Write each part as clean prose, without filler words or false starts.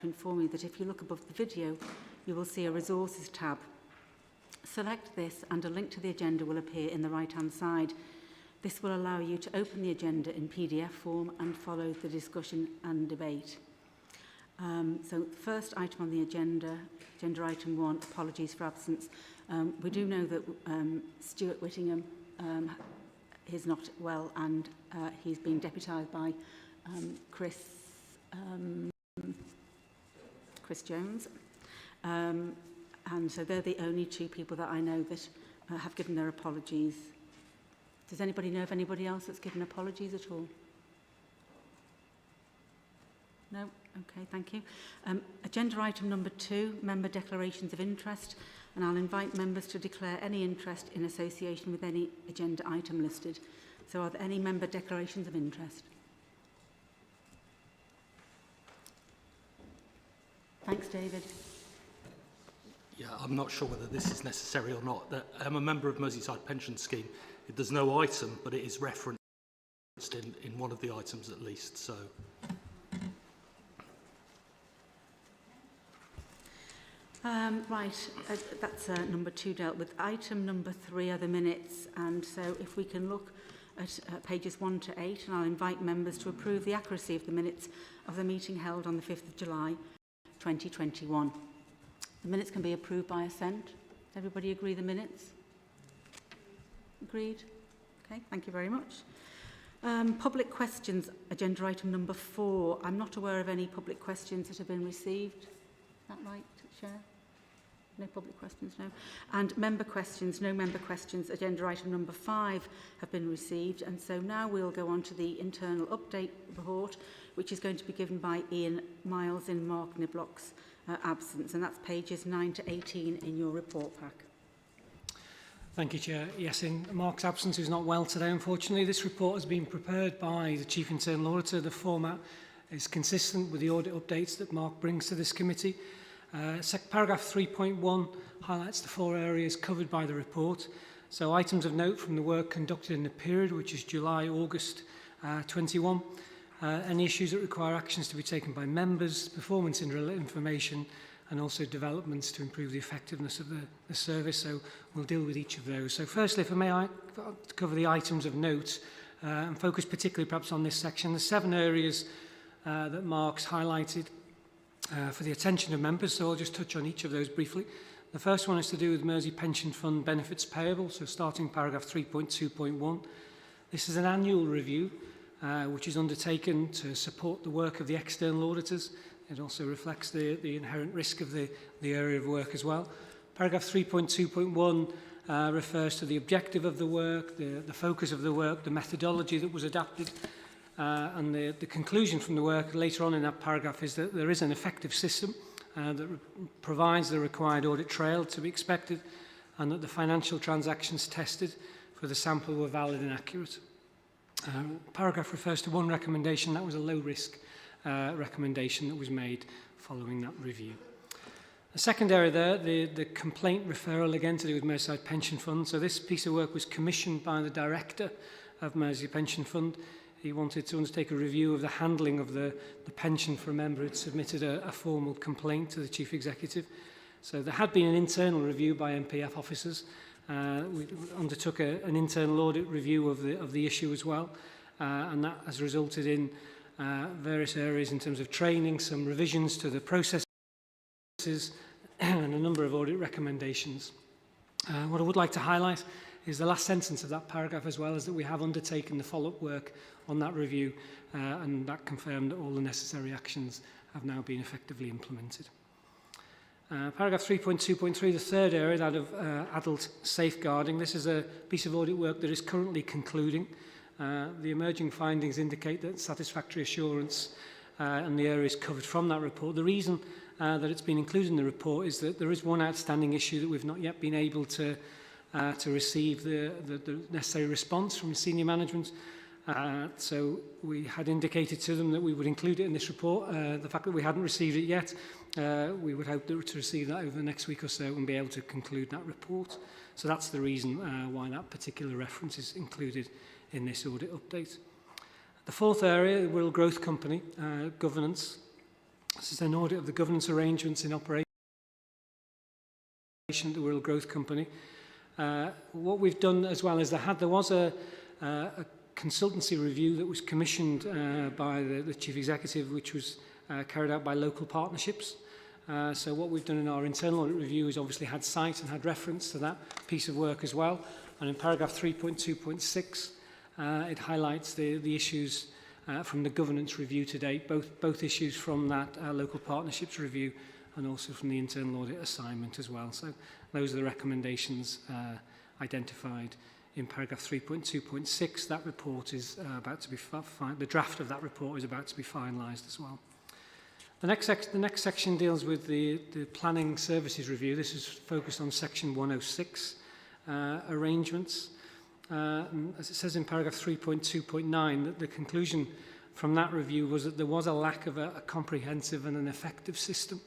to inform you that if you look above the video, you will see a resources tab. Select this and a link to the agenda will appear in the right-hand side. This will allow you to open the agenda in PDF form and follow the discussion and debate. So the first item on the agenda item 1, apologies for absence. We do know that Stuart Whittingham is not well and he's been deputised by Chris Jones. And so they're the only two people that I know that have given their apologies. Does anybody know of anybody else that's given apologies at all? No? Okay, thank you. Agenda item number 2, member declarations of interest. And I'll invite members to declare any interest in association with any agenda item listed. So are there any member declarations of interest? Thanks, David. Yeah, I'm not sure whether this is necessary or not. I'm a member of Merseyside Pension Scheme. There's no item, but it is referenced in one of the items at least. So. That's number 2 dealt with. Item number 3 are the minutes, and so if we can look at pages 1 to 8, and I'll invite members to approve the accuracy of the minutes of the meeting held on the 5th of July 2021. The minutes can be approved by assent. Does everybody agree the minutes? Agreed? Okay, thank you very much. Public questions, agenda item number 4. I'm not aware of any public questions that have been received. Is that right, Chair? No public questions, no. And member questions, no member questions. Agenda item number 5 have been received. And so now we'll go on to the internal update report, which is going to be given by Ian Miles in Mark Niblock's absence. And that's pages 9 to 18 in your report pack. Thank you, Chair. Yes, in Mark's absence, who's not well today, unfortunately, this report has been prepared by the Chief Internal Auditor. The format is consistent with the audit updates that Mark brings to this committee. Paragraph 3.1 highlights the 4 areas covered by the report. So items of note from the work conducted in the period, which is July-August 21. Any issues that require actions to be taken by members, performance in information, and also developments to improve the effectiveness of the service. So we'll deal with each of those. So firstly, if I may cover the items of note and focus particularly perhaps on this section, the 7 areas that Mark's highlighted for the attention of members, so I'll just touch on each of those briefly. The first one is to do with Mersey Pension Fund benefits payable, so starting paragraph 3.2.1. This is an annual review which is undertaken to support the work of the external auditors. It also reflects the inherent risk of the area of work as well. Paragraph 3.2.1 refers to the objective of the work, the focus of the work, the methodology that was adapted. And the conclusion from the work later on in that paragraph is that there is an effective system that provides the required audit trail to be expected, and that the financial transactions tested for the sample were valid and accurate. Paragraph refers to one recommendation. That was a low-risk recommendation that was made following that review. The second area there, the complaint referral, again to do with Merseyside Pension Fund. So this piece of work was commissioned by the director of Mersey Pension Fund. He wanted to undertake a review of the handling of the pension for a member who had submitted a formal complaint to the Chief Executive. So there had been an internal review by MPF officers. We undertook an internal audit review of the issue as well, and that has resulted in various areas in terms of training, some revisions to the processes, and a number of audit recommendations. What I would like to highlight is the last sentence of that paragraph, as well as that we have undertaken the follow-up work on that review, and that confirmed that all the necessary actions have now been effectively implemented. Paragraph 3.2.3, the third area, that of adult safeguarding. This is a piece of audit work that is currently concluding. The emerging findings indicate that satisfactory assurance and the areas covered from that report. The reason that it's been included in the report is that there is one outstanding issue that we've not yet been able to receive the necessary response from senior management. So we had indicated to them that we would include it in this report. The fact that we hadn't received it yet, we would hope to receive that over the next week or so and be able to conclude that report. So that's the reason why that particular reference is included in this audit update. The fourth area, the Wirral Growth Company, governance. This is an audit of the governance arrangements in operation at the Wirral Growth Company. What we've done as well is there was a consultancy review that was commissioned by the Chief Executive, which was carried out by local partnerships. So what we've done in our internal audit review is obviously had sight and had reference to that piece of work as well. And in paragraph 3.2.6, it highlights the issues from the governance review to date, both issues from that local partnerships review and also from the internal audit assignment as well. So those are the recommendations identified in paragraph 3.2.6. That report is about to be the draft of that report is about to be finalised as well. The next section deals with the planning services review. This is focused on section 106 arrangements. As it says in paragraph 3.2.9, that the conclusion from that review was that there was a lack of a comprehensive and an effective system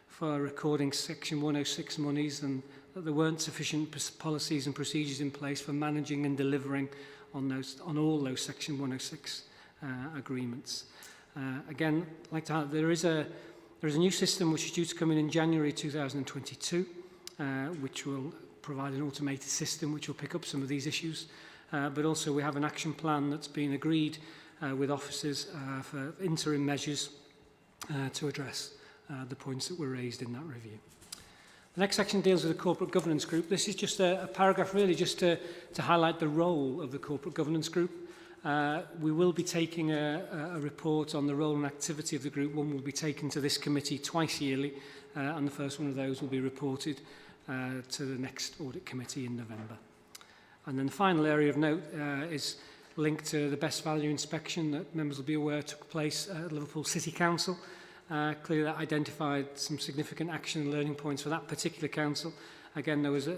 for recording section 106 monies, and that there weren't sufficient policies and procedures in place for managing and delivering on all those section 106 agreements. Again, I'd like to highlight there is a new system which is due to come in January 2022, which will provide an automated system which will pick up some of these issues. But also we have an action plan that's been agreed with officers for interim measures to address the points that were raised in that review. The next section deals with the corporate governance group. This is just a paragraph really just to highlight the role of the corporate governance group. We will be taking a report on the role and activity of the group. One will be taken to this committee twice yearly, and the first one of those will be reported to the next audit committee in November. And then the final area of note is linked to the best value inspection that members will be aware took place at Liverpool City Council. Clearly that identified some significant action and learning points for that particular council. Again, there was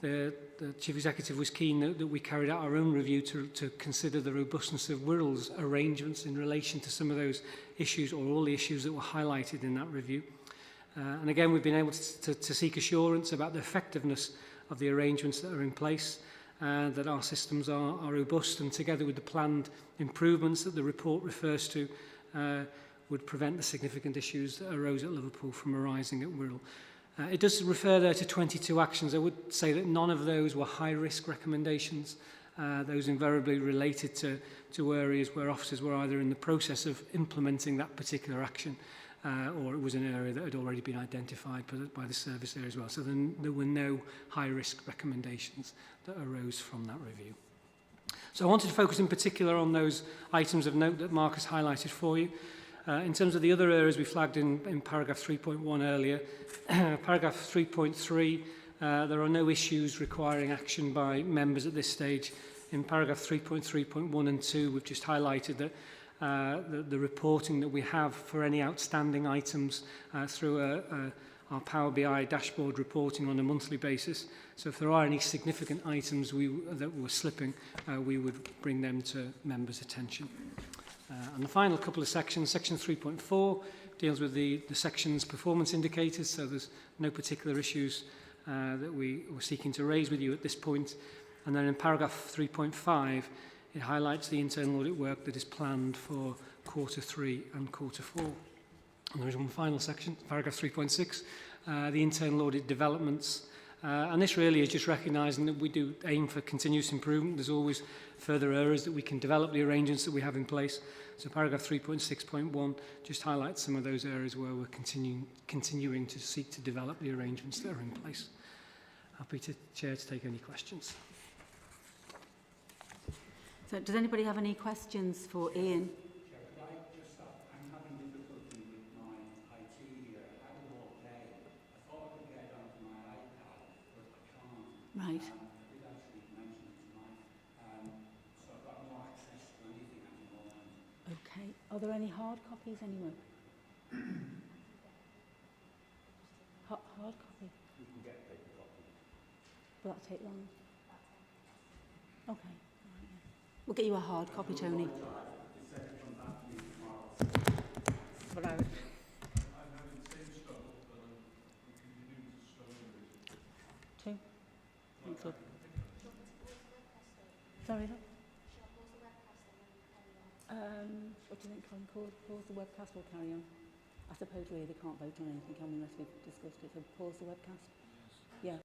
the Chief Executive was keen that we carried out our own review to consider the robustness of Wirral's arrangements in relation to some of those issues or all the issues that were highlighted in that review. And again, we've been able to seek assurance about the effectiveness of the arrangements that are in place, that our systems are robust, and together with the planned improvements that the report refers to, would prevent the significant issues that arose at Liverpool from arising at Wirral. It does refer there to 22 actions. I would say that none of those were high-risk recommendations. Those invariably related to areas where officers were either in the process of implementing that particular action or it was an area that had already been identified by the service there as well. So then there were no high-risk recommendations that arose from that review. So I wanted to focus in particular on those items of note that Mark has highlighted for you. In terms of the other areas we flagged in paragraph 3.1 earlier, paragraph 3.3, there are no issues requiring action by members at this stage. In paragraph 3.3.1 and 2, we've just highlighted that the reporting that we have for any outstanding items through our Power BI dashboard reporting on a monthly basis. So if there are any significant items that were slipping, we would bring them to members' attention. And the final couple of sections, section 3.4 deals with the section's performance indicators, so there's no particular issues that we were seeking to raise with you at this point. And then in paragraph 3.5, it highlights the internal audit work that is planned for quarter 3 and quarter 4. And there is one final section, paragraph 3.6, the internal audit developments. And this really is just recognising that we do aim for continuous improvement. There's always further areas that we can develop the arrangements that we have in place. So paragraph 3.6.1 just highlights some of those areas where we're continuing to seek to develop the arrangements that are in place. Happy to, Chair, to take any questions. So does anybody have any questions for Ian? Right. I did actually mention it tonight, so I've got no access to anything at the moment. Okay. Are there any hard copies anywhere? Hard copy? You can get paper copy. Will that take long? Okay. We'll get you a hard copy, Tony. But I would... Two? Thanks, Lord. Sorry, what do you think, Colin? Pause the webcast or carry on? I suppose really they can't vote on anything unless we've discussed it. So pause the webcast. Yeah.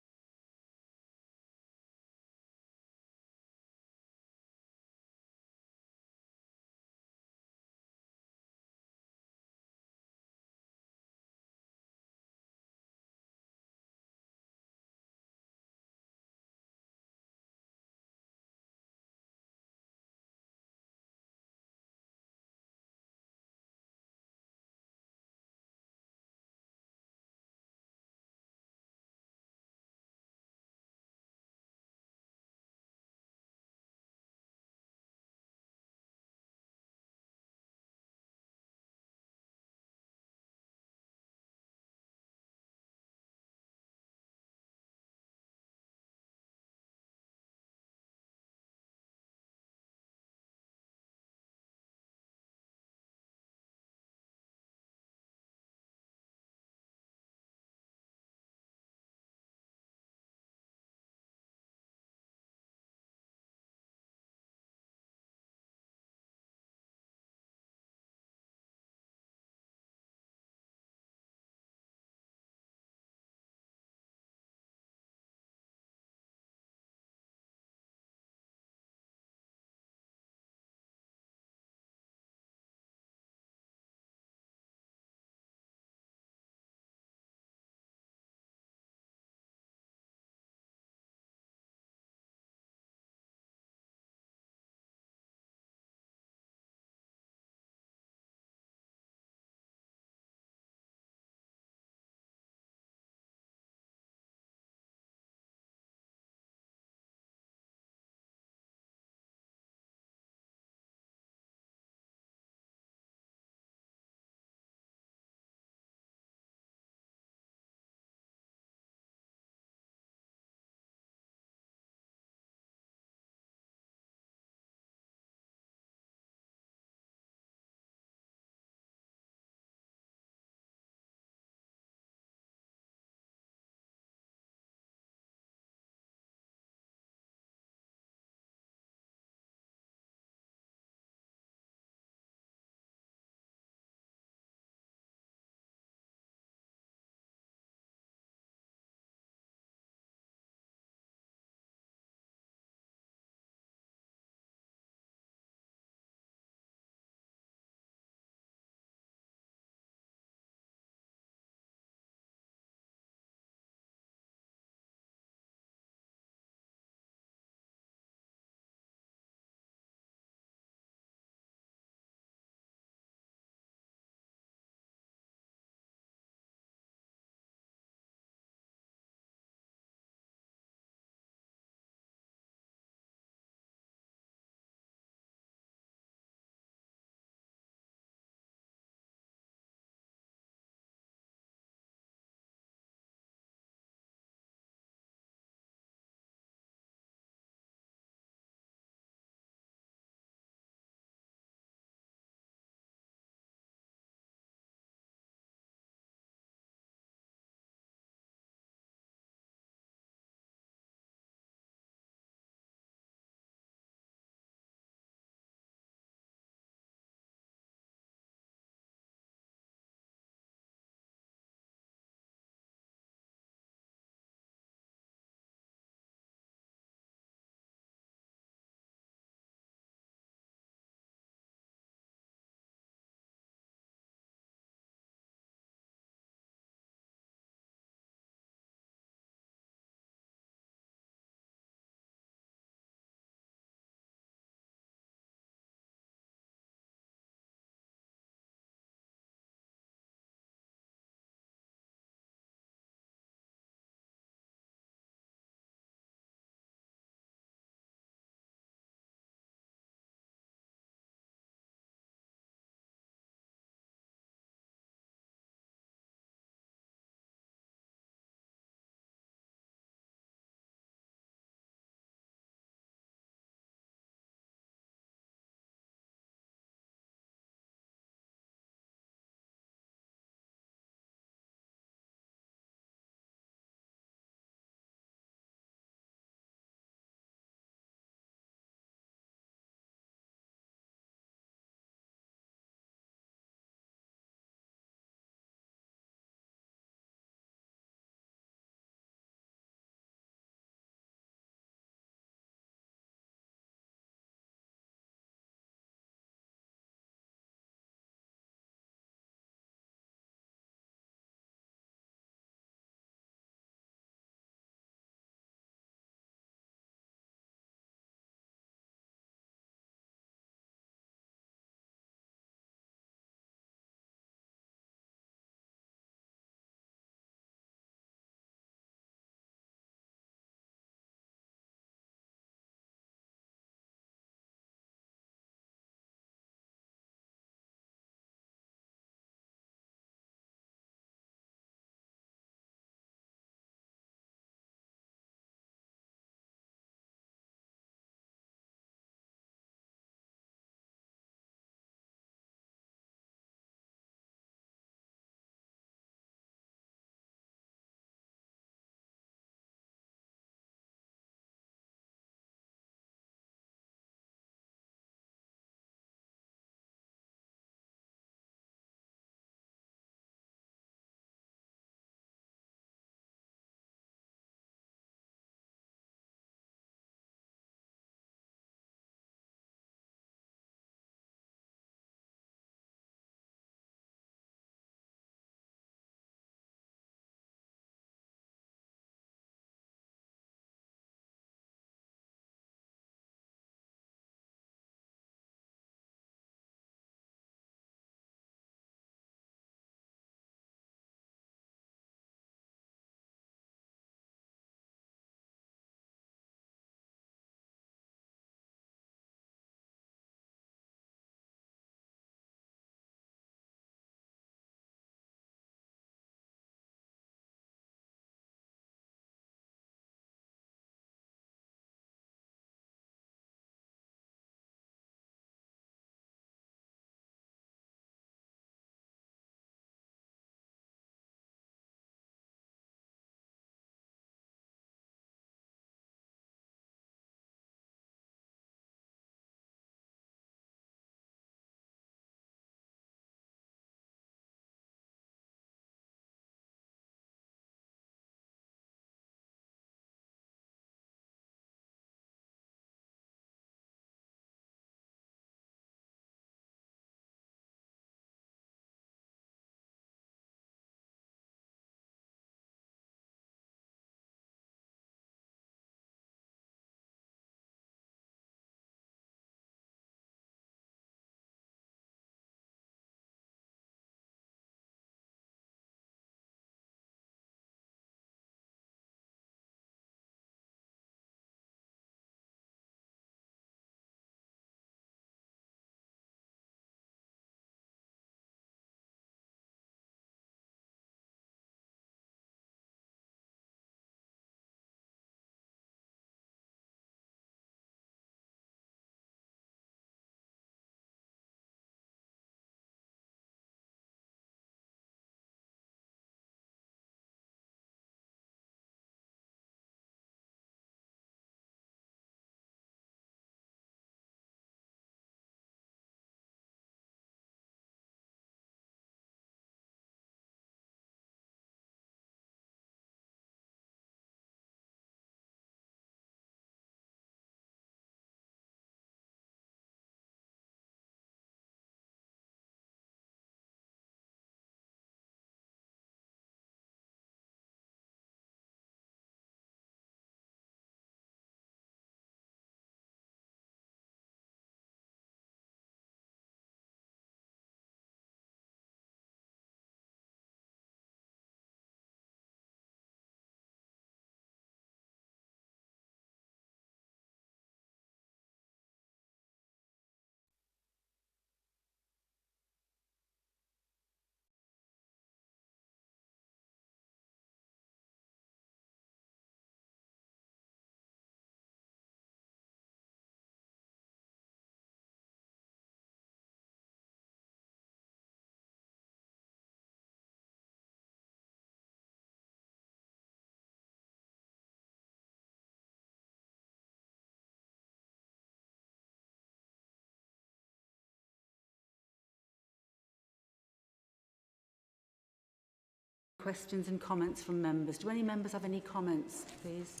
Questions and comments from members. Do any members have any comments, please?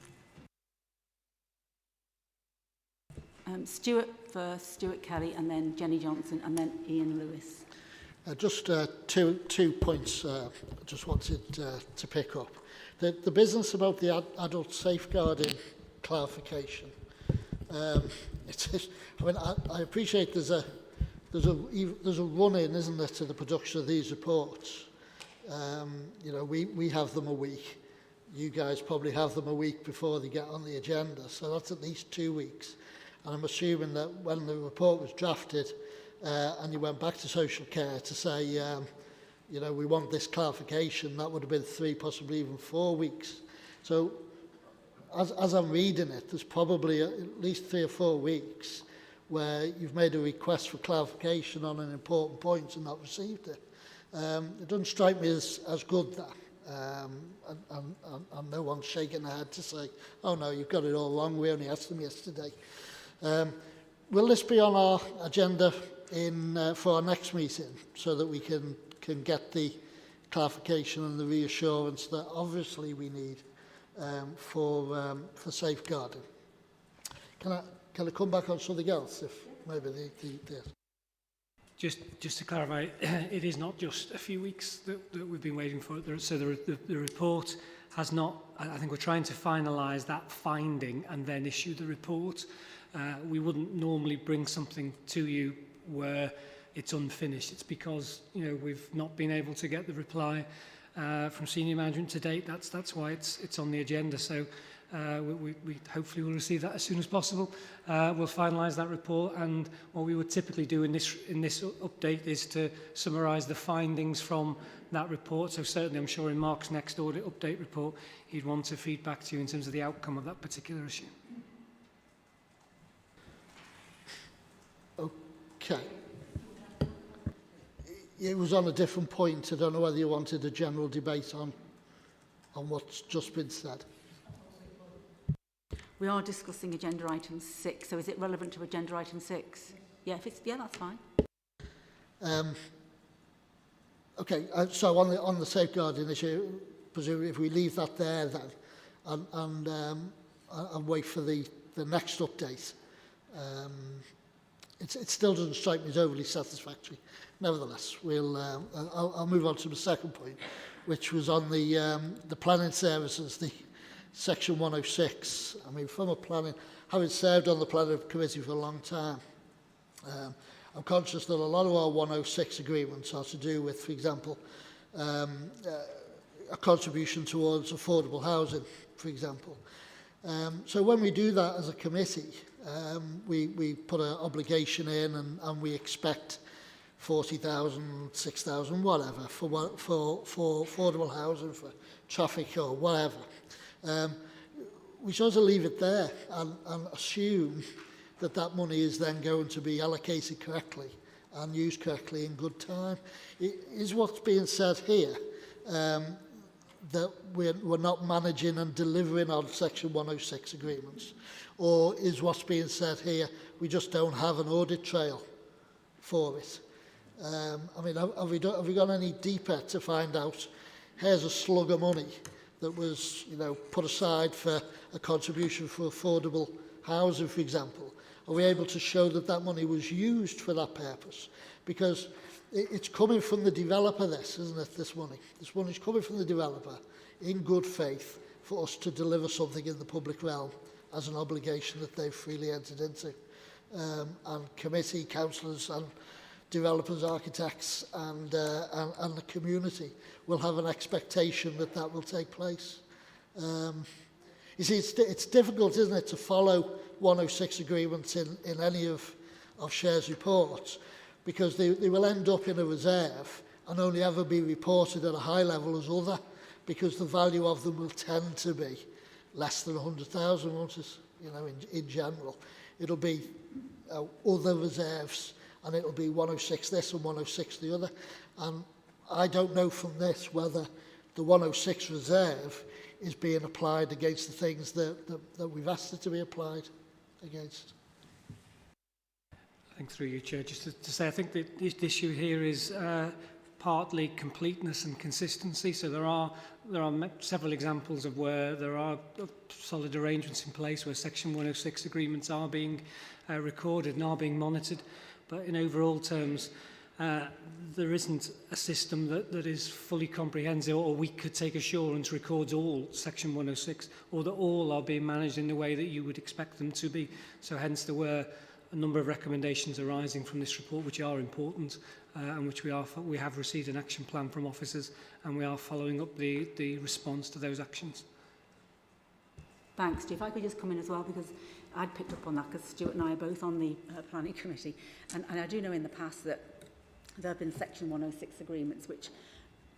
Stuart first, Stuart Kelly, and then Jenny Johnson, and then Ian Lewis. Just two points I just wanted to pick up. The business about the adult safeguarding clarification. I mean, I appreciate there's a run-in, isn't there, to the production of these reports. You know, we have them a week. You guys probably have them a week before they get on the agenda, so that's at least 2 weeks. And I'm assuming that when the report was drafted and you went back to social care to say, you know, we want this clarification, that would have been 3, possibly even 4 weeks. So as I'm reading it, there's probably at least 3 or 4 weeks where you've made a request for clarification on an important point and not received it. It doesn't strike me as good, that. And no one's shaking their head to say, oh no, you've got it all wrong, we only asked them yesterday. Will this be on our agenda for our next meeting so that we can get the clarification and the reassurance that obviously we need for safeguarding? Can I come back on something else, if maybe the Just to clarify, it is not just a few weeks that we've been waiting for. So the report has not, I think we're trying to finalise that finding and then issue the report. We wouldn't normally bring something to you where it's unfinished. It's because, you know, we've not been able to get the reply from senior management to date. That's why it's on the agenda. So we hopefully will receive that as soon as possible. We'll finalise that report, and what we would typically do in this update is to summarise the findings from that report. So certainly I'm sure in Mark's next audit update report he'd want to feed back to you in terms of the outcome of that particular issue. Okay. It was on a different point. I don't know whether you wanted a general debate on what's just been said. We are discussing agenda item 6, so is it relevant to agenda item 6? Yeah, that's fine. Okay, so on the safeguarding issue, presumably if we leave that there then, and wait for the next update, it still doesn't strike me as overly satisfactory. Nevertheless, I'll move on to the second point, which was on the planning services, the Section 106. I mean, from a planning, having served on the planning committee for a long time, I'm conscious that a lot of our 106 agreements are to do with, for example, a contribution towards affordable housing, for example. So when we do that as a committee, we put an obligation in and we expect 40,000, 6,000, whatever, for affordable housing, for traffic or whatever. We sort of leave it there and assume that money is then going to be allocated correctly and used correctly in good time. Is what's being said here that we're not managing and delivering on Section 106 agreements? Or is what's being said here, we just don't have an audit trail for it? I mean, have we gone any deeper to find out, here's a slug of money that was, you know, put aside for a contribution for affordable housing, for example? Are we able to show that money was used for that purpose? Because it's coming from the developer, this, isn't it, this money? This money's coming from the developer in good faith for us to deliver something in the public realm as an obligation that they've freely entered into. And committee, councillors and developers, architects and the community will have an expectation that will take place. You see, it's difficult, isn't it, to follow 106 agreements in any of Share's reports, because they will end up in a reserve and only ever be reported at a high level as other, because the value of them will tend to be less than 100,000, won't it? You know, in general. It'll be other reserves, and it'll be 106 this and 106 the other. And I don't know from this whether the 106 reserve is being applied against the things that we've asked it to be applied against. I think through you, Chair, just to say, I think that the issue here is partly completeness and consistency. So there are several examples of where there are solid arrangements in place where Section 106 agreements are being recorded and are being monitored. But in overall terms, there isn't a system that is fully comprehensive, or we could take assurance records all Section 106, or that all are being managed in the way that you would expect them to be. So hence there were a number of recommendations arising from this report which are important, and which we have received an action plan from officers, and we are following up the response to those actions. Thanks, Steve. If I could just come in as well, because I'd picked up on that, because Stuart and I are both on the planning committee, and I do know in the past that there have been Section 106 agreements which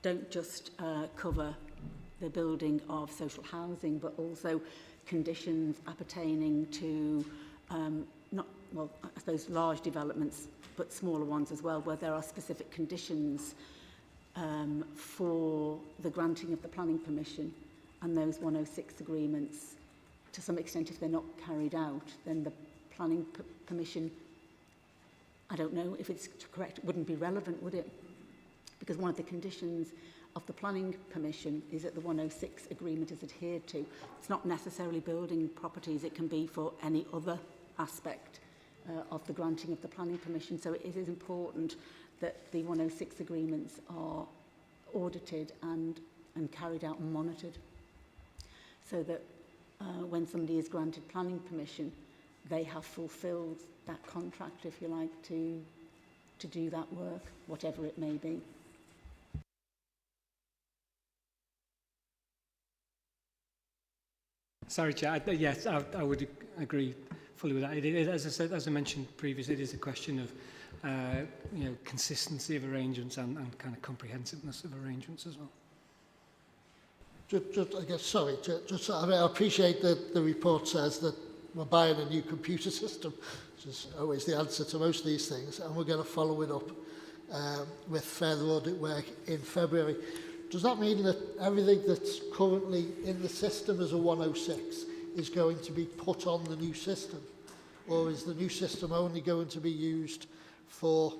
don't just cover the building of social housing, but also conditions appertaining to I suppose large developments, but smaller ones as well, where there are specific conditions for the granting of the planning permission, and those 106 agreements, to some extent, if they're not carried out, then the planning permission, I don't know if it's correct, it wouldn't be relevant, would it? Because one of the conditions of the planning permission is that the 106 agreement is adhered to. It's not necessarily building properties, it can be for any other aspect of the granting of the planning permission. So it is important that the 106 agreements are audited and carried out and monitored, so that when somebody is granted planning permission, they have fulfilled that contract, if you like, to do that work, whatever it may be. Sorry, Chair. Yes, I would agree fully with that. As I mentioned previously, it is a question of consistency of arrangements and kind of comprehensiveness of arrangements as well. I appreciate that the report says that we're buying a new computer system, which is always the answer to most of these things, and we're going to follow it up with further audit work in February. Does that mean that everything that's currently in the system as a 106 is going to be put on the new system? Or is the new system only going to be used for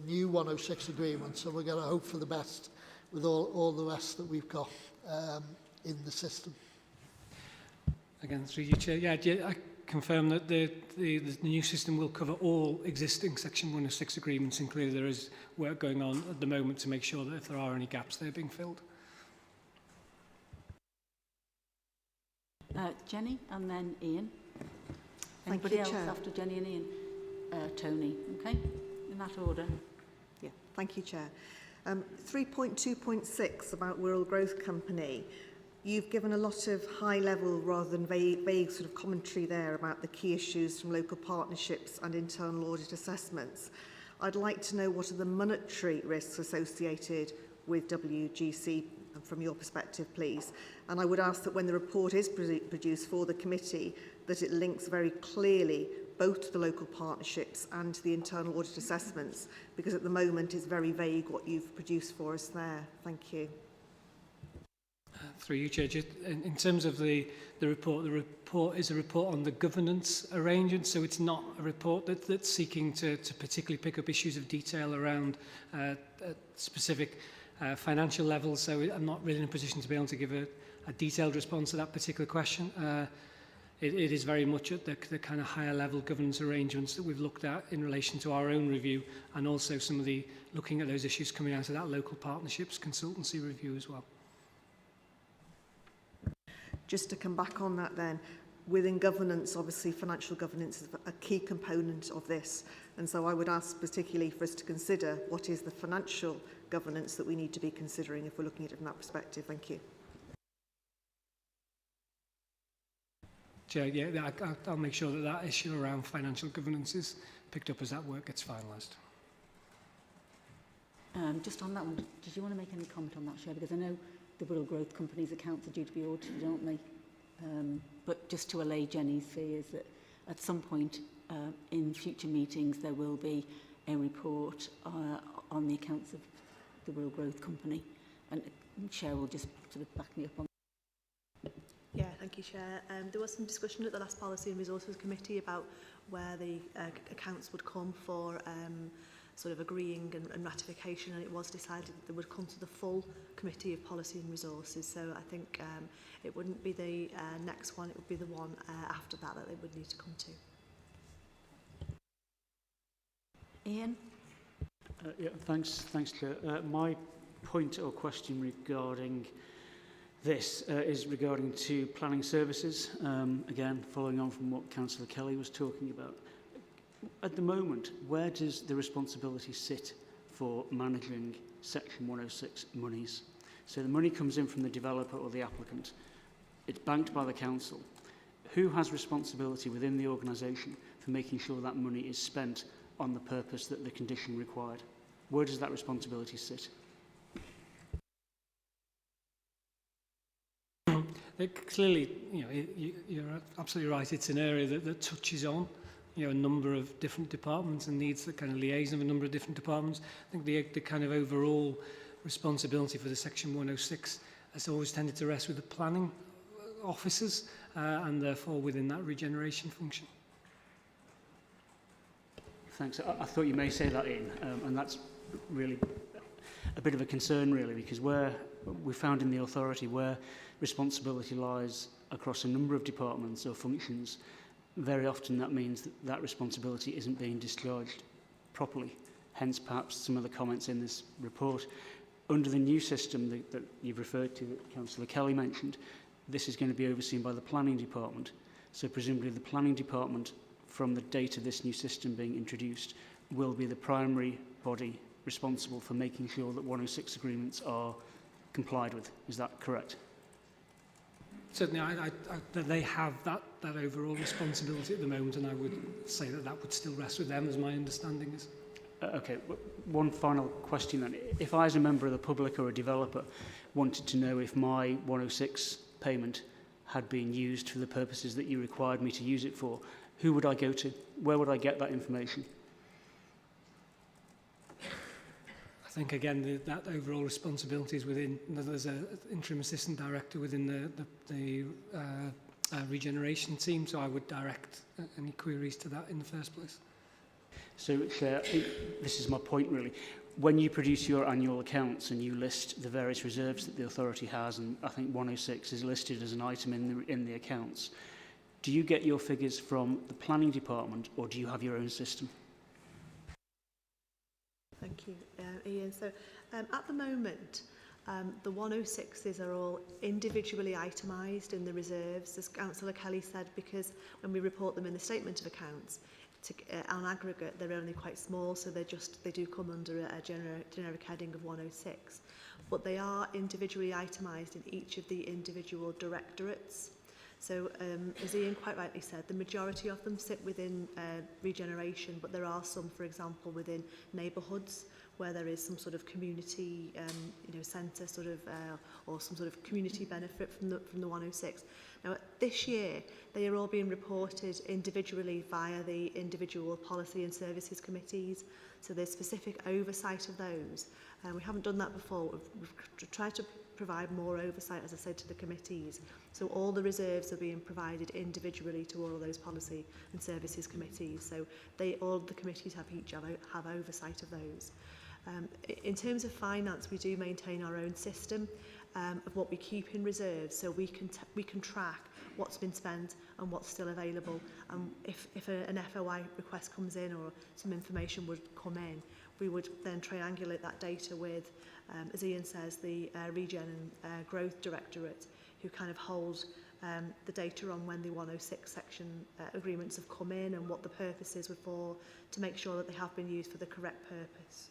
new 106 agreements? So we're going to hope for the best with all the rest that we've got in the system. Again, through you, Chair. Yeah, I confirm that the new system will cover all existing Section 106 agreements, and clearly there is work going on at the moment to make sure that if there are any gaps, they're being filled. Jenny and then Ian. Thank Anybody you, else Chair. after Jenny and Ian? Tony, okay? In that order. Yeah, thank you, Chair. 3.2.6 about Wirral Growth Company. You've given a lot of high-level rather than vague sort of commentary there about the key issues from local partnerships and internal audit assessments. I'd like to know what are the monetary risks associated with WGC from your perspective, please. And I would ask that when the report is produced for the committee, that it links very clearly both to the local partnerships and to the internal audit assessments, because at the moment it's very vague what you've produced for us there. Thank you. Through you, Chair, just in terms of the report is a report on the governance arrangement, so it's not a report that's seeking to particularly pick up issues of detail around specific financial levels, so I'm not really in a position to be able to give a detailed response to that particular question. It is very much at the kind of higher level governance arrangements that we've looked at in relation to our own review, and also some of the looking at those issues coming out of that local partnerships consultancy review as well. Just to come back on that then, within governance, obviously financial governance is a key component of this. And so I would ask particularly for us to consider what is the financial governance that we need to be considering if we're looking at it from that perspective. Thank you. Chair, yeah, I'll make sure that issue around financial governance is picked up as that work gets finalised. Just on that one, did you want to make any comment on that, Chair? Because I know the Wirral Growth Company's accounts are due to be audited, aren't they? But just to allay Jenny's fears that at some point in future meetings there will be a report on the accounts of the Wirral Growth Company, and Chair will just sort of back me up on. Yeah, thank you, Chair. There was some discussion at the last Policy and Resources Committee about where the accounts would come for sort of agreeing and ratification, and it was decided that they would come to the full Committee of Policy and Resources. So I think it wouldn't be the next one, it would be the one after that that they would need to come to. Ian? Yeah, thanks, Chair. My point or question regarding this is regarding to planning services. Again, following on from what Councillor Kelly was talking about. At the moment, where does the responsibility sit for managing Section 106 monies? So the money comes in from the developer or the applicant. It's banked by the council. Who has responsibility within the organisation for making sure that money is spent on the purpose that the condition required? Where does that responsibility sit? Clearly, you're absolutely right. It's an area that touches on, a number of different departments and needs the kind of liaison of a number of different departments. I think the kind of overall responsibility for the Section 106 has always tended to rest with the planning officers and therefore within that regeneration function. Thanks. I thought you may say that, Ian, and that's really a bit of a concern, really, because where we found in the authority where responsibility lies across a number of departments or functions, very often that means that that responsibility isn't being discharged properly. Hence, perhaps some of the comments in this report. Under the new system that you've referred to, that Councillor Kelly mentioned, this is going to be overseen by the planning department. So presumably the planning department, from the date of this new system being introduced, will be the primary body responsible for making sure that 106 agreements are complied with. Is that correct? Certainly, they have that overall responsibility at the moment, and I would say that would still rest with them, as my understanding is. Okay, one final question then. If I, as a member of the public or a developer, wanted to know if my 106 payment had been used for the purposes that you required me to use it for, who would I go to? Where would I get that information? I think, again, that overall responsibility is within, there's an interim assistant director within the regeneration team, so I would direct any queries to that in the first place. So, this is my point, really. When you produce your annual accounts and you list the various reserves that the authority has, and I think 106 is listed as an item in the accounts, do you get your figures from the planning department, or do you have your own system? Thank you, Ian. So at the moment, the 106s are all individually itemised in the reserves, as Councillor Kelly said, because when we report them in the statement of accounts, on aggregate, they're only quite small, so they do come under a generic heading of 106. But they are individually itemised in each of the individual directorates. So, as Ian quite rightly said, the majority of them sit within regeneration, but there are some, for example, within neighbourhoods where there is some sort of community, centre sort of, or some sort of community benefit from the 106. Now, this year, they are all being reported individually via the individual policy and services committees. So there's specific oversight of those. We haven't done that before. We've tried to provide more oversight, as I said, to the committees. So all the reserves are being provided individually to all of those policy and services committees. So all the committees have oversight of those. In terms of finance, we do maintain our own system of what we keep in reserves, so we can track what's been spent and what's still available. And if an FOI request comes in or some information would come in, we would then triangulate that data with, as Ian says, the Regen and Growth Directorate, who kind of hold the data on when the 106 section agreements have come in and what the purposes were for, to make sure that they have been used for the correct purpose.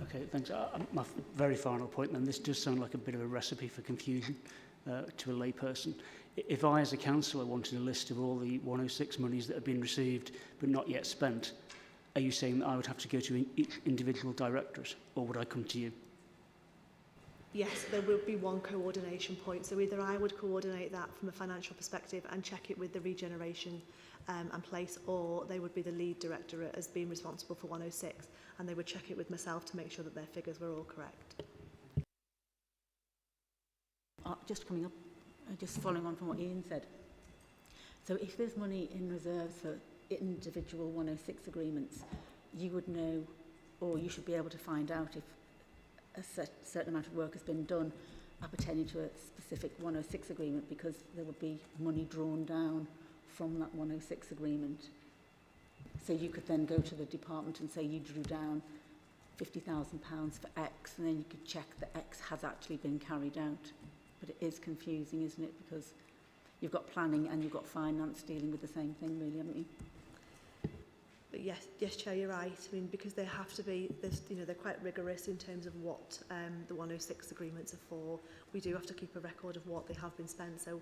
Okay, thanks. My very final point then, this does sound like a bit of a recipe for confusion to a layperson. If I, as a councillor, wanted a list of all the 106 monies that have been received but not yet spent, are you saying that I would have to go to each individual directorate, or would I come to you? Yes, there will be one coordination point. So either I would coordinate that from a financial perspective and check it with the regeneration and place, or they would be the lead directorate as being responsible for 106, and they would check it with myself to make sure that their figures were all correct. Just coming up, just following on from what Ian said. So if there's money in reserves for individual 106 agreements, you would know or you should be able to find out if a certain amount of work has been done appertaining to a specific 106 agreement, because there would be money drawn down from that 106 agreement. So you could then go to the department and say you drew down £50,000 for X, and then you could check that X has actually been carried out. But it is confusing, isn't it? Because you've got planning and you've got finance dealing with the same thing, really, haven't you? But yes, Chair, you're right. I mean, because they have to be, they're quite rigorous in terms of what the 106 agreements are for. We do have to keep a record of what they have been spent. So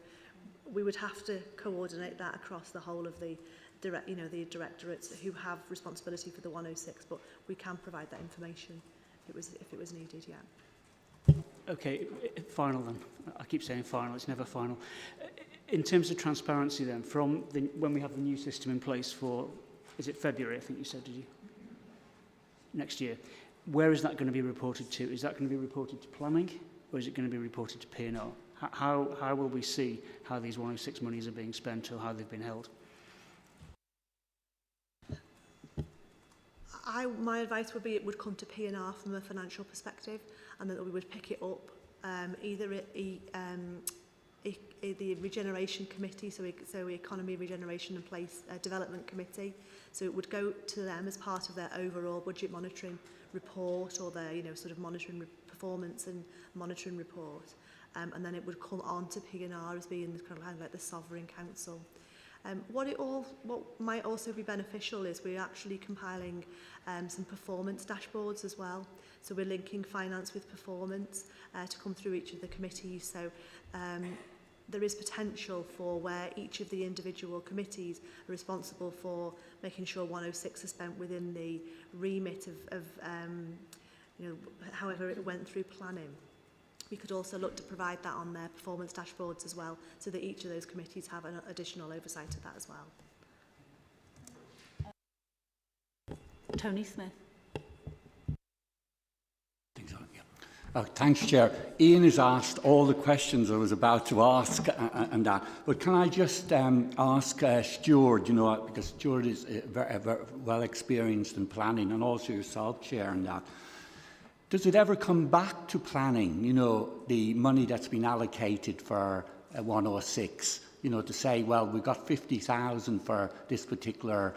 we would have to coordinate that across the whole of the the directorates who have responsibility for the 106. But we can provide that information if it was needed. Yeah. Okay, final then. I keep saying final. It's never final. In terms of transparency, then, from when we have the new system in place for, is it February, I think you said, did you? Next year. Where is that going to be reported to? Is that going to be reported to planning, or is it going to be reported to P&O? How will we see how these 106 monies are being spent or how they've been held? My advice would be it would come to P&R from a financial perspective, and that we would pick it up either at the regeneration committee, so economy, regeneration and place development committee. So it would go to them as part of their overall budget monitoring report, or their sort of monitoring performance and monitoring report, and then it would come on to P&R as being kind of like the sovereign council. What might also be beneficial is we're actually compiling some performance dashboards as well. So we're linking finance with performance to come through each of the committees. So there is potential for where each of the individual committees are responsible for making sure 106 is spent within the remit of however it went through planning. We could also look to provide that on their performance dashboards as well, so that each of those committees have an additional oversight of that as well. Tony Smith. Thanks, Chair. Ian has asked all the questions I was about to ask and that. But can I just ask Stuart, because Stuart is very well experienced in planning, and also yourself, Chair, and that. Does it ever come back to planning, the money that's been allocated for 106, to say, well, we've got 50,000 for this particular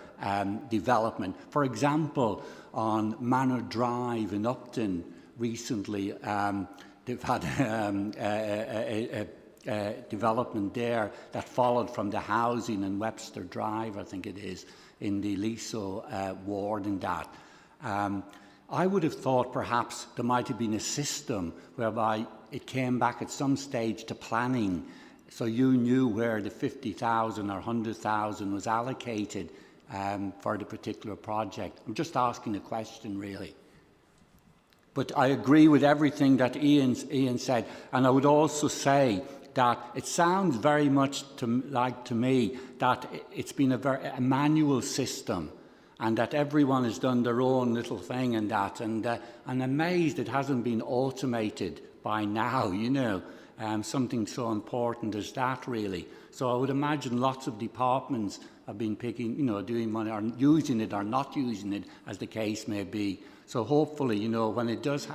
development. For example, on Manor Drive in Upton recently, they've had a development there that followed from the housing in Webster Drive, I think it is, in the Liso ward and that. I would have thought perhaps there might have been a system whereby it came back at some stage to planning, so you knew where the 50,000 or 100,000 was allocated for the particular project. I'm just asking a question, really. But I agree with everything that Ian said, and I would also say that it sounds very much to me that it's been a manual system, and that everyone has done their own little thing and that, and I'm amazed it hasn't been automated by now, something so important as that, really. So I would imagine lots of departments have been picking, doing money, or using it or not using it, as the case may be. So hopefully, when it does,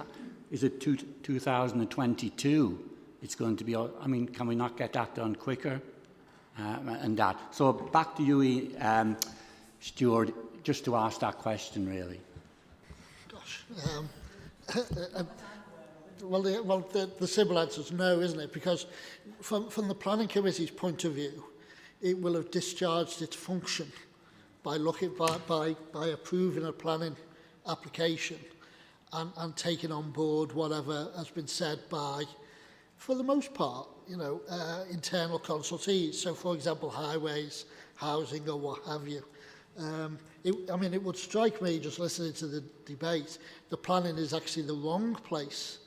is it 2022? It's going to be, can we not get that done quicker? And that. So back to you, Stuart, just to ask that question, really. Gosh. The simple answer is no, isn't it? Because from the Planning Committee's point of view, it will have discharged its function by approving a planning application and taking on board whatever has been said by, for the most part, internal consultees. So, for example, highways, housing, or what have you. It would strike me, just listening to the debate, the planning is actually the wrong place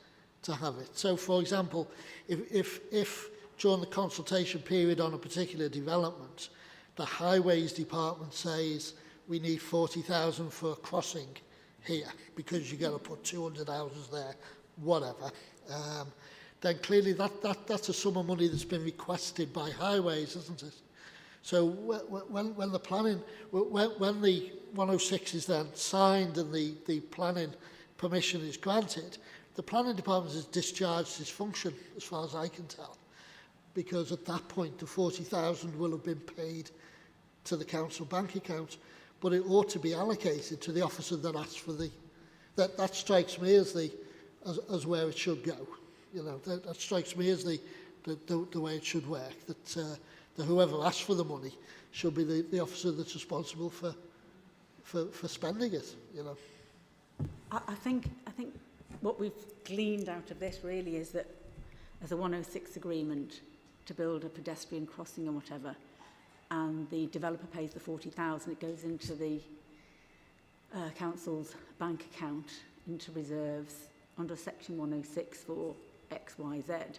to have it. So, for example, if during the consultation period on a particular development, the highways department says we need 40,000 for a crossing here because you've got to put 200 houses there, whatever, then clearly that's a sum of money that's been requested by highways, isn't it? So when the planning, when the 106 is then signed and the planning permission is granted, the planning department has discharged its function, as far as I can tell, because at that point the 40,000 will have been paid to the council bank account, but it ought to be allocated to the officer that asked for the. That strikes me as as where it should go. You know, that strikes me as the way it should work. That whoever asks for the money should be the officer that's responsible for spending it. You know. I think what we've gleaned out of this really is that there's a 106 agreement to build a pedestrian crossing or whatever, and the developer pays the 40,000. It goes into the council's bank account into reserves under section 106 for XYZ.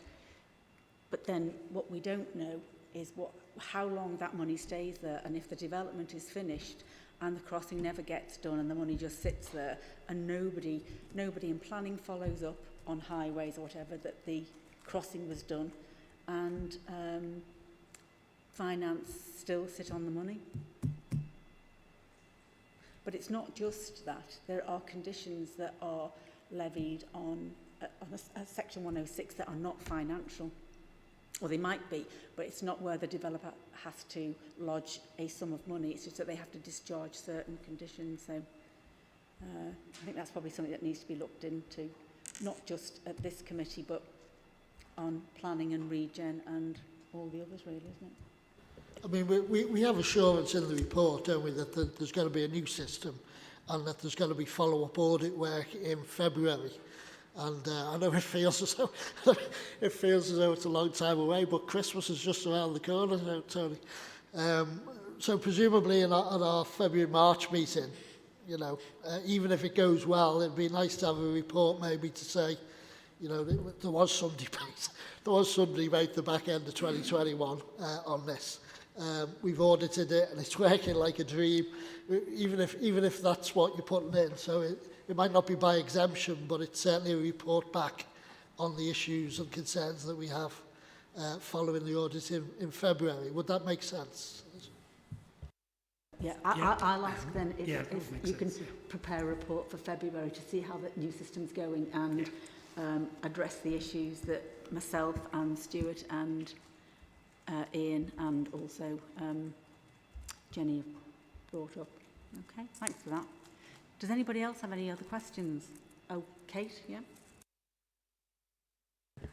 But then what we don't know is how long that money stays there, and if the development is finished and the crossing never gets done and the money just sits there and nobody in planning follows up on highways or whatever that the crossing was done, and finance still sit on the money. But it's not just that. There are conditions that are levied on a section 106 that are not financial. Or they might be, but it's not where the developer has to lodge a sum of money. It's just that they have to discharge certain conditions. So I think that's probably something that needs to be looked into, not just at this committee, but on planning and regen and all the others, really, isn't it? I mean, we have assurance in the report, don't we, that there's going to be a new system and that there's going to be follow-up audit work in February. And I know it feels as though it's a long time away, but Christmas is just around the corner now, Tony. So presumably at our February-March meeting, you know, even if it goes well, it'd be nice to have a report maybe to say, you know, there was some debate. There was some debate at the back end of 2021 on this. We've audited it and it's working like a dream, even if that's what you're putting in. So it might not be by exemption, but it's certainly a report back on the issues and concerns that we have following the audit in February. Would that make sense? Yeah, I'll ask then if you can prepare a report for February to see how the new system's going and address the issues that myself and Stuart and Ian and also Jenny have brought up. Okay, thanks for that. Does anybody else have any other questions? Oh, Kate, yeah.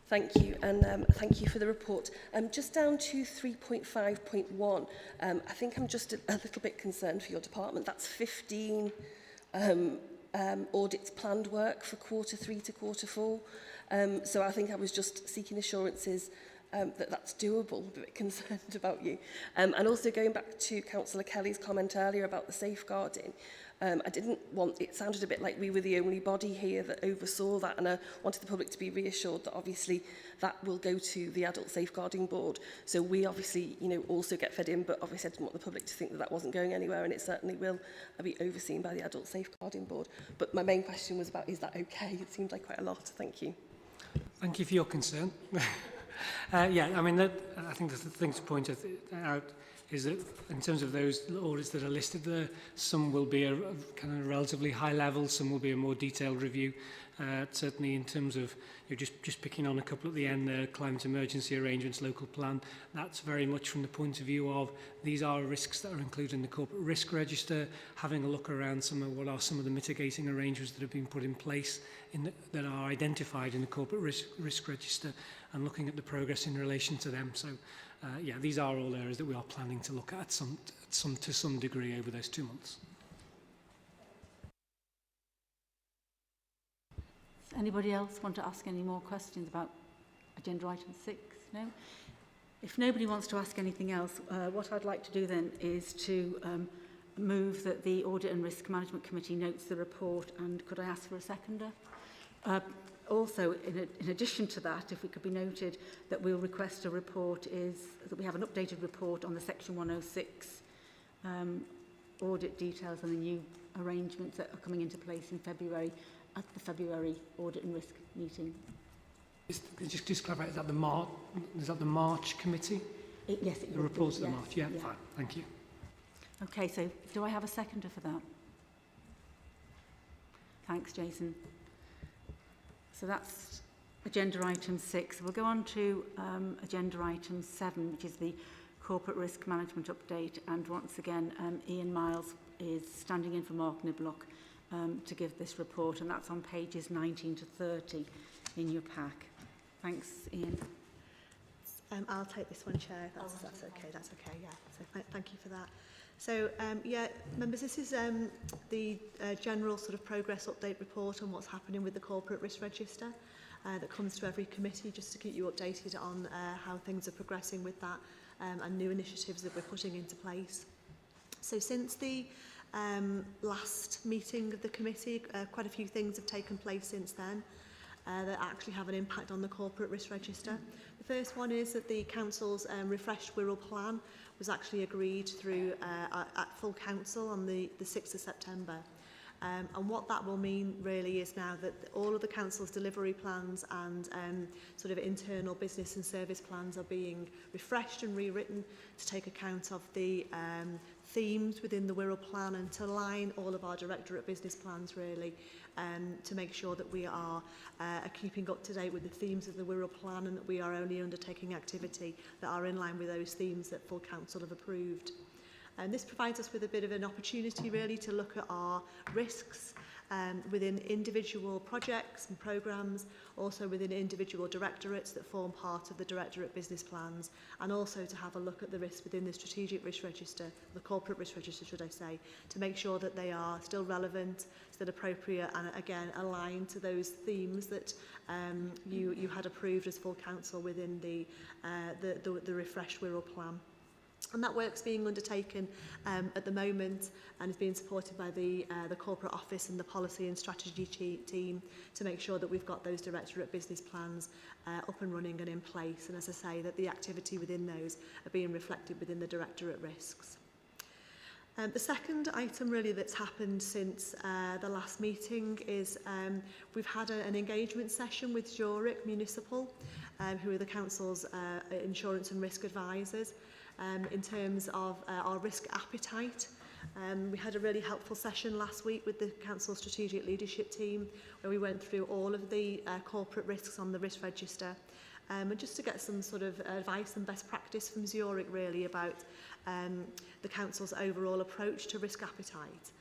Thank you, and thank you for the report. Just down to 3.5.1, I think I'm just a little bit concerned for your department. That's 15 audits planned work for Q3 to Q4. So I think I was just seeking assurances that that's doable. I'm a bit concerned about you. And also going back to Councillor Kelly's comment earlier about the safeguarding, I didn't want, it sounded a bit like we were the only body here that oversaw that, and I wanted the public to be reassured that obviously that will go to the Adult Safeguarding Board. So we obviously, you know, also get fed in, but obviously I didn't want the public to think that that wasn't going anywhere, and it certainly will be overseen by the Adult Safeguarding Board. But my main question was about, is that okay? It seemed like quite a lot. Thank you. Thank you for your concern. Yeah, I mean, I think the thing to point out is that in terms of those audits that are listed there, some will be a kind of relatively high level, some will be a more detailed review. Certainly in terms of, you're just picking on a couple at the end there, climate emergency arrangements, local plan, that's very much from the point of view of these are risks that are included in the corporate risk register, having a look around what are some of the mitigating arrangements that have been put in place that are identified in the corporate risk register, and looking at the progress in relation to them. So yeah, these are all areas that we are planning to look at to some degree over those 2 months. Does anybody else want to ask any more questions about agenda item 6? No? If nobody wants to ask anything else, what I'd like to do then is to move that the Audit and Risk Management Committee notes the report, and could I ask for a seconder? Also, in addition to that, if we could be noted that we'll request a report that we have an updated report on the Section 106 audit details and the new arrangements that are coming into place in February at the February Audit and Risk meeting. Just clarify, is that the March committee? Yes, it The would be, reports of yes, March. Yeah, fine. Thank you. Okay, so do I have a seconder for that? Thanks, Jason. So that's agenda item 6. We'll go on to agenda item 7, which is the corporate risk management update. And once again, Ian Miles is standing in for Mark Niblock to give this report, and that's on pages 19 to 30 in your pack. Thanks, Ian. I'll take this one, Chair, if that's okay. That's okay, yeah. So thank you for that. So, yeah, members, this is the general sort of progress update report on what's happening with the corporate risk register that comes to every committee, just to keep you updated on how things are progressing with that and new initiatives that we're putting into place. So since the last meeting of the committee, quite a few things have taken place since then that actually have an impact on the corporate risk register. The first one is that the council's refreshed Wirral plan was actually agreed through at full council on the 6th of September. And what that will mean really is now that all of the council's delivery plans and sort of internal business and service plans are being refreshed and rewritten to take account of the themes within the Wirral plan and to align all of our directorate business plans really to make sure that we are keeping up to date with the themes of the Wirral plan and that we are only undertaking activity that are in line with those themes that full council have approved. And this provides us with a bit of an opportunity really to look at our risks within individual projects and programmes, also within individual directorates that form part of the directorate business plans, and also to have a look at the risks within the strategic risk register, the corporate risk register should I say, to make sure that they are still relevant, still appropriate, and again aligned to those themes that you had approved as full council within the refreshed Wirral plan. And that work's being undertaken at the moment and is being supported by the corporate office and the policy and strategy team to make sure that we've got those directorate business plans up and running and in place. And as I say, that the activity within those are being reflected within the directorate risks. The second item really that's happened since the last meeting is we've had an engagement session with Zurich Municipal, who are the council's insurance and risk advisors. In terms of our risk appetite. We had a really helpful session last week with the Council Strategic Leadership Team where we went through all of the corporate risks on the risk register and just to get some sort of advice and best practice from Zurich really about the Council's overall approach to risk appetite.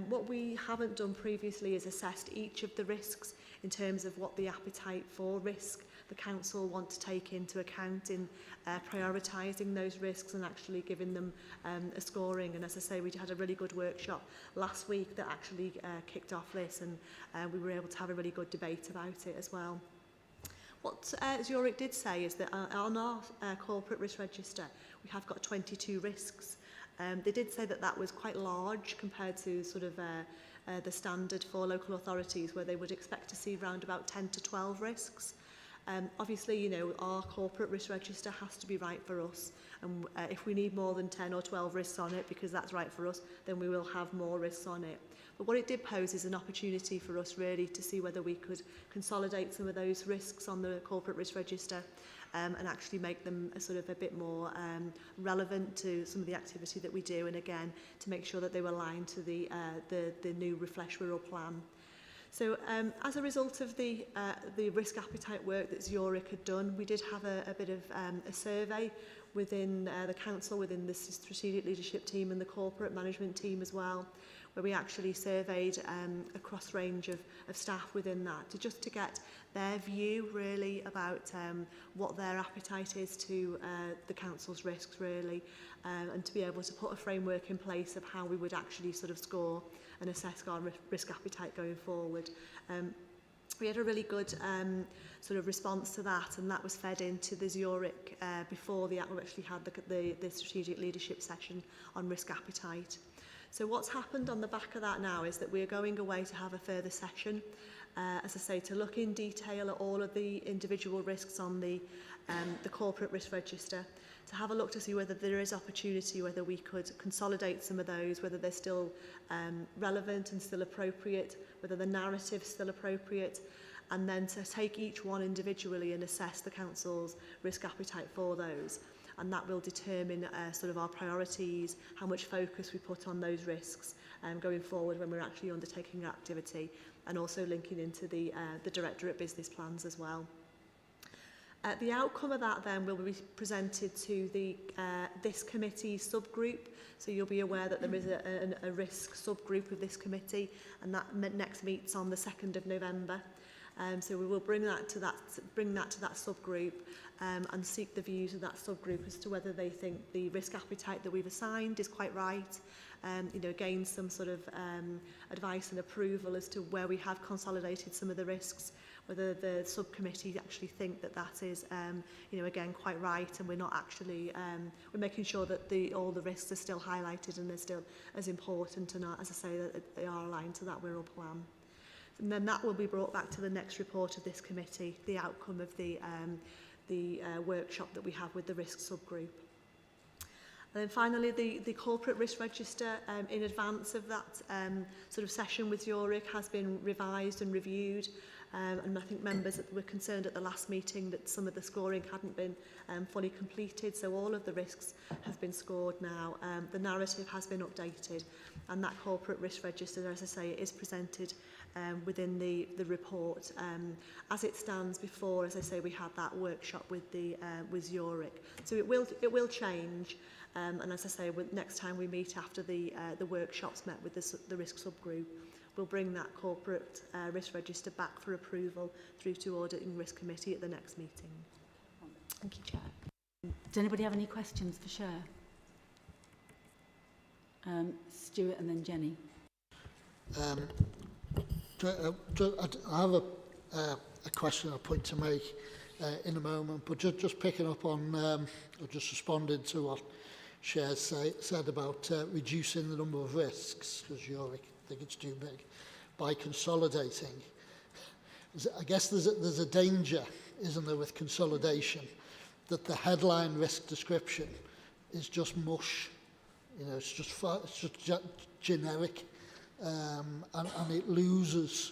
What we haven't done previously is assessed each of the risks in terms of what the appetite for risk the Council want to take into account in prioritising those risks and actually giving them a scoring. And as I say, we had a really good workshop last week that actually kicked off this, and we were able to have a really good debate about it as well. What Zurich did say is that on our corporate risk register, we have got 22 risks. They did say that that was quite large compared to sort of the standard for local authorities where they would expect to see around about 10 to 12 risks. Obviously, you know, our corporate risk register has to be right for us. And if we need more than 10 or 12 risks on it because that's right for us, then we will have more risks on it. But what it did pose is an opportunity for us really to see whether we could consolidate some of those risks on the corporate risk register and actually make them a bit more relevant to some of the activity that we do, and again to make sure that they were aligned to the new refreshed Wirral plan. So as a result of the risk appetite work that Zurich had done, we did have a bit of a survey within the council, within the strategic leadership team and the corporate management team as well, where we actually surveyed a cross range of staff within that to get their view really about what their appetite is to the council's risks really, and to be able to put a framework in place of how we would actually sort of score and assess our risk appetite going forward. We had a really good sort of response to that, and that was fed into the Zurich before we actually had the strategic leadership session on risk appetite. So what's happened on the back of that now is that we're going away to have a further session, as I say, to look in detail at all of the individual risks on the corporate risk register, to have a look to see whether there is opportunity, whether we could consolidate some of those, whether they're still relevant and still appropriate, whether the narrative's still appropriate, and then to take each one individually and assess the council's risk appetite for those. and that will determine sort of our priorities, how much focus we put on those risks going forward when we're actually undertaking activity, and also linking into the Directorate Business Plans as well. The outcome of that then will be presented to the this committee subgroup. So you'll be aware that there is a risk subgroup of this committee, and that next meets on the 2nd of November. So we will bring that to that subgroup and seek the views of that subgroup as to whether they think the risk appetite that we've assigned is quite right. You know, again, some sort of advice and approval as to where we have consolidated some of the risks, whether the subcommittee actually think that that is, you know, again, quite right, and we're not actually, we're making sure that all the risks are still highlighted and they're still as important, and as I say, that they are aligned to that Wirral plan. And then that will be brought back to the next report of this committee, the outcome of the workshop that we have with the risk subgroup. And then finally, the corporate risk register in advance of that sort of session with Zurich has been revised and reviewed. And I think members were concerned at the last meeting that some of the scoring hadn't been fully completed. So all of the risks have been scored now. The narrative has been updated, and that corporate risk register, as I say, is presented within the report. As it stands before, as I say, we had that workshop with Zurich. So it will change. And as I say, next time we meet after the workshops met with the risk subgroup, we'll bring that corporate risk register back for approval through to Audit and Risk Committee at the next meeting. Thank you, Chair. Does anybody have any questions for Cher? Stuart and then Jenny. I have a question or point to make in a moment, but just picking up on, or just responding to what Cher said about reducing the number of risks, because you think it's too big, by consolidating. I guess there's a danger, isn't there, with consolidation, that the headline risk description is just mush. You know, it's just generic, and it loses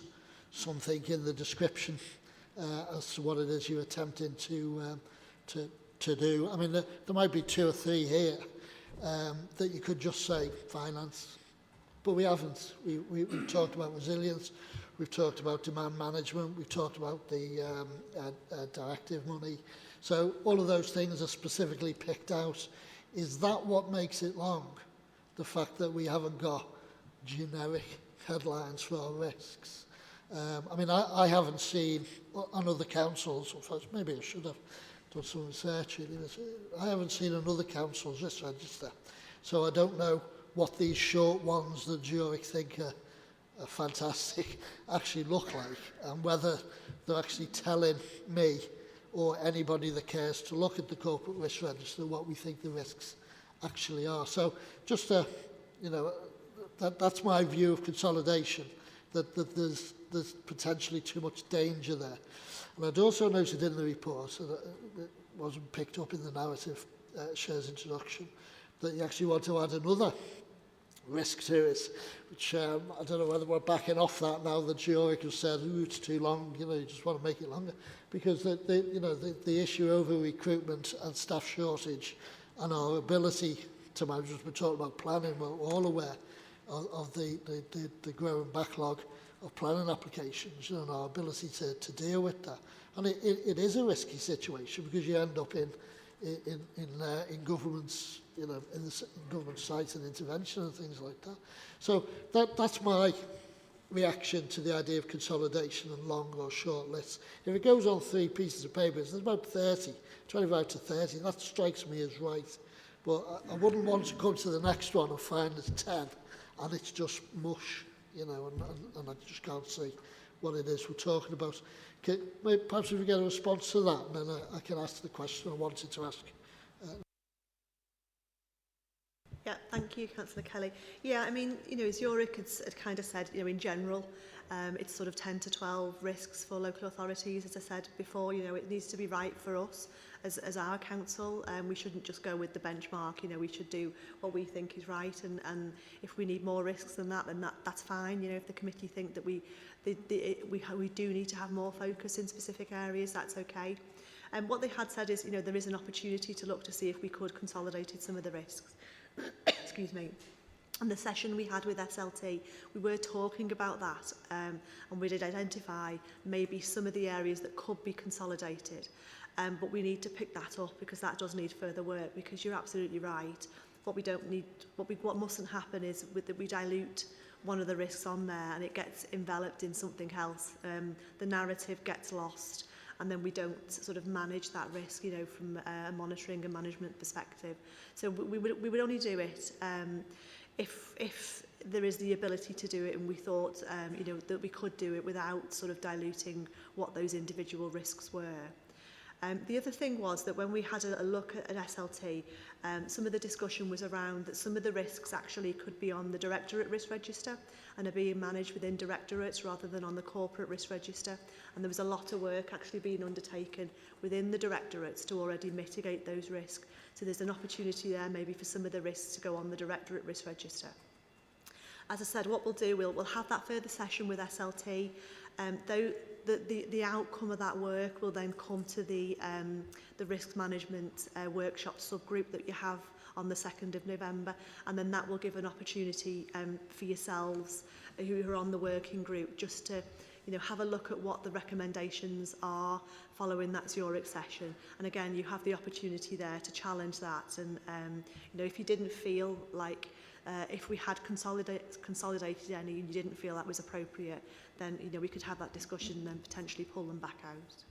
something in the description as to what it is you're attempting to do. I mean, there might be 2 or 3 here that you could just say finance, but we haven't. We've talked about resilience, we've talked about demand management, we've talked about the directive money. So all of those things are specifically picked out. Is that what makes it long? The fact that we haven't got generic headlines for our risks? I mean, I haven't seen on other councils, or maybe I should have done some research. I haven't seen on other councils risk register. So I don't know what these short ones that Zurich think are fantastic actually look like, and whether they're actually telling me or anybody that cares to look at the corporate risk register what we think the risks actually are. So just you know, that's my view of consolidation, that there's potentially too much danger there. And I'd also noted in the report, so that it wasn't picked up in the narrative, Cher's introduction, that you actually want to add another risk to it, which I don't know whether we're backing off that now that Zurich has said, ooh, it's too long, you know, you just want to make it longer. Because the issue over recruitment and staff shortage and our ability to manage, we're talking about planning, we're all aware of the growing backlog of planning applications, you know, and our ability to deal with that. And it is a risky situation, because you end up in government's, you know, in government sites and intervention and things like that. So that's my reaction to the idea of consolidation and long or short lists. If it goes on 3 pieces of paper, there's about 30, 25 to 30, that strikes me as right. But I wouldn't want to come to the next one and find there's 10 and it's just mush, you know, and I just can't see what it is we're talking about. Perhaps if we get a response to that, and then I can ask the question I wanted to ask. Yeah, thank you, Councillor Kelly. Yeah, I mean, you know, as Zurich had kind of said, you know, in general, it's sort of 10 to 12 risks for local authorities. As I said before, you know, it needs to be right for us as our council. We shouldn't just go with the benchmark. You know, we should do what we think is right, and if we need more risks than that, then that's fine. You know, if the committee think that we do need to have more focus in specific areas, that's okay. And what they had said is, there is an opportunity to look to see if we could consolidate some of the risks. Excuse me. And the session we had with SLT, we were talking about that, and we did identify maybe some of the areas that could be consolidated. But we need to pick that up because that does need further work, because you're absolutely right. What mustn't happen is that we dilute one of the risks on there and it gets enveloped in something else. The narrative gets lost, and then we don't sort of manage that risk, from a monitoring and management perspective. So we would only do it if there is the ability to do it, and we thought, that we could do it without sort of diluting what those individual risks were. The other thing was that when we had a look at SLT, some of the discussion was around that some of the risks actually could be on the Directorate Risk Register and are being managed within directorates rather than on the Corporate Risk Register. And there was a lot of work actually being undertaken within the directorates to already mitigate those risks. So there's an opportunity there maybe for some of the risks to go on the Directorate Risk Register. As I said, what we'll do, we'll have that further session with SLT. Though the outcome of that work will then come to the risk management workshop subgroup that you have on the 2nd of November, and then that will give an opportunity for yourselves who are on the working group just to have a look at what the recommendations are following that Zurich session. And again, you have the opportunity there to challenge that, and if you didn't feel like if we had consolidated any and you didn't feel that was appropriate, then we could have that discussion and then potentially pull them back out.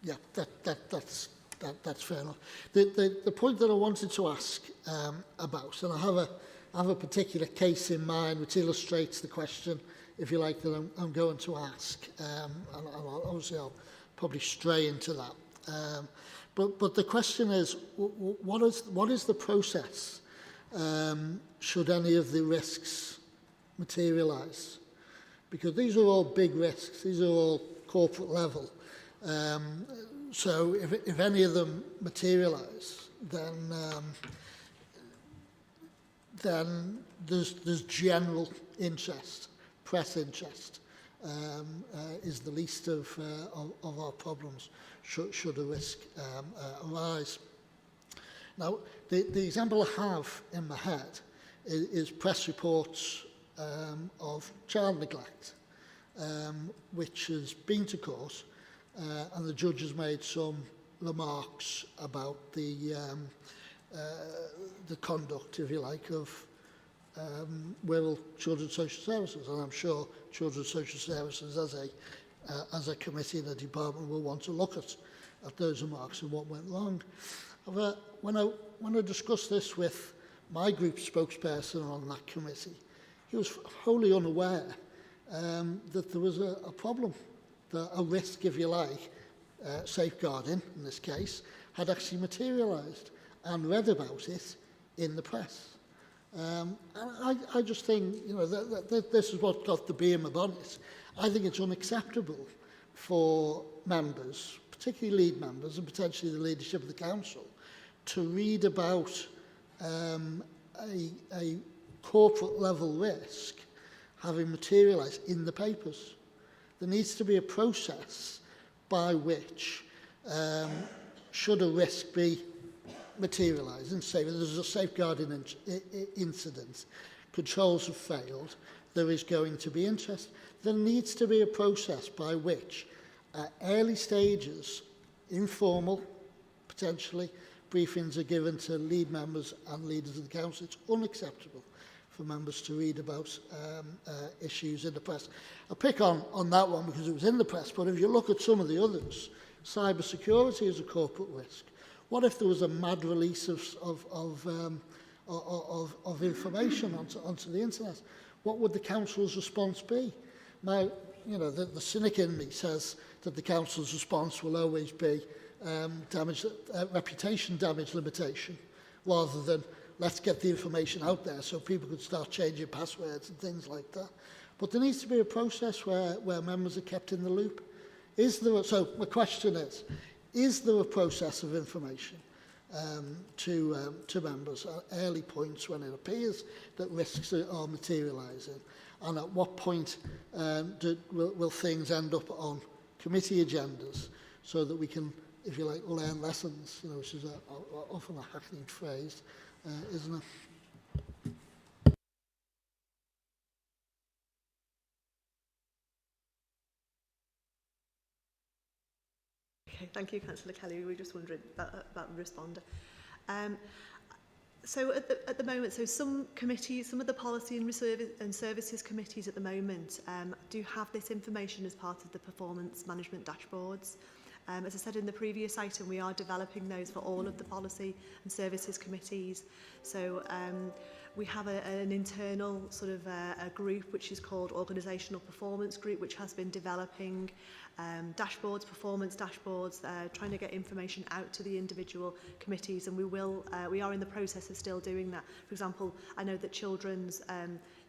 Yeah, that's fair enough. The point that I wanted to ask about, and I have a particular case in mind which illustrates the question, if you like, that I'm going to ask, and obviously I'll probably stray into that. But the question is, what is the process should any of the risks materialise? Because these are all big risks, these are all corporate level. So if any of them materialise, then there's general interest, press interest, is the least of our problems should a risk arise. Now, the example I have in my head is press reports of child neglect, which has been to court, and the judge has made some remarks about the conduct, if you like, of Wirral Children's Social Services, and I'm sure Children's Social Services as a committee and a department will want to look at those remarks and what went wrong. However, when I discussed this with my group spokesperson on that committee, he was wholly unaware that there was a problem, that a risk, if you like, safeguarding in this case, had actually materialised, and read about it in the press. And I just think, that this is what got the bee in my bonnet. I think it's unacceptable for members, particularly lead members and potentially the leadership of the council, to read about a corporate level risk having materialised in the papers. There needs to be a process by which, should a risk be materialised, and say that there's a safeguarding incident, controls have failed, there is going to be interest. There needs to be a process by which, at early stages, informal, potentially, briefings are given to lead members and leaders of the council. It's unacceptable for members to read about issues in the press. I pick on that one because it was in the press, but if you look at some of the others, cyber security is a corporate risk. What if there was a mad release of information onto the internet? What would the council's response be? Now, the cynic in me says that the council's response will always be reputation damage limitation, rather than let's get the information out there so people could start changing passwords and things like that. But there needs to be a process where members are kept in the loop. So my question is there a process of information to members at early points when it appears that risks are materialising? And at what point will things end up on committee agendas so that we can, if you like, learn lessons, you know, which is often a hackneyed phrase, isn't it? Okay, thank you, Councillor Kelly. We were just wondering about the responder. So at the moment, so some committees, some of the policy and services committees at the moment do have this information as part of the performance management dashboards. As I said in the previous item, we are developing those for all of the policy and services committees. So we have an internal sort of a group which is called Organisational Performance Group, which has been developing dashboards, performance dashboards, trying to get information out to the individual committees, and we are in the process of still doing that. For example, I know that children's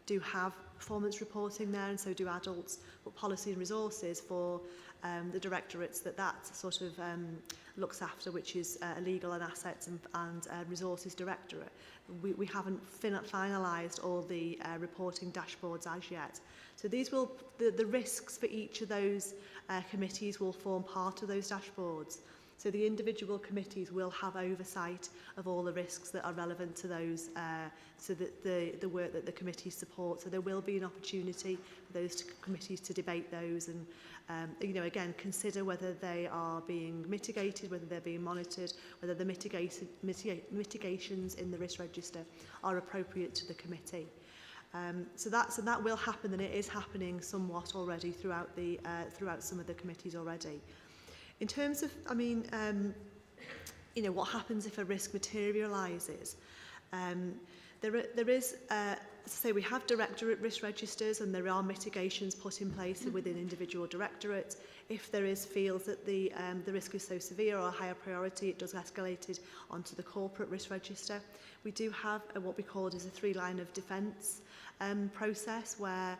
do have performance reporting there, and so do adults, but policy and resources for the directorates that sort of looks after, which is legal and assets and resources directorate. We haven't finalised all the reporting dashboards as yet. So these will, the risks for each of those committees will form part of those dashboards. So the individual committees will have oversight of all the risks that are relevant to those, so that the work that the committees support. So there will be an opportunity for those committees to debate those and, you know, again, consider whether they are being mitigated, whether they're being monitored, whether the mitigations in the risk register are appropriate to the committee. So that will happen, and it is happening somewhat already throughout some of the committees already. In terms of, I mean, you know, what happens if a risk materialises? There is, as I say, we have directorate risk registers, and there are mitigations put in place within individual directorates. If there feels that the risk is so severe or a higher priority, it does escalate it onto the corporate risk register. We do have what we call as a 3-line of defence process where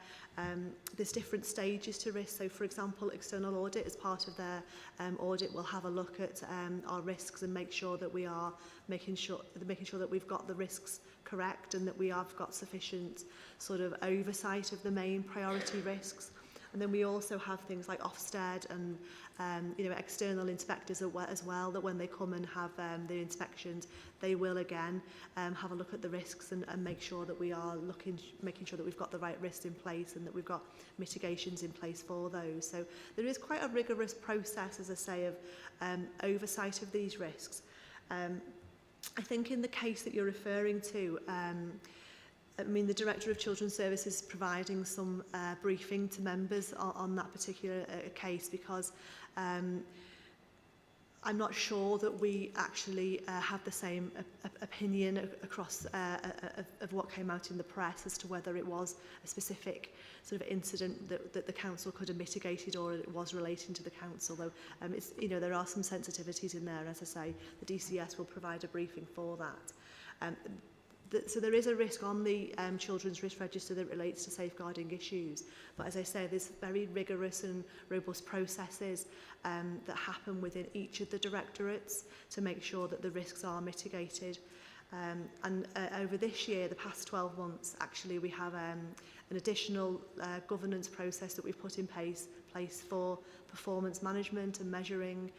there's different stages to risk. So, for example, external audit, as part of their audit, will have a look at our risks and make sure that we are making sure that we've got the risks correct and that we have got sufficient sort of oversight of the main priority risks. And then we also have things like Ofsted and you know, external inspectors as well, that when they come and have their inspections, they will again have a look at the risks and make sure that we are making sure that we've got the right risks in place and that we've got mitigations in place for those. So there is quite a rigorous process, as I say, of oversight of these risks. I think in the case that you're referring to, I mean, the Director of Children's Services is providing some briefing to members on that particular case, because I'm not sure that we actually have the same opinion across of what came out in the press as to whether it was a specific sort of incident that the council could have mitigated or it was relating to the council. Though it's, you know, there are some sensitivities in there. As I say, the DCS will provide a briefing for that. So there is a risk on the children's risk register that relates to safeguarding issues. But as I say, there's very rigorous and robust processes that happen within each of the directorates to make sure that the risks are mitigated. And over this year, the past 12 months, actually, we have an additional governance process that we've put in place for performance management and measuring,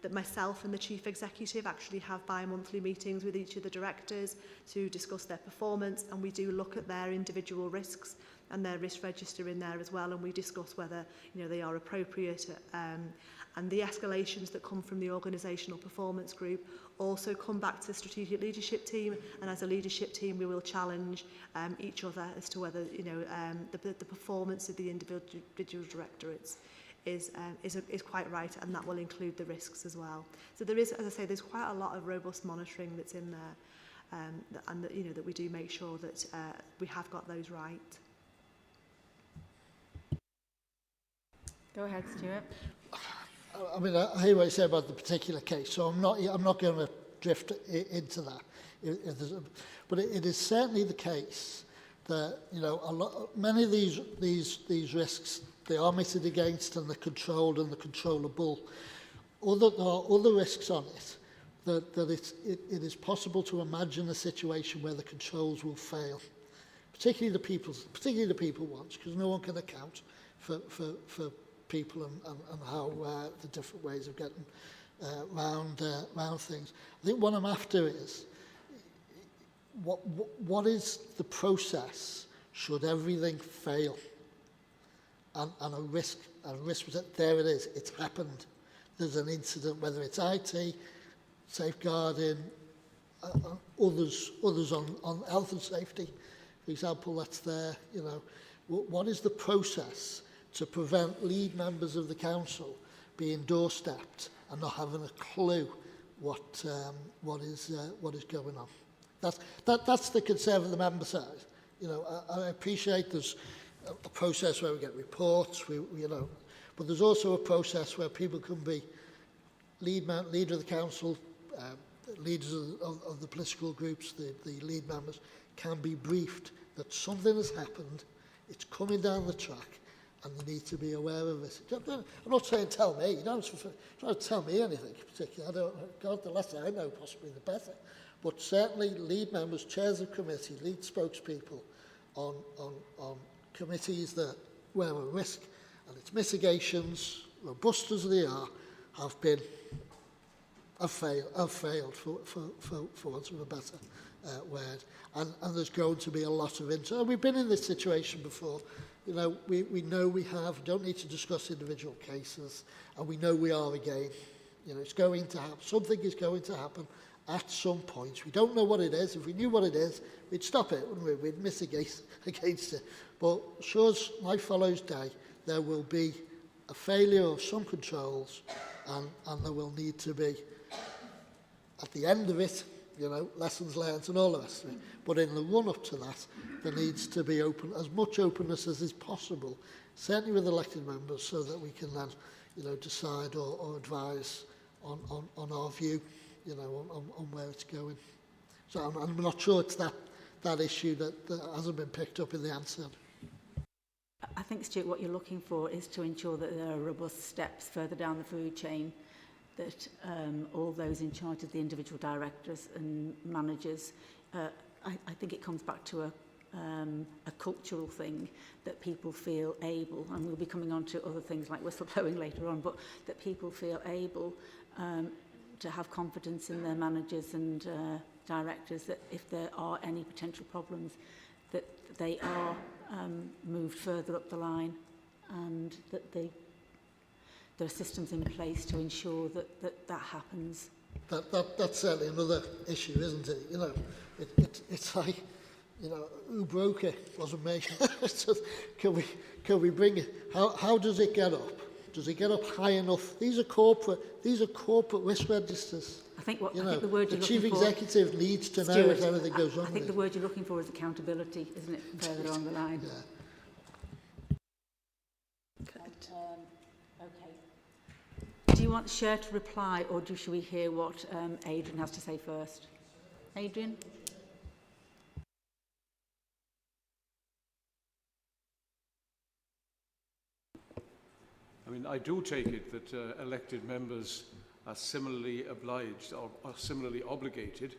that myself and the Chief Executive actually have bi-monthly meetings with each of the directors to discuss their performance, and we do look at their individual risks and their risk register in there as well, and we discuss whether, you know, they are appropriate. And the escalations that come from the organisational performance group also come back to the strategic leadership team, and as a leadership team we will challenge each other as to whether, you know, the performance of the individual directorates is quite right, and that will include the risks as well. So there is, as I say, there's quite a lot of robust monitoring that's in there, and that, you know, that we do make sure that we have got those right. Go ahead, Stuart. I mean, I hear what you say about the particular case, so I'm not going to drift into that. But it is certainly the case that, you know, many of these risks, they are mitigated against and they're controlled and they're controllable. There are other risks on it that it is possible to imagine a situation where the controls will fail, particularly the people ones, because no one can account for people and how the different ways of getting round things. I think what I'm after is what is the process should everything fail and a risk was that there it is, it's happened. There's an incident, whether it's IT, safeguarding, others on health and safety, for example, that's there, you know. What is the process to prevent lead members of the council being doorstepped and not having a clue what is going on? That's the concern of the member side. You know, I appreciate there's a process where we get reports, you know, but there's also a process where people can be leader of the council, leaders of the political groups, the lead members, can be briefed that something has happened, it's coming down the track, and you need to be aware of it. I'm not saying tell me, you don't have to tell me anything particularly. God, the less I know, possibly the better. But certainly lead members, chairs of committee, lead spokespeople on committees that where a risk and its mitigations, robust as they are, have failed for want of a better word. And there's going to be a lot of interest. And we've been in this situation before. You know, we know we don't need to discuss individual cases, and we know we are again. You know, it's going to happen. Something is going to happen at some point. We don't know what it is. If we knew what it is, we'd stop it, wouldn't we? We'd mitigate against it. But sure as life follows day, there will be a failure of some controls, and there will need to be, at the end of it, you know, lessons learned and all the rest of it. But in the run-up to that, there needs to be as much openness as is possible, certainly with elected members, so that we can then, you know, decide or advise on our view, you know, on where it's going. So I'm not sure it's that issue that hasn't been picked up in the answer. I think, Stuart, what you're looking for is to ensure that there are robust steps further down the food chain, that all those in charge of the individual directors and managers, I think it comes back to a cultural thing, that people feel able, and we'll be coming on to other things like whistleblowing later on, but that people feel able to have confidence in their managers and directors, that if there are any potential problems, that they are moved further up the line, and that there are systems in place to ensure that happens. That's certainly another issue, isn't it? You know, it's like, you know, who broke it? Wasn't me. So can we bring it? How does it get up? Does it get up high enough? These are corporate risk registers. I think the word you're looking for, the chief executive needs to know Stuart, if anything goes wrong. I think the word you're looking for is accountability, isn't it? Further on the line. Yeah. Okay. Do you want Cher to reply, or should we hear what Adrian has to say first? Adrian? I mean, I do take it that elected members are similarly obliged or are similarly obligated,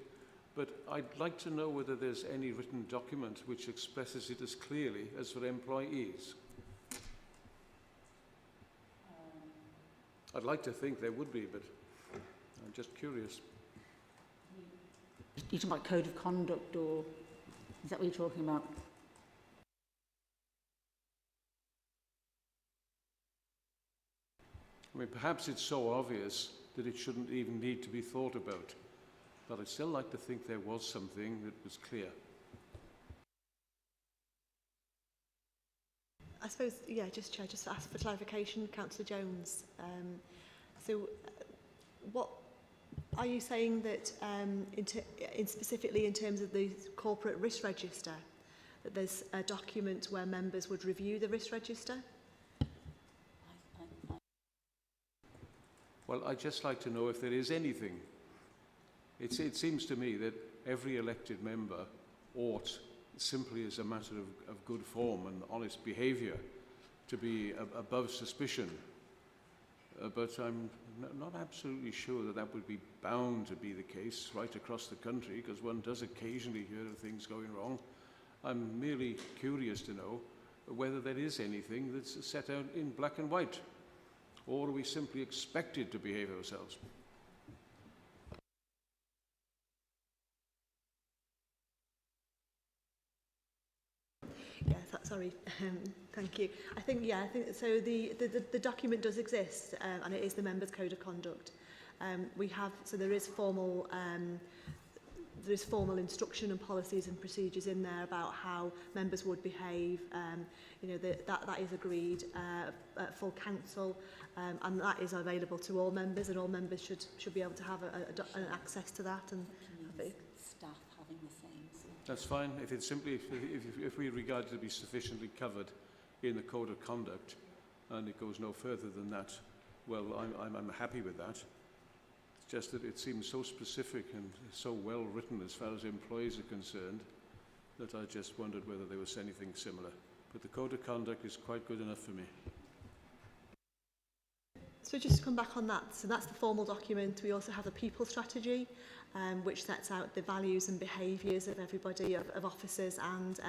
but I'd like to know whether there's any written document which expresses it as clearly as for employees. I'd like to think there would be, but I'm just curious. You're talking about code of conduct, or is that what you're talking about? I mean, perhaps it's so obvious that it shouldn't even need to be thought about, but I'd still like to think there was something that was clear. I suppose, yeah, just to ask for clarification, Councillor Jones. What are you saying that, specifically in terms of the corporate risk register, that there's a document where members would review the risk register? Well, I'd just like to know if there is anything. It seems to me that every elected member ought, simply as a matter of good form and honest behaviour, to be above suspicion. But I'm not absolutely sure that that would be bound to be the case right across the country, because one does occasionally hear of things going wrong. I'm merely curious to know whether there is anything that's set out in black and white or are we simply expected to behave ourselves? Yeah, sorry. Thank you. I think so. The document does exist, and it is the members' code of conduct. There is formal instruction and policies and procedures in there about how members would behave. That is agreed at full council, and that is available to all members, and all members should be able to have an access to that. And staff having the same. That's fine. If it's simply, if we regard it to be sufficiently covered in the code of conduct, and it goes no further than that, well, I'm happy with that. It's just that it seems so specific and so well written as far as employees are concerned that I just wondered whether there was anything similar. But the code of conduct is quite good enough for me. So just to come back on that, so that's the formal document. We also have a people strategy, which sets out the values and behaviours of everybody, of officers, and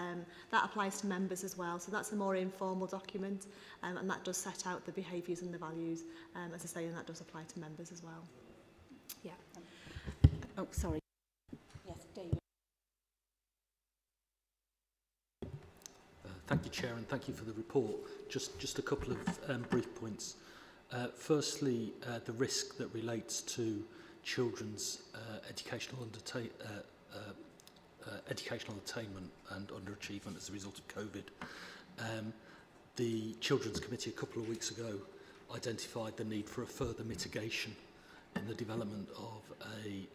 that applies to members as well. So that's a more informal document, and that does set out the behaviours and the values, as I say, and that does apply to members as well. Yeah. Oh, sorry. Yes, David. Thank you, Chair, and thank you for the report. Just a couple of brief points. Firstly, the risk that relates to children's educational attainment and underachievement as a result of COVID. The Children's Committee a couple of weeks ago identified the need for a further mitigation in the development of a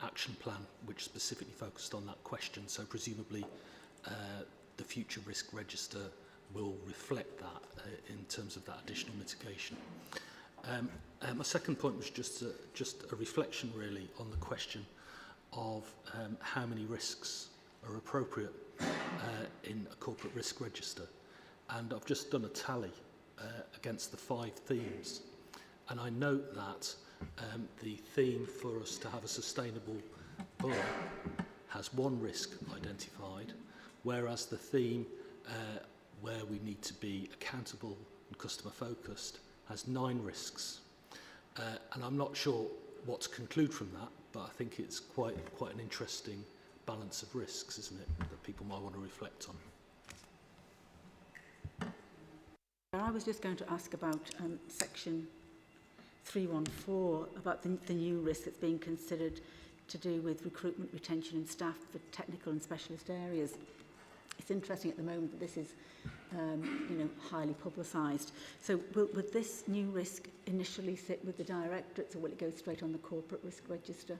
action plan which specifically focused on that question. So presumably the future risk register will reflect that in terms of that additional mitigation. My second point was just a reflection really on the question of how many risks are appropriate in a corporate risk register. And I've just done a tally against the 5 themes. And I note that the theme for us to have a sustainable borough has 1 risk identified, whereas the theme where we need to be accountable and customer focused has 9 risks. And I'm not sure what to conclude from that, but I think it's quite an interesting balance of risks, isn't it, that people might want to reflect on. I was just going to ask about section 314, about the new risk that's being considered to do with recruitment, retention and staff for technical and specialist areas. It's interesting at the moment that this is highly publicised. So would this new risk initially sit with the directorates, or will it go straight on the corporate risk register?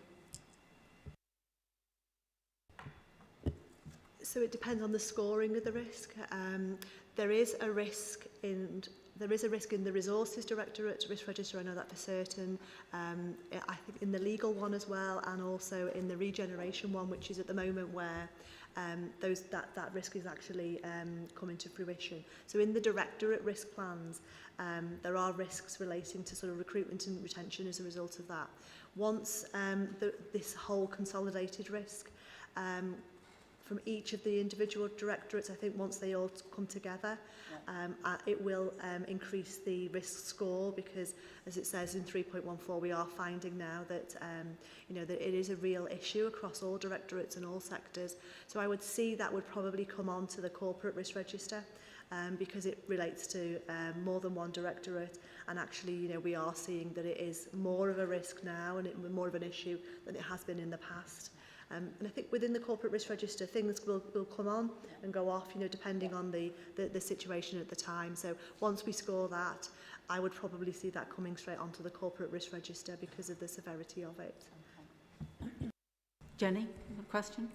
So it depends on the scoring of the risk. There is a risk in the Resources Directorate Risk Register, I know that for certain. I think in the legal one as well, and also in the regeneration one, which is at the moment where that risk is actually coming to fruition. So in the Directorate risk plans, there are risks relating to sort of recruitment and retention as a result of that. Once this whole consolidated risk from each of the individual directorates, I think once they all come together, it will increase the risk score, because as it says in 3.14, we are finding now that that it is a real issue across all directorates and all sectors. So I would see that would probably come on to the corporate risk register, because it relates to more than one directorate, and actually we are seeing that it is more of a risk now and more of an issue than it has been in the past. And I think within the corporate risk register, things will come on and go off, depending on the situation at the time. So once we score that, I would probably see that coming straight onto the corporate risk register because of the severity of it. Okay. Jenny, a question?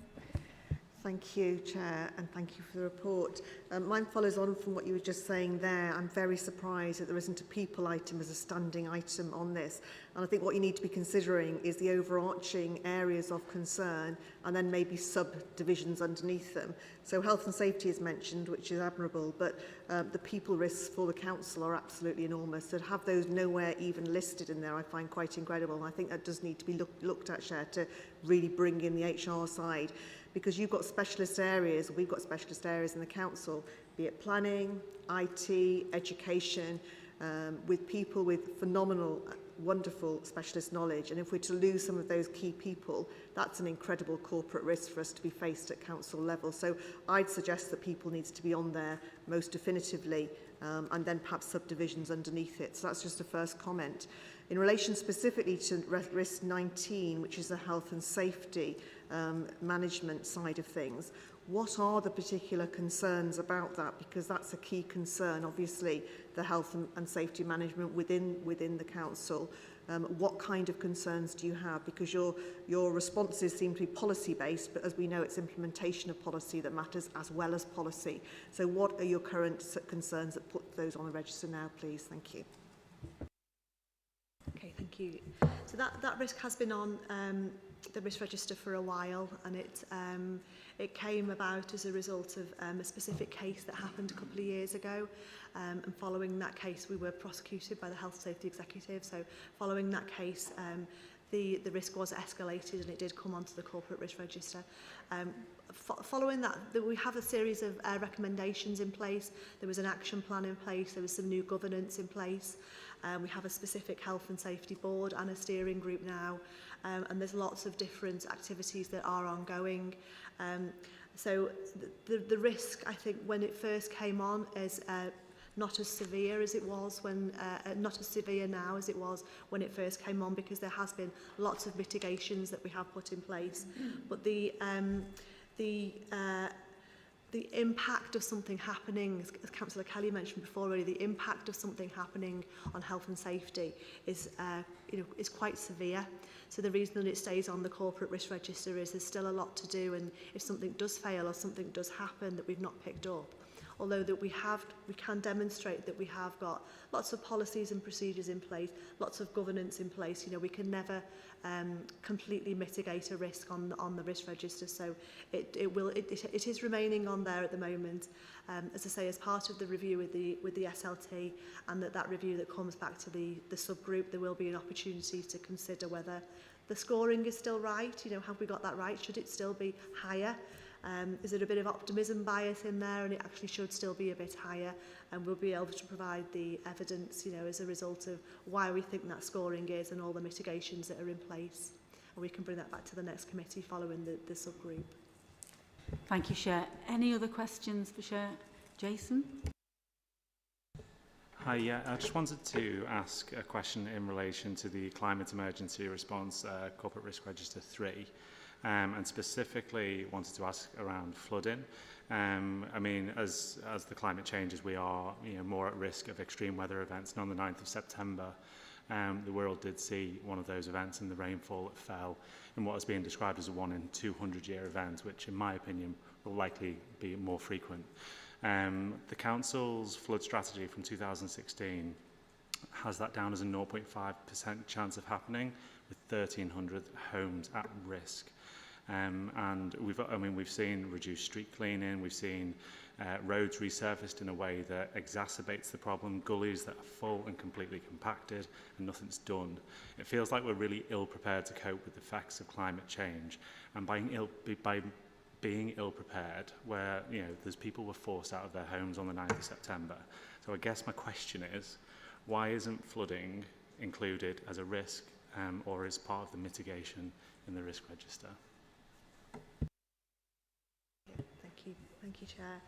Thank you, Chair, and thank you for the report. Mine follows on from what you were just saying there. I'm very surprised that there isn't a people item as a standing item on this. And I think what you need to be considering is the overarching areas of concern and then maybe subdivisions underneath them. So health and safety is mentioned, which is admirable, but the people risks for the council are absolutely enormous. So to have those nowhere even listed in there, I find quite incredible. And I think that does need to be looked at, Chair, to really bring in the HR side. Because you've got specialist areas, we've got specialist areas in the council, be it planning, IT, education, with people with phenomenal, wonderful specialist knowledge. And if we're to lose some of those key people, that's an incredible corporate risk for us to be faced at council level. So I'd suggest that people needs to be on there most definitively, and then perhaps subdivisions underneath it. So that's just a first comment. In relation specifically to risk 19, which is the health and safety management side of things, what are the particular concerns about that? Because that's a key concern, obviously, the health and safety management within the council. What kind of concerns do you have? Because your responses seem to be policy-based, but as we know, it's implementation of policy that matters as well as policy. So what are your current concerns that put those on the register now, please? Thank you. Okay, thank you. So that risk has been on the risk register for a while, and it came about as a result of a specific case that happened a couple of years ago. And following that case, we were prosecuted by the Health and Safety Executive. So following that case, the risk was escalated and it did come onto the corporate risk register. Following that, we have a series of recommendations in place. There was an action plan in place. There was some new governance in place. We have a specific health and safety board and a steering group now. And there's lots of different activities that are ongoing. So the risk, I think, when it first came on is not as severe as it was when, not as severe now as it was when it first came on, because there has been lots of mitigations that we have put in place. But the impact of something happening, as Councillor Kelly mentioned before already, the impact of something happening on health and safety is quite severe. So the reason that it stays on the corporate risk register is there's still a lot to do, and if something does fail or something does happen that we've not picked up, although that we can demonstrate that we have got lots of policies and procedures in place, lots of governance in place, we can never completely mitigate a risk on the risk register. So it is remaining on there at the moment, as I say, as part of the review with the SLT, and that review that comes back to the subgroup, there will be an opportunity to consider whether the scoring is still right. Have we got that right? Should it still be higher? Is there a bit of optimism bias in there, and it actually should still be a bit higher, and we'll be able to provide the evidence, as a result of why we think that scoring is and all the mitigations that are in place. And we can bring that back to the next committee following the subgroup. Thank you, Chair. Any other questions for Chair? Jason? Hi, yeah, I just wanted to ask a question in relation to the Climate Emergency Response Corporate Risk Register 3. And specifically wanted to ask around flooding. I mean, as the climate changes, we are more at risk of extreme weather events. And on the 9th of September, the Wirral did see one of those events, and the rainfall that fell in what is being described as a 1 in 200 year event, which in my opinion will likely be more frequent. The Council's flood strategy from 2016 has that down as a 0.5% chance of happening, with 1,300 homes at risk. And we've seen reduced street cleaning, we've seen roads resurfaced in a way that exacerbates the problem, gullies that are full and completely compacted, and nothing's done. It feels like we're really ill prepared to cope with the effects of climate change, and by being ill prepared, where there's people were forced out of their homes on the 9th of September. So I guess my question is, why isn't flooding included as a risk or as part of the mitigation in the risk register? Thank you, Chair.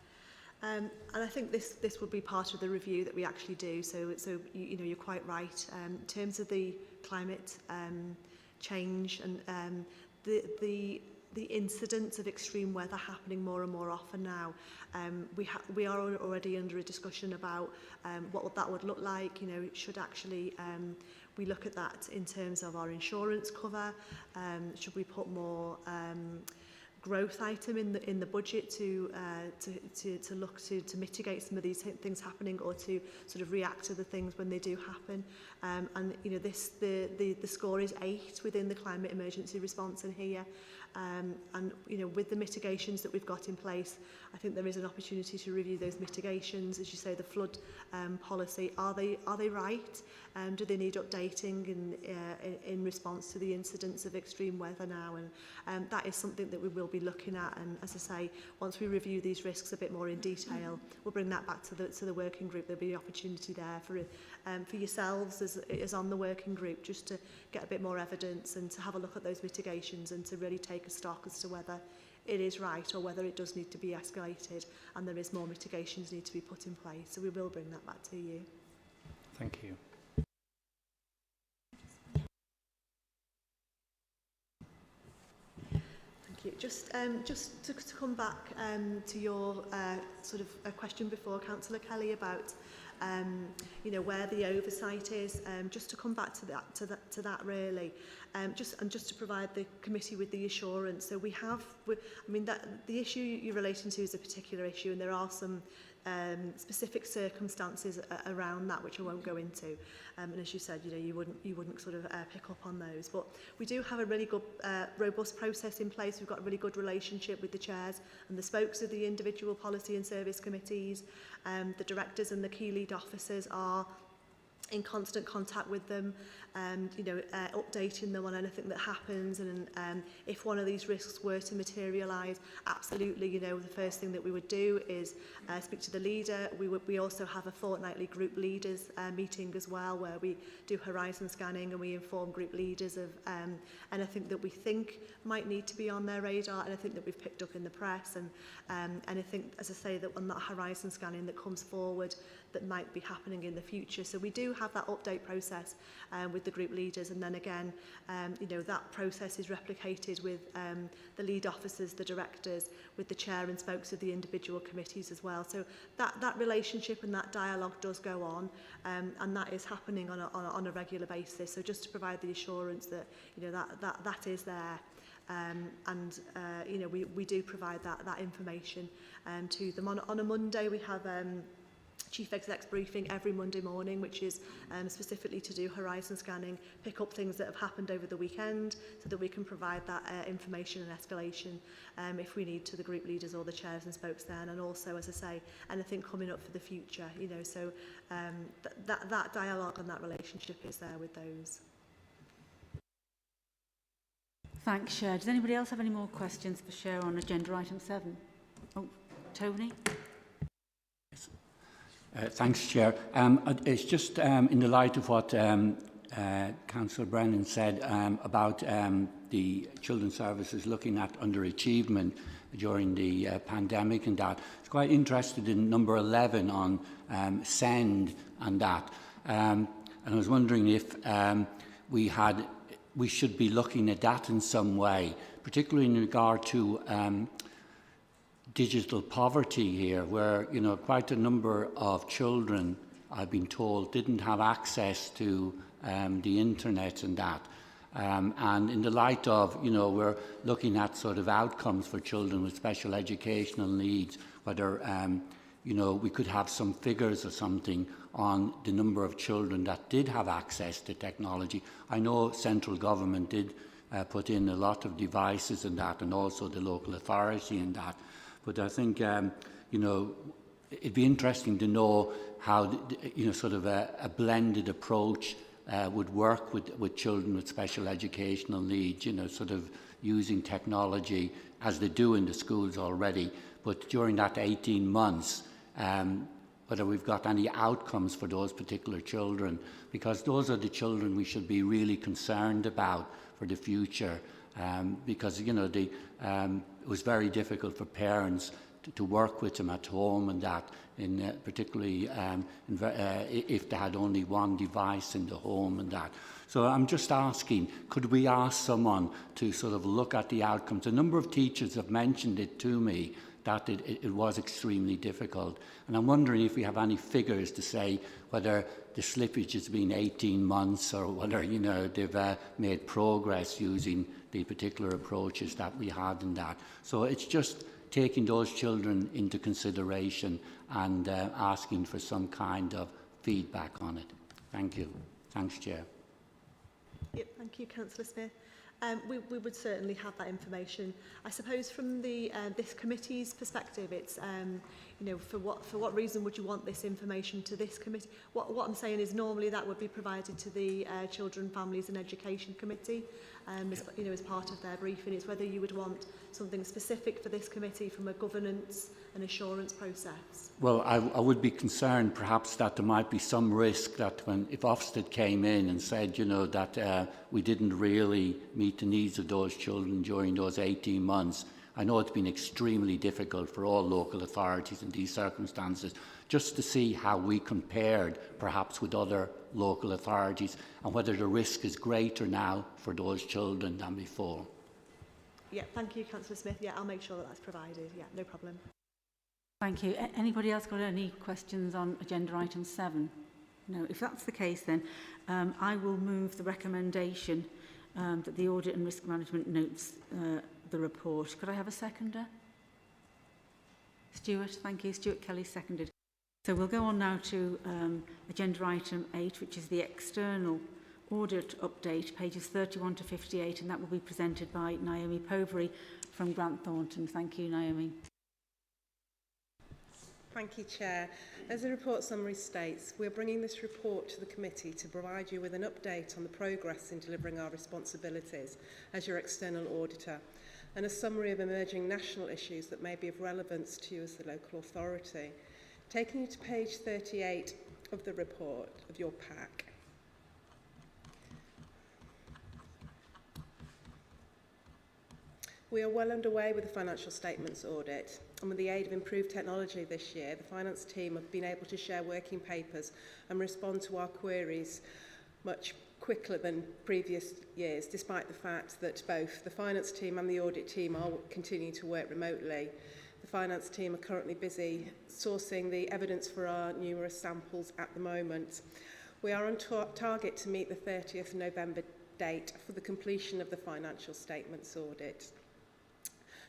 And I think this would be part of the review that we actually do. So you're quite right. In terms of the climate change and the incidents of extreme weather happening more and more often now, we are already under a discussion about what that would look like. Should actually we look at that in terms of our insurance cover? Should we put more growth item in the budget to look to mitigate some of these things happening, or to sort of react to the things when they do happen? And the score is 8 within the climate emergency response in here, and with the mitigations that we've got in place, I think there is an opportunity to review those mitigations. As you say, the flood policy, are they right? Do they need updating in response to the incidents of extreme weather now? And that is something that we will be looking at. And as I say, once we review these risks a bit more in detail, we'll bring that back to the working group. There'll be an opportunity there for yourselves as on the working group, just to get a bit more evidence and to have a look at those mitigations and to really take a stock as to whether it is right or whether it does need to be escalated and there is more mitigations need to be put in place. So we will bring that back to you. Thank you. Just to come back to your sort of a question before, Councillor Kelly, about where the oversight is. Just to come back to that really, just to provide the committee with the assurance. So the issue you're relating to is a particular issue, and there are some specific circumstances around that which I won't go into. And as you said, you wouldn't sort of pick up on those. But we do have a really good, robust process in place. We've got a really good relationship with the chairs and the spokes of the individual policy and service committees. The directors and the key lead officers are in constant contact with them, updating them on anything that happens, and if one of these risks were to materialise, absolutely, the first thing that we would do is speak to the leader. We also have a fortnightly group leaders meeting as well, where we do horizon scanning and we inform group leaders of anything that we think might need to be on their radar, anything that we've picked up in the press, and anything, as I say, that on that horizon scanning that comes forward that might be happening in the future. So we do have that update process with the group leaders, and then again, that process is replicated with the lead officers, the directors, with the chair and spokes of the individual committees as well. So that relationship and that dialogue does go on, and that is happening on a regular basis. So just to provide the assurance that that is there. We do provide that information to them. On a Monday, we have Chief Exec's briefing every Monday morning, which is specifically to do horizon scanning, pick up things that have happened over the weekend so that we can provide that information and escalation if we need to the group leaders or the chairs and spokes then, and also, as I say, anything coming up for the future, so that dialogue and that relationship is there with those. Thanks, Chair. Does anybody else have any more questions for Chair on agenda item 7? Oh, Tony? Thanks, Chair. It's just in the light of what Councillor Brennan said about the Children's Services looking at underachievement during the pandemic and that. I was quite interested in number 11 on SEND and that. And I was wondering if we should be looking at that in some way, particularly in regard to digital poverty here, where quite a number of children, I've been told, didn't have access to the internet and that. And in the light of, we're looking at sort of outcomes for children with special educational needs, whether, we could have some figures or something on the number of children that did have access to technology. I know central government did put in a lot of devices and that, and also the local authority and that. But I think, it'd be interesting to know how, sort of a blended approach would work with children with special educational needs, sort of using technology as they do in the schools already. But during that 18 months, whether we've got any outcomes for those particular children, because those are the children we should be really concerned about for the future. Because, it was very difficult for parents to work with them at home and that, particularly if they had only one device in the home and that. So I'm just asking, could we ask someone to sort of look at the outcomes? A number of teachers have mentioned it to me, that it was extremely difficult. And I'm wondering if we have any figures to say whether the slippage has been 18 months or whether, they've made progress using the particular approaches that we had in that. So it's just taking those children into consideration and asking for some kind of feedback on it. Thank you. Thanks, Chair. Yep, thank you, Councillor Smith. We would certainly have that information. I suppose from the this committee's perspective, it's you know, for what reason would you want this information to this committee? What I'm saying is normally that would be provided to the Children, Families and Education Committee, as, you know, as part of their briefing. It's whether you would want something specific for this committee from a governance and assurance process. Well, I would be concerned perhaps that there might be some risk that if Ofsted came in and said, you know, that we didn't really meet the needs of those children during those 18 months. I know it's been extremely difficult for all local authorities in these circumstances just to see how we compared perhaps with other local authorities and whether the risk is greater now for those children than before. Yeah, thank you, Councillor Smith. Yeah, I'll make sure that that's provided. Yeah, no problem. Thank you. Anybody else got any questions on agenda item 7? No. If that's the case, then I will move the recommendation that the Audit and Risk Management notes the report. Could I have a seconder? Stuart, thank you. Stuart Kelly seconded. So we'll go on now to agenda item 8, which is the external audit update, pages 31 to 58, and that will be presented by Naomi Poveri from Grant Thornton. Thank you, Naomi. Thank you, Chair. As the report summary states, we are bringing this report to the committee to provide you with an update on the progress in delivering our responsibilities as your external auditor and a summary of emerging national issues that may be of relevance to you as the local authority. Taking you to page 38 of the report, of your pack. We are well underway with the financial statements audit, and with the aid of improved technology this year, the finance team have been able to share working papers and respond to our queries much quicker than previous years, despite the fact that both the finance team and the audit team are continuing to work remotely. The finance team are currently busy sourcing the evidence for our numerous samples at the moment. We are on target to meet the 30th November date for the completion of the financial statements audit.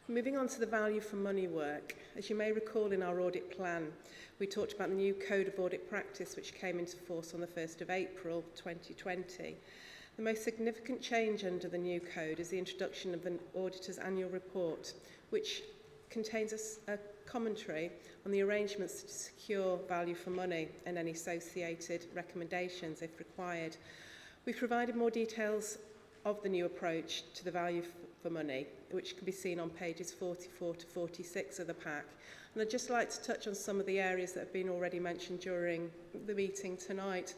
Moving on to the value for money work. As you may recall in our audit plan, we talked about the new Code of Audit Practice which came into force on the 1st of April 2020. The most significant change under the new code is the introduction of an auditor's annual report, which contains a commentary on the arrangements to secure value for money and any associated recommendations if required. We've provided more details of the new approach to the value for money, which can be seen on pages 44 to 46 of the pack. And I'd just like to touch on some of the areas that have been already mentioned during the meeting tonight.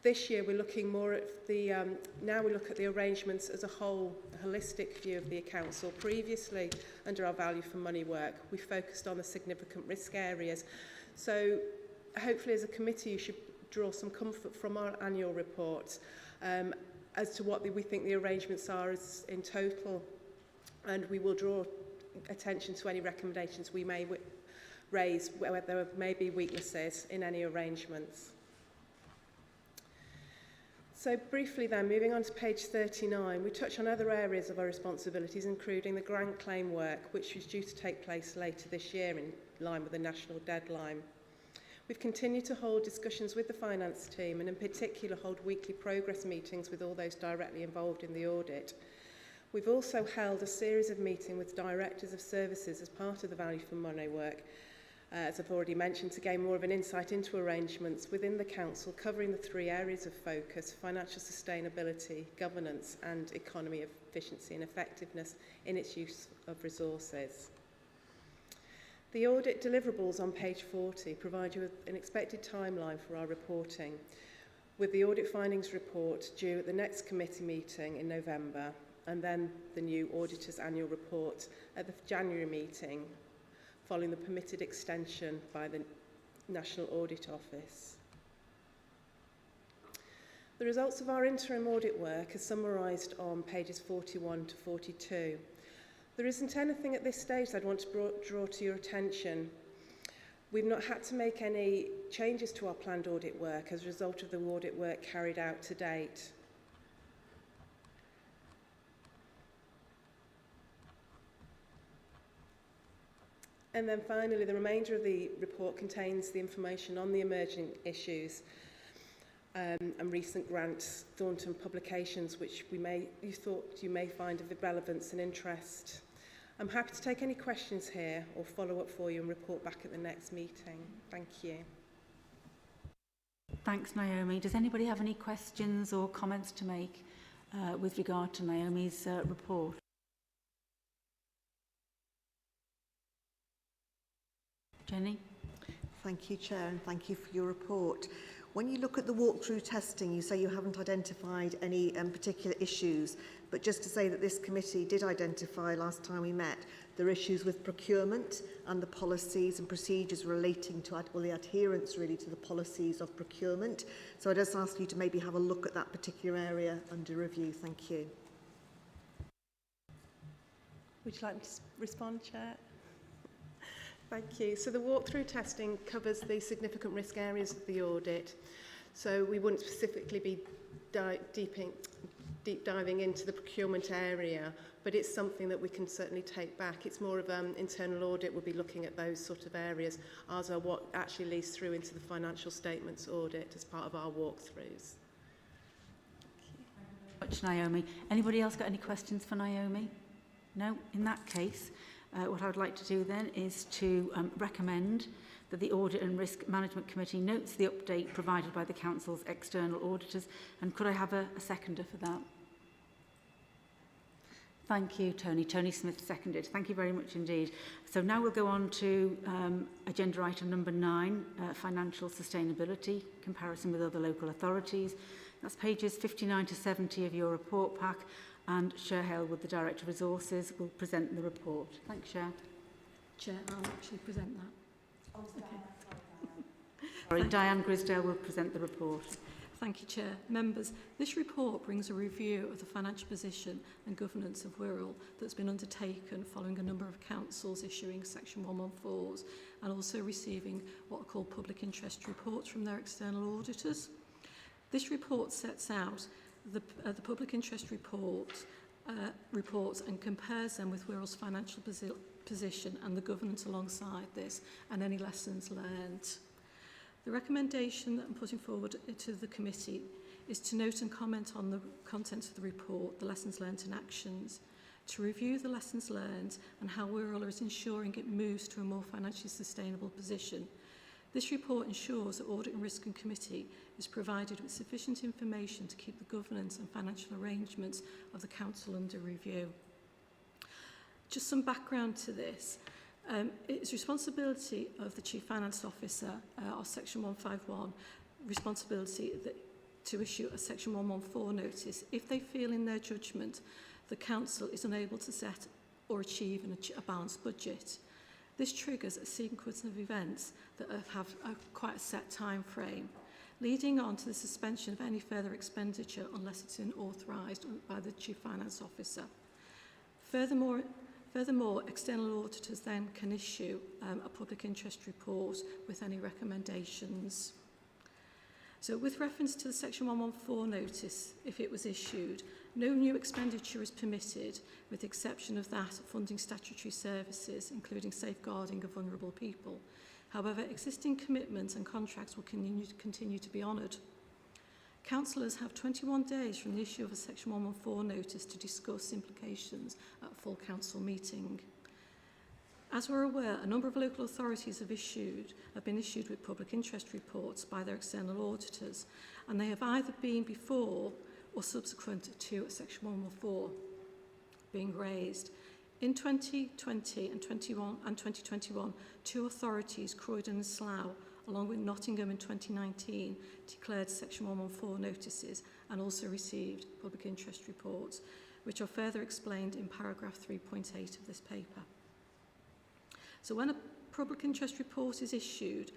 This year we're looking more at the, now we look at the arrangements as a whole, a holistic view of the accounts. So previously, under our value for money work, we focused on the significant risk areas. So hopefully as a committee you should draw some comfort from our annual report as to what we think the arrangements are as in total, and we will draw attention to any recommendations we may raise where there may be weaknesses in any arrangements. So briefly then, moving on to page 39, we touch on other areas of our responsibilities, including the grant claim work, which is due to take place later this year in line with the national deadline. We've continued to hold discussions with the finance team and in particular hold weekly progress meetings with all those directly involved in the audit. We've also held a series of meetings with directors of services as part of the value for money work, as I've already mentioned, to gain more of an insight into arrangements within the council covering the 3 areas of focus: financial sustainability, governance and economy of efficiency and effectiveness in its use of resources. The audit deliverables on page 40 provide you with an expected timeline for our reporting, with the audit findings report due at the next committee meeting in November, and then the new auditor's annual report at the January meeting, following the permitted extension by the National Audit Office. The results of our interim audit work are summarised on pages 41 to 42. There isn't anything at this stage that I'd want to draw to your attention. We've not had to make any changes to our planned audit work as a result of the audit work carried out to date. And then finally, the remainder of the report contains the information on the emerging issues and recent grants, Thornton publications, which you thought you may find of relevance and interest. I'm happy to take any questions here or follow up for you and report back at the next meeting. Thank you. Thanks, Naomi. Does anybody have any questions or comments to make with regard to Naomi's report? Jenny? Thank you, Chair, and thank you for your report. When you look at the walkthrough testing, you say you haven't identified any particular issues, but just to say that this committee did identify last time we met, there are issues with procurement and the policies and procedures relating to the adherence really to the policies of procurement. So I just ask you to maybe have a look at that particular area under review. Thank you. Would you like me to respond, Chair? Thank you. So the walkthrough testing covers the significant risk areas of the audit. So we wouldn't specifically be deep diving into the procurement area, but it's something that we can certainly take back. It's more of an internal audit. We'll be looking at those sort of areas, as are what actually leads through into the financial statements audit as part of our walkthroughs. Much, Naomi. Anybody else got any questions for Naomi? No? In that case, what I would like to do then is to recommend that the Audit and Risk Management Committee notes the update provided by the Council's external auditors. And could I have a seconder for that? Thank you, Tony. Tony Smith seconded. Thank you very much indeed. So now we'll go on to agenda item number 9, financial sustainability, comparison with other local authorities. That's pages 59 to 70 of your report pack. And Cher Halewood, the Director of Resources, will present the report. Thanks, Cher. Chair, I'll actually present that. Okay. Sorry, Diane Grisdale will present the report. Thank you, Chair. Members, this report brings a review of the financial position and governance of Wirral that's been undertaken following a number of councils issuing Section 114s and also receiving what are called public interest reports from their external auditors. This report sets out the public interest reports and compares them with Wirral's financial position and the governance alongside this and any lessons learned. The recommendation that I'm putting forward to the committee is to note and comment on the contents of the report, the lessons learned and actions, to review the lessons learned and how Wirral is ensuring it moves to a more financially sustainable position. This report ensures that Audit and Risk Committee is provided with sufficient information to keep the governance and financial arrangements of the Council under review. Just some background to this. It is responsibility of the Chief Finance Officer of Section 151 responsibility to issue a Section 114 notice if they feel in their judgment the Council is unable to set or achieve a balanced budget. This triggers a sequence of events that have quite a set time frame, leading on to the suspension of any further expenditure unless it's been authorised by the Chief Finance Officer. Furthermore, external auditors then can issue a public interest report with any recommendations. So with reference to the Section 114 notice, if it was issued, no new expenditure is permitted, with the exception of that funding statutory services, including safeguarding of vulnerable people. However, existing commitments and contracts will continue to be honoured. Councillors have 21 days from the issue of a Section 114 notice to discuss implications at a full council meeting. As we're aware, a number of local authorities have been issued with public interest reports by their external auditors, and they have either been before or subsequent to a Section 114 being raised. In 2020 and 2021, two authorities, Croydon and Slough, along with Nottingham in 2019, declared Section 114 notices and also received public interest reports, which are further explained in paragraph 3.8 of this paper. So when a public interest report is issued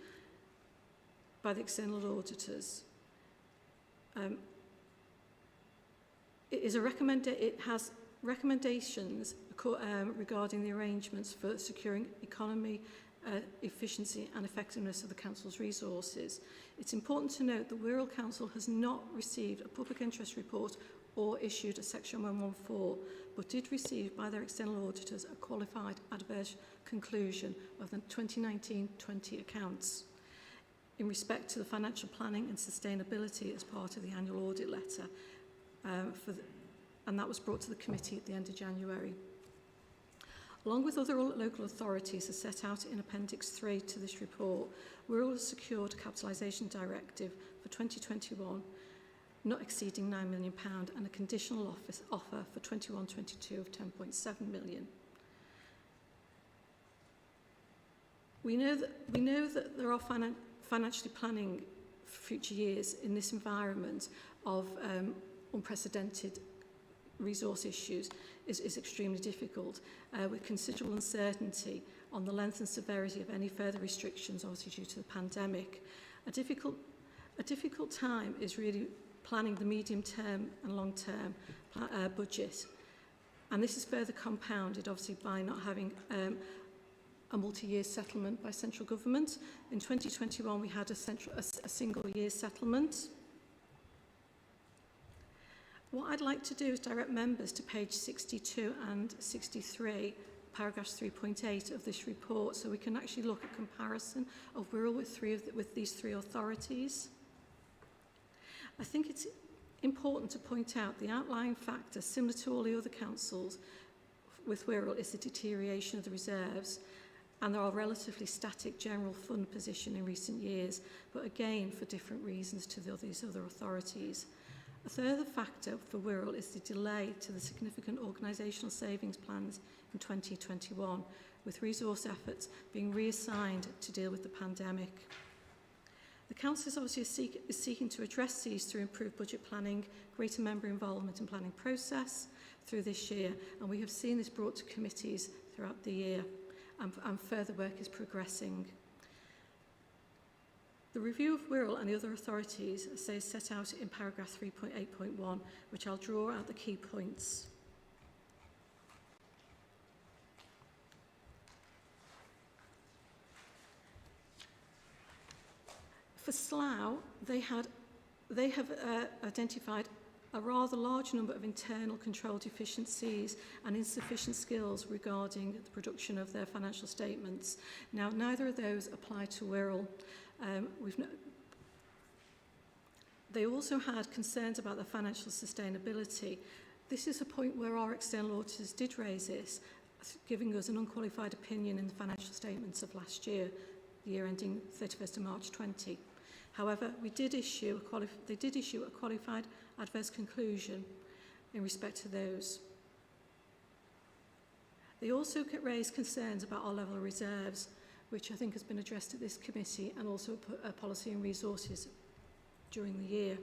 by the external auditors, it has recommendations regarding the arrangements for securing economy, efficiency and effectiveness of the Council's resources. It's important to note that Wirral Council has not received a public interest report or issued a Section 114, but did receive by their external auditors a qualified adverse conclusion of the 2019-20 accounts. in respect to the financial planning and sustainability as part of the annual audit letter, and that was brought to the committee at the end of January. Along with other local authorities as set out in Appendix 3 to this report, Wirral has secured a capitalisation directive for 2021 not exceeding £9 million and a conditional offer for 21-22 of £10.7 million. We know that there are financially planning for future years in this environment of unprecedented resource issues is extremely difficult, with considerable uncertainty on the length and severity of any further restrictions, obviously due to the pandemic. A difficult time is really planning the medium-term and long-term budget, and this is further compounded, obviously, by not having a multi-year settlement by central government. In 2021, we had a single-year settlement. What I'd like to do is direct members to page 62 and 63, paragraphs 3.8 of this report, so we can actually look at comparison of Wirral with these three authorities. I think it's important to point out the outlying factor, similar to all the other councils with Wirral, is the deterioration of the reserves, and there are relatively static general fund position in recent years, but again for different reasons to these other authorities. A further factor for Wirral is the delay to the significant organisational savings plans in 2021, with resource efforts being reassigned to deal with the pandemic. The Council is obviously seeking to address these through improved budget planning, greater member involvement in planning process through this year, and we have seen this brought to committees throughout the year, and further work is progressing. The review of Wirral and the other authorities is set out in paragraph 3.8.1, which I'll draw out the key points. For Slough, they have identified a rather large number of internal control deficiencies and insufficient skills regarding the production of their financial statements. Now, neither of those apply to Wirral. They also had concerns about the financial sustainability. This is a point where our external auditors did raise this, giving us an unqualified opinion in the financial statements of last year, the year ending 31st of March 20. However, they did issue a qualified adverse conclusion in respect to those. They also raised concerns about our level of reserves, which I think has been addressed at this committee, and also policy and resources during the year.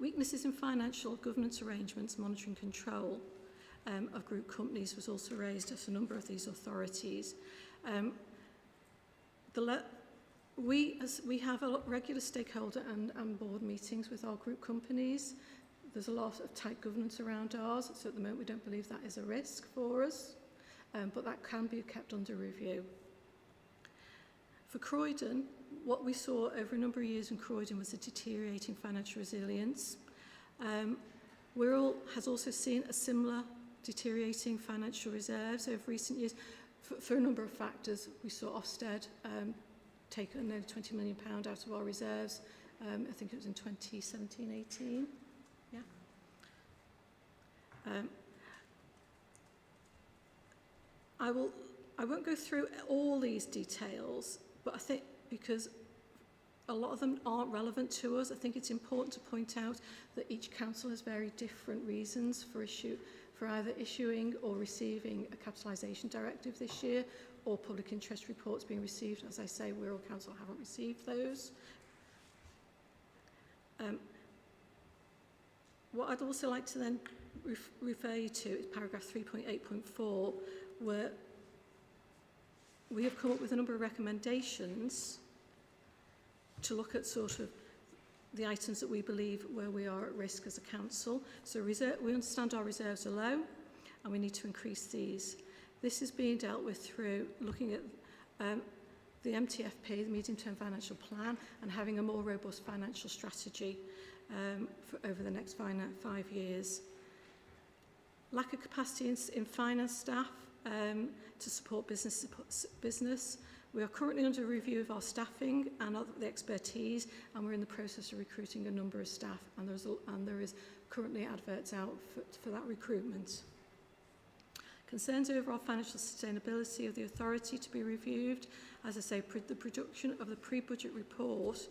Weaknesses in financial governance arrangements, monitoring control of group companies was also raised at a number of these authorities. We have a regular stakeholder and board meetings with our group companies. There's a lot of tight governance around ours, so at the moment we don't believe that is a risk for us, but that can be kept under review. For Croydon, what we saw over a number of years in Croydon was a deteriorating financial resilience. Wirral has also seen a similar deteriorating financial reserves over recent years for a number of factors. We saw Ofsted take another £20 million out of our reserves. I think it was in 2017-18. Yeah. I won't go through all these details, but I think because a lot of them aren't relevant to us, I think it's important to point out that each council has very different reasons for either issuing or receiving a capitalisation directive this year, or public interest reports being received. As I say, Wirral Council haven't received those. What I'd also like to then refer you to is paragraph 3.8.4, where we have come up with a number of recommendations to look at sort of the items that we believe where we are at risk as a council. So we understand our reserves are low and we need to increase these. This is being dealt with through looking at the MTFP, the Medium-Term Financial Plan, and having a more robust financial strategy for over the next 5 years. Lack of capacity in finance staff to support business. We are currently under review of our staffing and the expertise, and we're in the process of recruiting a number of staff, and there is currently adverts out for that recruitment. Concerns over our financial sustainability of the authority to be reviewed. As I say, the production of the pre-budget report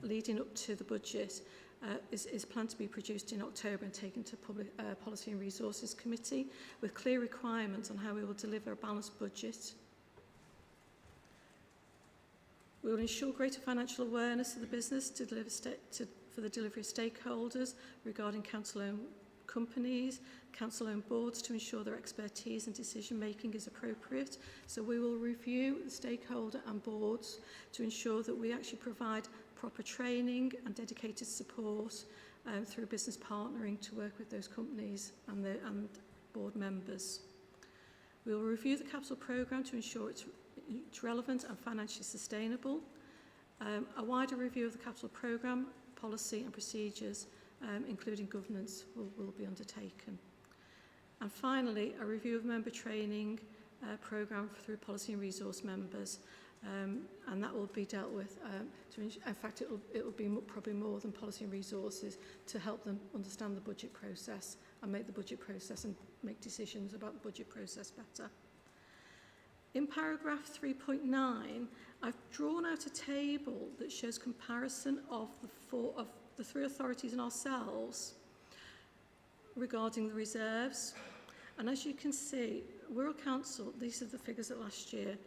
leading up to the budget is planned to be produced in October and taken to Policy and Resources Committee with clear requirements on how we will deliver a balanced budget. We will ensure greater financial awareness of the business for the delivery of stakeholders regarding council-owned companies, council-owned boards to ensure their expertise and decision-making is appropriate. So we will review the stakeholder and boards to ensure that we actually provide proper training and dedicated support through business partnering to work with those companies and board members. We will review the capital programme to ensure it's relevant and financially sustainable. A wider review of the capital programme, policy and procedures, including governance, will be undertaken. And finally, a review of member training programme through policy and resource members, and that will be dealt with. In fact, it will be probably more than policy and resources to help them understand the budget process and make the budget process and make decisions about the budget process better. In paragraph 3.9, I've drawn out a table that shows comparison of the three authorities and ourselves regarding the reserves. And as you can see, Wirral Council, these are the figures at last year,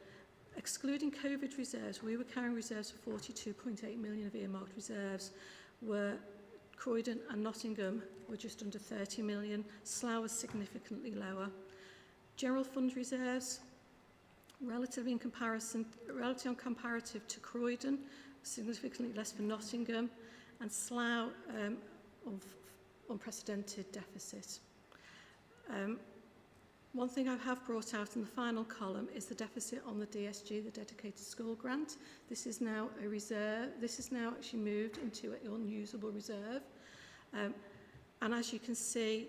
excluding COVID reserves, we were carrying reserves of 42.8 million of earmarked reserves, where Croydon and Nottingham were just under 30 million, Slough was significantly lower. General fund reserves, relatively on comparative to Croydon, significantly less for Nottingham, and Slough unprecedented deficit. One thing I have brought out in the final column is the deficit on the DSG, the Dedicated School Grant. This is now a reserve. This is now actually moved into an unusable reserve. And as you can see,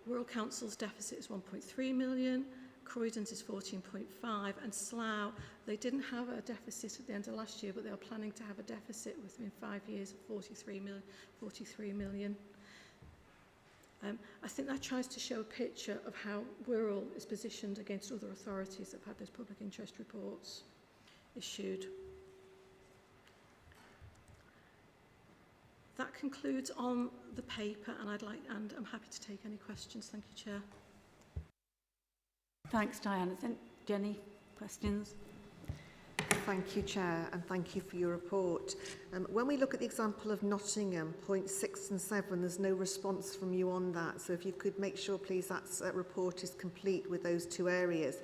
Wirral Council's deficit is 1.3 million, Croydon's is 14.5, and Slough, they didn't have a deficit at the end of last year, but they are planning to have a deficit within 5 years of 43 million. I think that tries to show a picture of how Wirral is positioned against other authorities that have had those public interest reports issued. That concludes on the paper, and I'm happy to take any questions. Thank you, Chair. Thanks, Diana. Jenny, questions? Thank you, Chair, and thank you for your report. When we look at the example of Nottingham, points 6 and 7, there's no response from you on that. So if you could make sure, please, that report is complete with those two areas.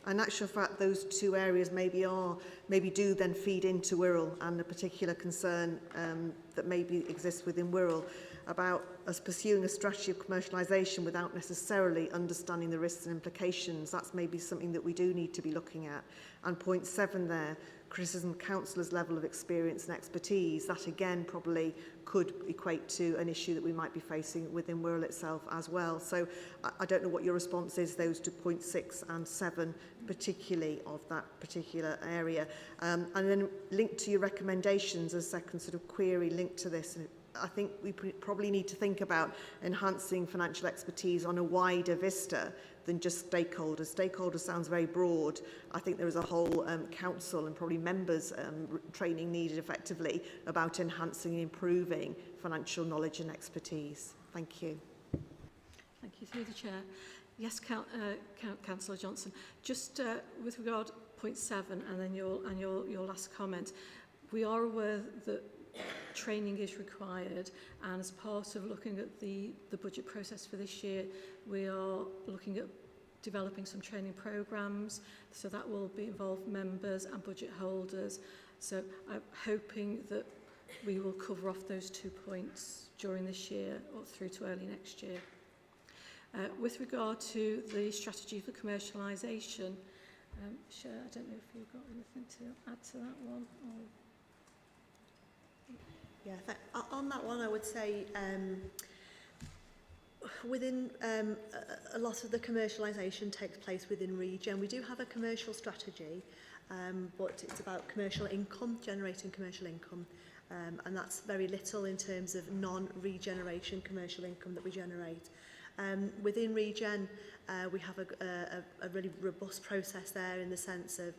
In actual fact, those two areas maybe do then feed into Wirral, and a particular concern that maybe exists within Wirral about us pursuing a strategy of commercialisation without necessarily understanding the risks and implications. That's maybe something that we do need to be looking at. And point 7 there, criticism of councillors' level of experience and expertise, that again probably could equate to an issue that we might be facing within Wirral itself as well. So I don't know what your response is, those to point 6 and 7, particularly of that particular area. And then linked to your recommendations, a second sort of query linked to this, I think we probably need to think about enhancing financial expertise on a wider vista than just stakeholders. Stakeholders sounds very broad. I think there is a whole council and probably members training needed effectively about enhancing and improving financial knowledge and expertise. Thank you. Thank you. Through the Chair. Yes, Councillor Johnson. Just with regard to point 7 and then your last comment, we are aware that training is required, and as part of looking at the budget process for this year, we are looking at developing some training programs, so that will involve members and budget holders. So I'm hoping that we will cover off those 2 points during this year or through to early next year. With regard to the strategy for commercialisation, Chair, I don't know if you've got anything to add to that one. Or yeah, on that one, I would say within a lot of the commercialisation takes place within region. We do have a commercial strategy, but it's about commercial income, generating commercial income. And that's very little in terms of non-regeneration commercial income that we generate. Within Regen, we have a really robust process there in the sense of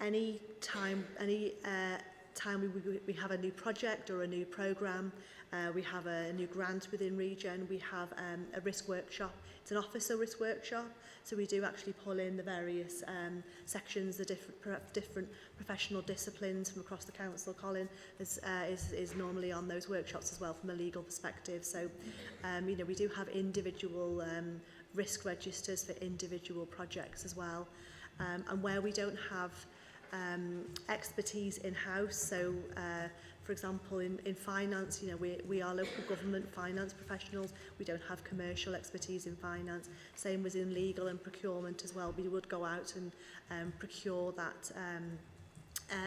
any time we have a new project or a new programme, we have a new grant within Regen, we have a risk workshop. It's an officer risk workshop, so we do actually pull in the various sections, the different professional disciplines from across the council. Colin is normally on those workshops as well from a legal perspective. So, you know, we do have individual risk registers for individual projects as well. And where we don't have expertise in-house, so for example in finance, you know, we are local government finance professionals, we don't have commercial expertise in finance. Same was in legal and procurement as well. We would go out and procure that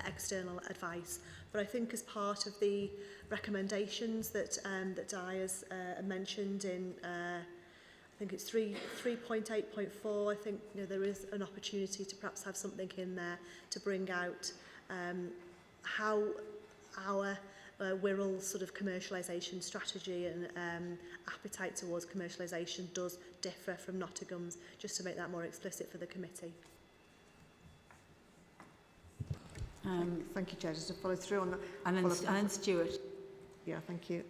external advice. But I think as part of the recommendations that Di has mentioned in I think it's 3.8.4. I think, you know, there is an opportunity to perhaps have something in there to bring out how our Wirral sort of commercialisation strategy and appetite towards commercialisation does differ from Nottingham's, just to make that more explicit for the committee. Thank you, Chair. Just to follow through on that. And then Stuart. Yeah, thank you.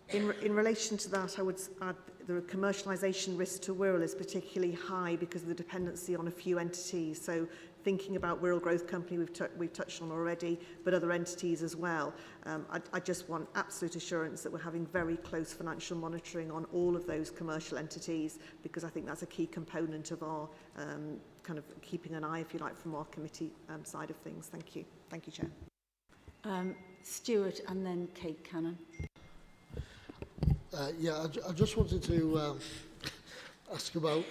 In relation to that, I would add the commercialisation risk to Wirral is particularly high because of the dependency on a few entities. So thinking about Wirral Growth Company, we've touched on already, but other entities as well. I just want absolute assurance that we're having very close financial monitoring on all of those commercial entities, because I think that's a key component of our kind of keeping an eye, if you like, from our committee side of things. Thank you. Thank you, Chair. Stuart and then Kate Cannon. Yeah, I just wanted to ask about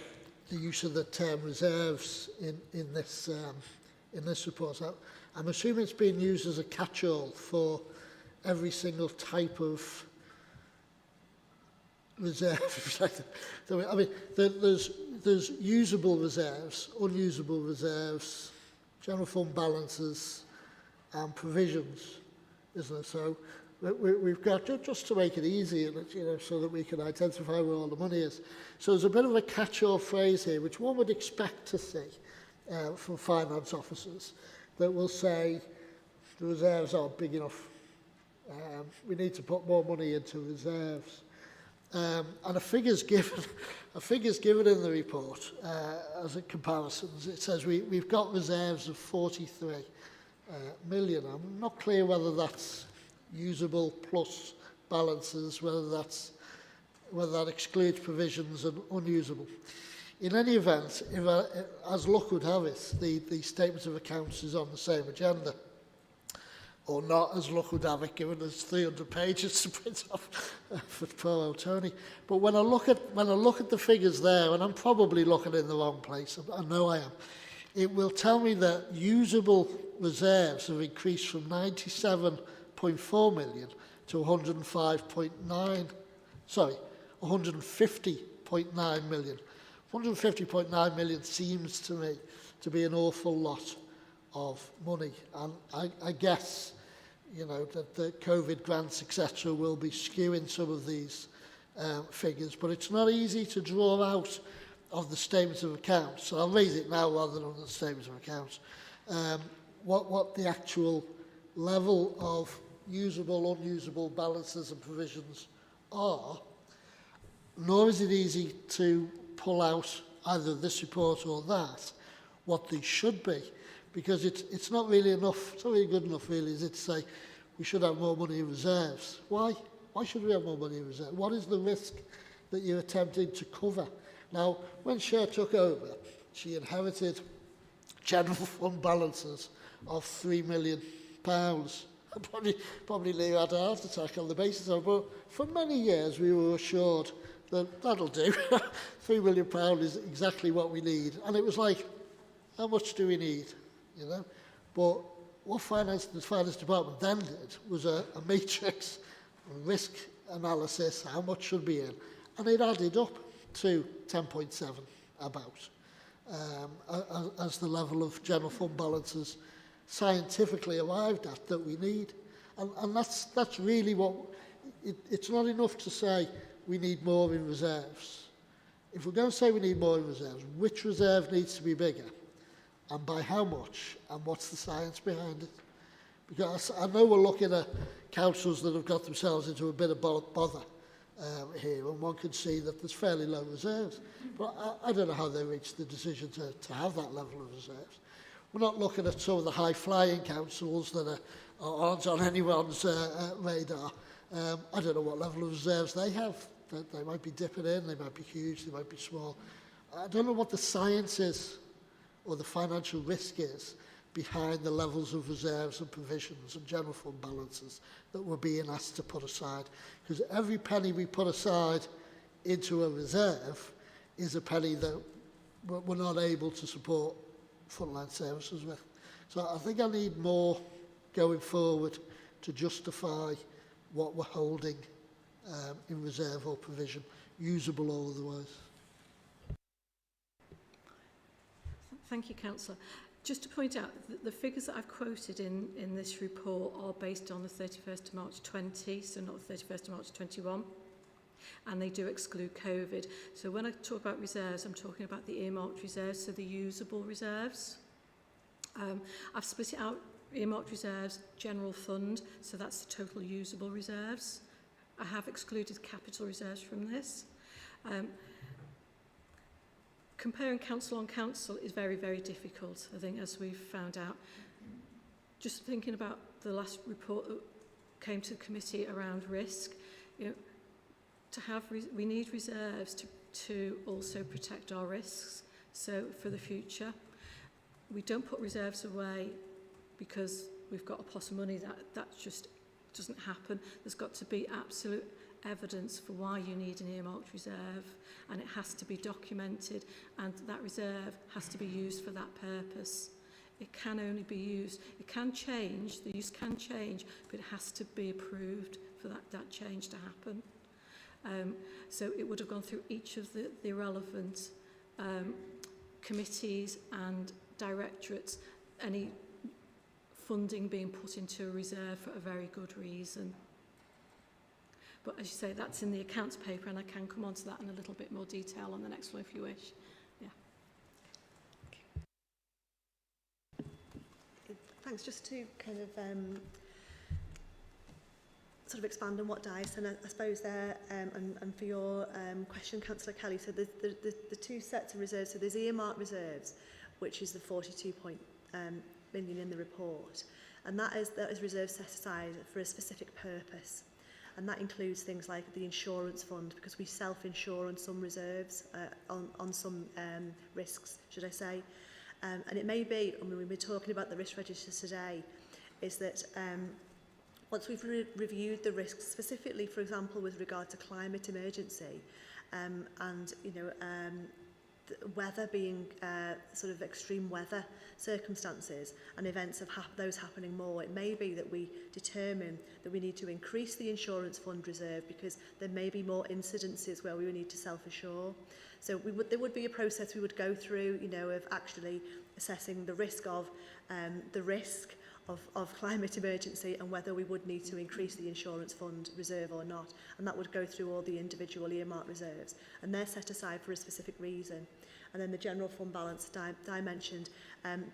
the use of the term reserves in this report. I'm assuming it's being used as a catch-all for every single type of reserve. So, I mean, there's usable reserves, unusable reserves, general fund balances, and provisions, isn't it? So we've got, just to make it easy, you know, so that we can identify where all the money is. So there's a bit of a catch-all phrase here, which one would expect to see from finance officers, that will say the reserves aren't big enough. We need to put more money into reserves. And a figure's given in the report as a comparison. It says we've got reserves of 43 million. I'm not clear whether that's usable plus balances, whether that excludes provisions and unusable. In any event, as luck would have it, the statement of accounts is on the same agenda, or not, as luck would have it, given there's 300 pages to print off for poor old Tony. But when I look at the figures there, and I'm probably looking in the wrong place, I know I am, it will tell me that usable reserves have increased from 97.4 million to 150.9 million. 150.9 million seems to me to be an awful lot of money, and I guess, you know, that the COVID grants, etc., will be skewing some of these figures, but it's not easy to draw out of the statement of accounts. So I'll raise it now rather than on the statement of accounts. What the actual level of usable, unusable balances and provisions are, nor is it easy to pull out either this report or that what they should be, because it's not really enough, it's not really good enough really, is it, to say we should have more money in reserves. Why? Why should we have more money in reserves? What is the risk that you're attempting to cover? Now, when Cher took over, she inherited general fund balances of £3 million. Probably Leo had a heart attack on the basis of it, but for many years we were assured that that'll do. £3 million is exactly what we need. And it was like, how much do we need? You know? But what the finance department then did was a matrix risk analysis, how much should be in, and it added up to 10.7 about. as the level of general fund balances scientifically arrived at that we need. And that's really what, it's not enough to say we need more in reserves. If we're going to say we need more in reserves, which reserve needs to be bigger? And by how much? And what's the science behind it? Because I know we're looking at councils that have got themselves into a bit of bother here, and one can see that there's fairly low reserves. But I don't know how they reached the decision to have that level of reserves. We're not looking at some of the high-flying councils that aren't on anyone's radar. I don't know what level of reserves they have. They might be dipping in, they might be huge, they might be small. I don't know what the science is or the financial risk is behind the levels of reserves and provisions and general fund balances that we're being asked to put aside. Because every penny we put aside into a reserve is a penny that we're not able to support frontline services with. So I think I need more going forward to justify what we're holding in reserve or provision, usable or otherwise. Thank you, Councillor. Just to point out, the figures that I've quoted in this report are based on the 31st of March 20, so not the 31st of March 21, and they do exclude COVID. So when I talk about reserves, I'm talking about the earmarked reserves, so the usable reserves. I've split it out, earmarked reserves, general fund, so that's the total usable reserves. I have excluded capital reserves from this. Comparing council on council is very, very difficult, I think, as we've found out. Just thinking about the last report that came to the committee around risk, you know, we need reserves to also protect our risks, so for the future. We don't put reserves away because we've got a pot of money. That just doesn't happen. There's got to be absolute evidence for why you need an earmarked reserve, and it has to be documented, and that reserve has to be used for that purpose. It can only be used, it can change, the use can change, but it has to be approved for that change to happen. So it would have gone through each of the relevant committees and directorates, any funding being put into a reserve for a very good reason. But as you say, that's in the accounts paper, and I can come on to that in a little bit more detail on the next one if you wish. Yeah. Thanks. Just to kind of sort of expand on what Di said, and I suppose there, and for your question, Councillor Kelly, so the two sets of reserves, so there's earmarked reserves, which is the 42 million in the report, and that is reserves set aside for a specific purpose. And that includes things like the insurance fund, because we self-insure on some reserves, on some risks, should I say. And it may be, I mean, we've been talking about the risk registers today, is that once we've reviewed the risks, specifically, for example, with regard to climate emergency, and, you know, weather being sort of extreme weather circumstances and events of those happening more, it may be that we determine that we need to increase the insurance fund reserve because there may be more incidences where we would need to self-assure. So there would be a process we would go through, you know, of actually assessing the risk of climate emergency and whether we would need to increase the insurance fund reserve or not. And that would go through all the individual earmarked reserves. And they're set aside for a specific reason. And then the general fund balance Di mentioned,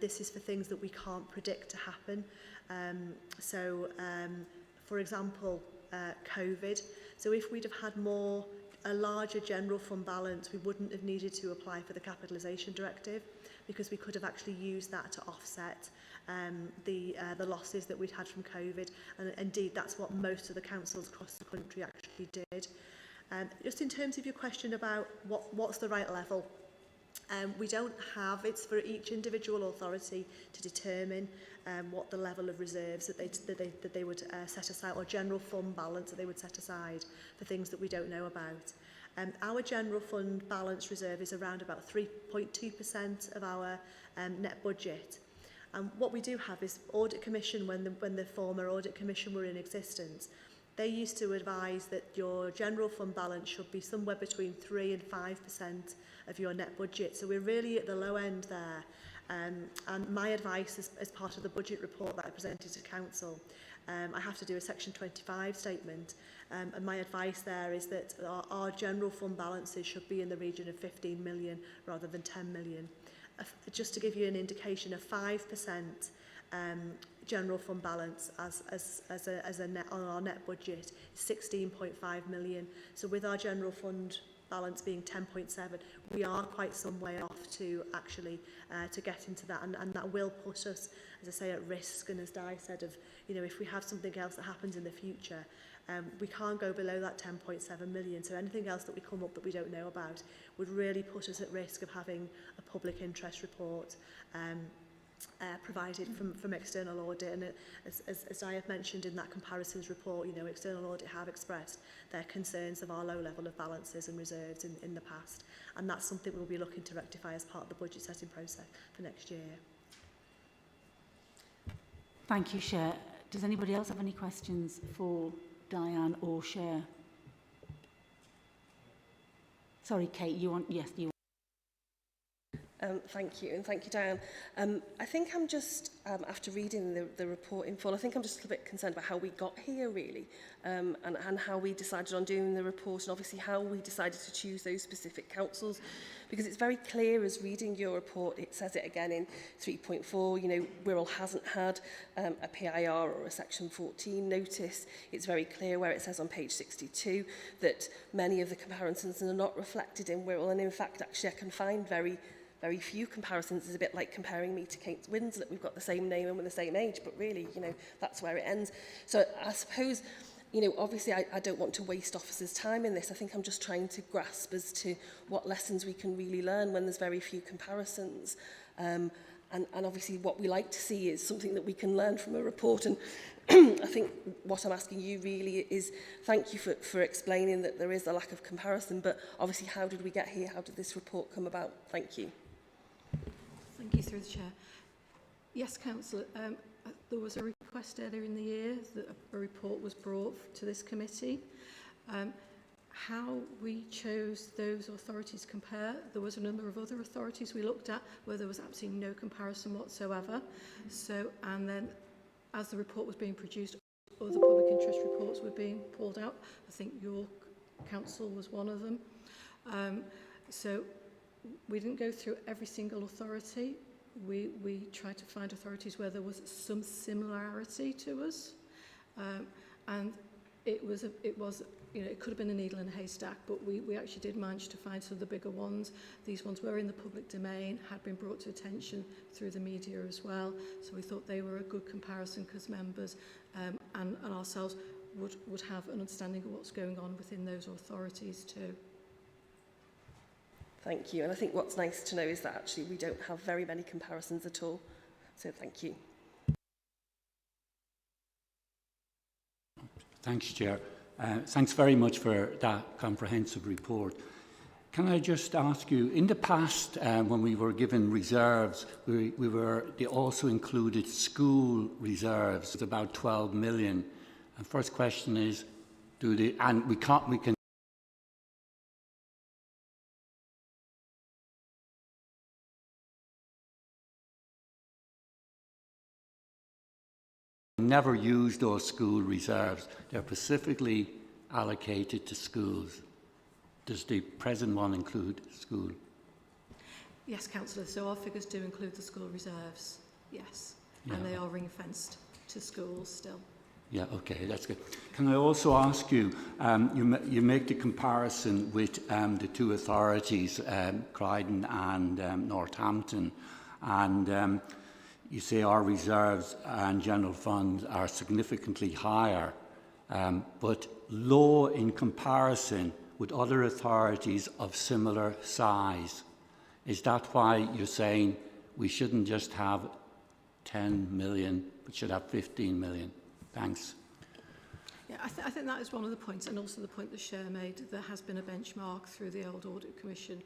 this is for things that we can't predict to happen. For example, COVID. So if we'd have had a larger general fund balance, we wouldn't have needed to apply for the Capitalisation Directive, because we could have actually used that to offset the losses that we'd had from COVID, and indeed that's what most of the councils across the country actually did. Just in terms of your question about what's the right level, we don't have, it's for each individual authority to determine what the level of reserves that they would set aside, or general fund balance that they would set aside for things that we don't know about. Our general fund balance reserve is around about 3.2% of our net budget. And what we do have is Audit Commission, when the former Audit Commission were in existence, They used to advise that your general fund balance should be somewhere between 3 and 5% of your net budget. So we're really at the low end there. And my advice as part of the budget report that I presented to Council, I have to do a Section 25 statement. And my advice there is that our general fund balances should be in the region of 15 million rather than 10 million. Just to give you an indication, a 5% general fund balance as a net on our net budget is 16.5 million. So with our general fund balance being 10.7, we are quite some way off to actually to get into that, and that will put us, as I say, at risk. And as Di said, of if we have something else that happens in the future, we can't go below that 10.7 million. So anything else that we come up that we don't know about would really put us at risk of having a public interest report provided from external audit. And as I have mentioned in that comparisons report, external audit have expressed their concerns of our low level of balances and reserves in the past, and that's something we'll be looking to rectify as part of the budget setting process for next year. Thank you, Chair. Does anybody else have any questions for Diane or Cher? Sorry, Kate, you want? Yes, you want. Thank you, and thank you, Diane. I think I'm just, after reading the report in full, I think I'm just a little bit concerned about how we got here, really, and how we decided on doing the report, and obviously how we decided to choose those specific councils, because it's very clear as reading your report, it says it again in 3.4, Wirral hasn't had a PIR or a Section 14 notice. It's very clear where it says on page 62 that many of the comparisons are not reflected in Wirral, and in fact, actually, I can find very few comparisons. Is a bit like comparing me to Kate Winslet. We've got the same name and we're the same age, but really, that's where it ends. So I suppose, obviously I don't want to waste officers' time in this. I think I'm just trying to grasp as to what lessons we can really learn when there's very few comparisons. And obviously what we like to see is something that we can learn from a report. And I think what I'm asking you really is thank you for explaining that there is a lack of comparison, but obviously how did we get here? How did this report come about? Thank you. Thank you, through the Chair. Yes, Councillor, there was a request earlier in the year that a report was brought to this committee. How we chose those authorities to compare, there was a number of other authorities we looked at where there was absolutely no comparison whatsoever. So, and then as the report was being produced, other public interest reports were being pulled out. I think your council was one of them. So we didn't go through every single authority. We tried to find authorities where there was some similarity to us, and it could have been a needle in a haystack, but we actually did manage to find some of the bigger ones. These ones were in the public domain, had been brought to attention through the media as well, so we thought they were a good comparison because members and ourselves would have an understanding of what's going on within those authorities too. Thank you. And I think what's nice to know is that actually we don't have very many comparisons at all. So thank you. Thanks, Chair. Thanks very much for that comprehensive report. Can I just ask you, in the past, when we were given reserves, they also included school reserves, it's about 12 million. And first question is, we can never use those school reserves. They're specifically allocated to schools. Does the present one include school? Yes, Councillor, so our figures do include the school reserves, yes. Yeah. And they are ring-fenced to schools still. Yeah, okay, that's good. Can I also ask you, you make the comparison with the two authorities, Croydon and Northampton, and you say our reserves and general funds are significantly higher, but low in comparison with other authorities of similar size. Is that why you're saying we shouldn't just have 10 million, but should have 15 million? Thanks. Yeah, I think that is one of the points, and also the point that Cher made. There has been a benchmark through the old Audit Commission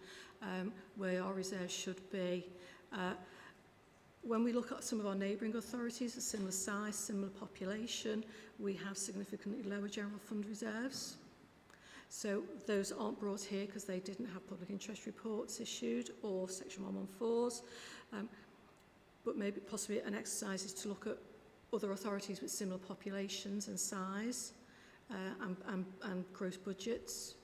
where our reserves should be. when we look at some of our neighbouring authorities, a similar size, similar population, we have significantly lower general fund reserves. So those aren't brought here because they didn't have public interest reports issued or Section 114s. But maybe possibly an exercise is to look at other authorities with similar populations and size and gross budgets,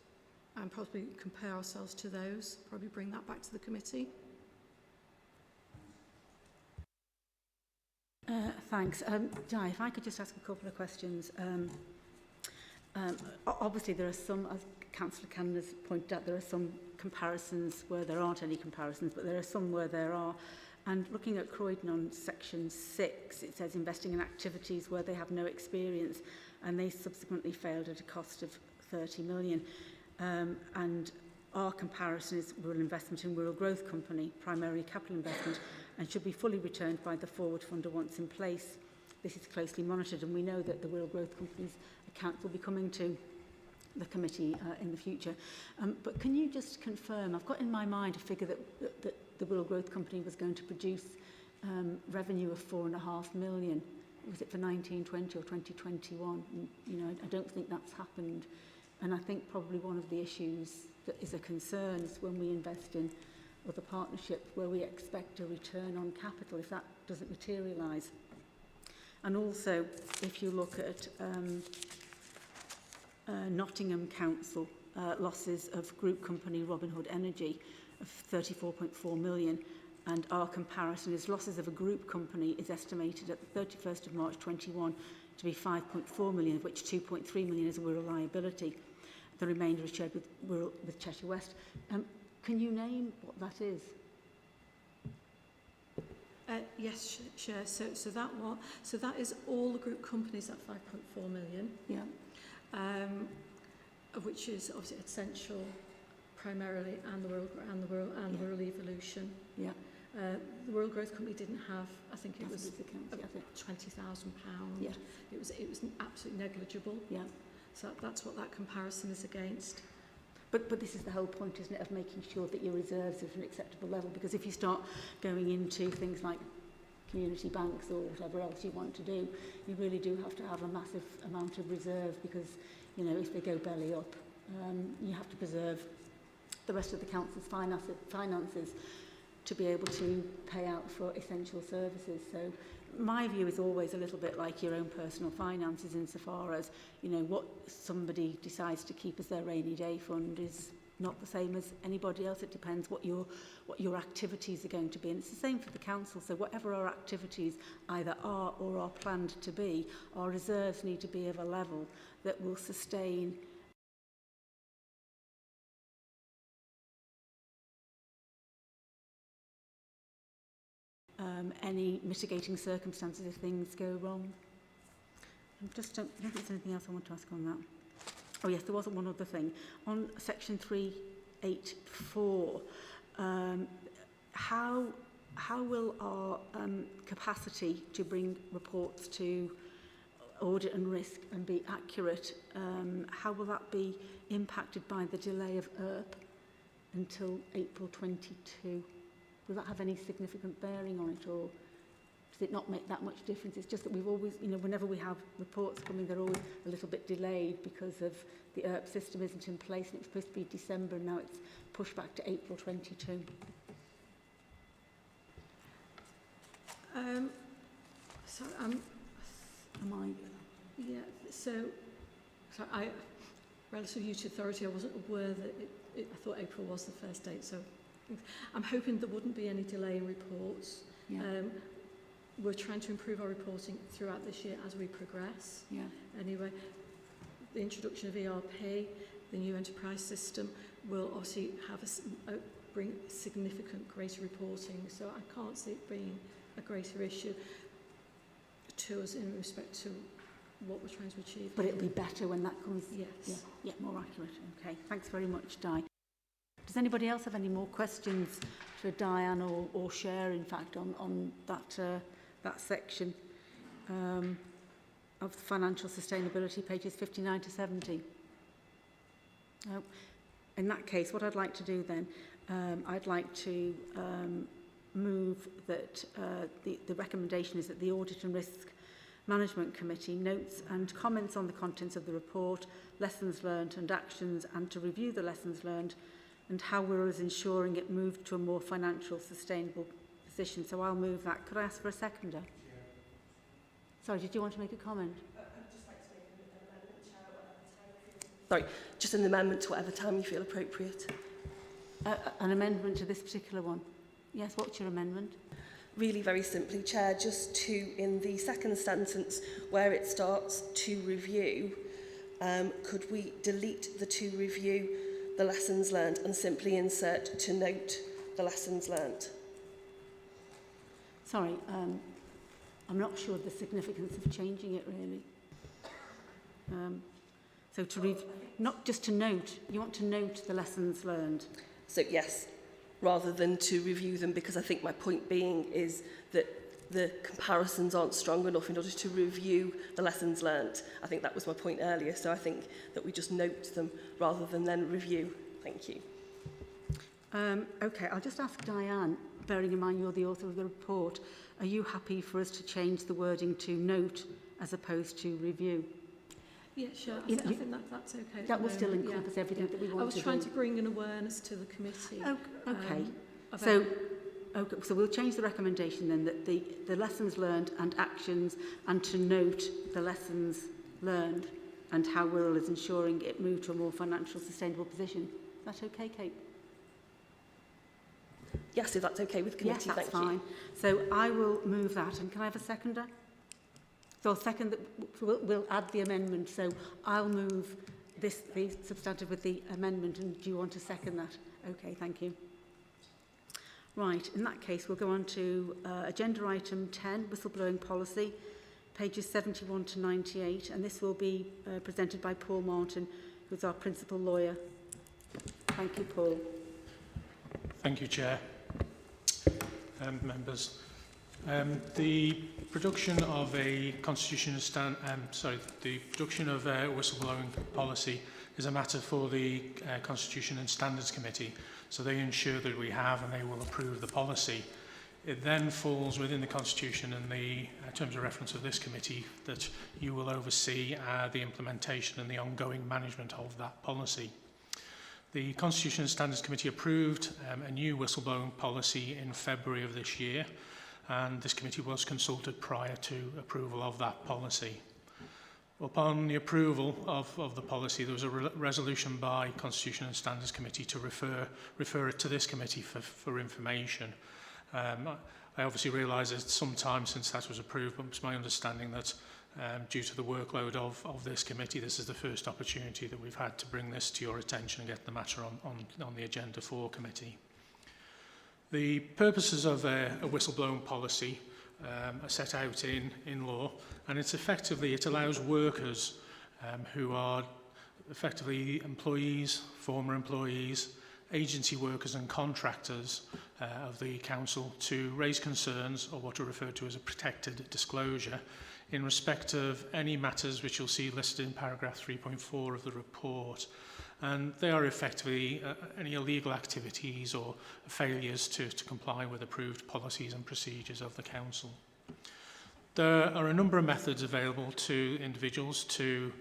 and probably compare ourselves to those, probably bring that back to the committee. Thanks. Di, if I could just ask a couple of questions. Obviously, there are some, as Councillor Cannon has pointed out, there are some comparisons where there aren't any comparisons, but there are some where there are. And looking at Croydon on section 6, it says investing in activities where they have no experience, and they subsequently failed at a cost of 30 million. And our comparison is Wirral Investment in Wirral Growth Company, primarily capital investment, and should be fully returned by the forward funder once in place. This is closely monitored, and we know that the Wirral Growth Company's accounts will be coming to the committee in the future. But can you just confirm, I've got in my mind a figure that the Wirral Growth Company was going to produce revenue of 4.5 million. Was it for 1920 or 2021? And, you know, I don't think that's happened. And I think probably one of the issues that is a concern is when we invest in other partnerships where we expect a return on capital, if that doesn't materialise. And also, if you look at Nottingham Council losses of group company Robin Hood Energy of 34.4 million, and our comparison is losses of a group company is estimated at the 31st of March 21 to be 5.4 million, of which 2.3 million is a Wirral liability. The remainder is shared with Cheshire West. Can you name what that is? Yes, Chair. So that is all the group companies at 5.4 million. Yeah. Of which is obviously Essential primarily, and the Wirral Evolution. Yeah. The Wirral Growth Company didn't have, I think it was £20,000. Yeah. It was absolutely negligible. Yeah. So that's what that comparison is against. But this is the whole point, isn't it, of making sure that your reserves are at an acceptable level, because if you start going into things like community banks or whatever else you want to do, you really do have to have a massive amount of reserve, because, you know, if they go belly up, you have to preserve the rest of the council's finances to be able to pay out for essential services. So my view is always a little bit like your own personal finances, insofar as, you know, what somebody decides to keep as their rainy day fund is not the same as anybody else. It depends what your activities are going to be, and it's the same for the council. So whatever our activities either are or are planned to be, our reserves need to be of a level that will sustain any mitigating circumstances if things go wrong. I don't think there's anything else I want to ask on that. Oh yes, there was one other thing. On section 384, how will our capacity to bring reports to audit and risk and be accurate, how will that be impacted by the delay of ERP until April 22? Will that have any significant bearing on it, or does it not make that much difference? It's just that we've always, you know, whenever we have reports coming, they're always a little bit delayed because of the ERP system isn't in place, and it's supposed to be December, and now it's pushed back to April 22. So relative use authority, I wasn't aware that I thought April was the first date, so I'm hoping there wouldn't be any delay in reports. Yeah. We're trying to improve our reporting throughout this year as we progress. Yeah. Anyway, the introduction of ERP, the new enterprise system, will obviously have bring significant greater reporting. So I can't see it being a greater issue to us in respect to what we're trying to achieve. But it'll be better when that comes. Yes. Yeah, more accurate. Okay. Thanks very much, Di. Does anybody else have any more questions for Diane or share, in fact, on that section of financial sustainability, pages 59 to 70? No. In that case, what I'd like to do then, I'd like to move that the recommendation is that the Audit and Risk Management Committee notes and comments on the contents of the report, lessons learned and actions, and to review the lessons learned and how Wirral is ensuring it moved to a more financial sustainable position. So I'll move that. Could I ask for a seconder? Yeah. Sorry, did you want to make a comment? Sorry, just an amendment to whatever time you feel appropriate. An amendment to this particular one? Yes, what's your amendment? Really very simply, Chair, just to, in the second sentence where it starts to review, could we delete the to review the lessons learned and simply insert to note the lessons learned? Sorry, I'm not sure of the significance of changing it really. So to not just to note, you want to note the lessons learned. So yes, rather than to review them, because I think my point being is that the comparisons aren't strong enough in order to review the lessons learnt. I think that was my point earlier, so I think that we just note them rather than then review. Thank you. Okay, I'll just ask Diane, bearing in mind you're the author of the report, are you happy for us to change the wording to note as opposed to review? Yeah, sure. I think that's okay. That will still encompass everything that we want to do. I was trying to bring an awareness to the committee. Okay. So we'll change the recommendation then that the lessons learned and actions, and to note the lessons learned and how Wirral is ensuring it moved to a more financial sustainable position. Is that okay, Kate? Yes, if that's okay with committee, yes, that's thank fine. you. So I will move that, and can I have a seconder? So I'll second that. We'll add the amendment. So I'll move the substantive with the amendment, and do you want to second that? Okay, thank you. Right, in that case, we'll go on to agenda item 10, whistleblowing policy, pages 71 to 98, and this will be presented by Paul Martin, who's our principal lawyer. Thank you, Paul. Thank you, Chair. Members. The production of a whistleblowing policy is a matter for the Constitution and Standards Committee. So they ensure that we have and they will approve the policy. It then falls within the Constitution and the terms of reference of this committee that you will oversee the implementation and the ongoing management of that policy. The Constitution and Standards Committee approved a new whistleblowing policy in February of this year, and this committee was consulted prior to approval of that policy. Upon the approval of the policy, there was a resolution by Constitution and Standards Committee to refer it to this committee for information. I obviously realise it's some time since that was approved, but it's my understanding that due to the workload of this committee, this is the first opportunity that we've had to bring this to your attention and get the matter on the agenda for committee. The purposes of a whistleblowing policy are set out in law, and it's effectively, it allows workers who are effectively employees, former employees, agency workers and contractors of the council to raise concerns, or what are referred to as a protected disclosure, in respect of any matters which you'll see listed in paragraph 3.4 of the report. And they are effectively any illegal activities or failures to comply with approved policies and procedures of the council. There are a number of methods available to individuals to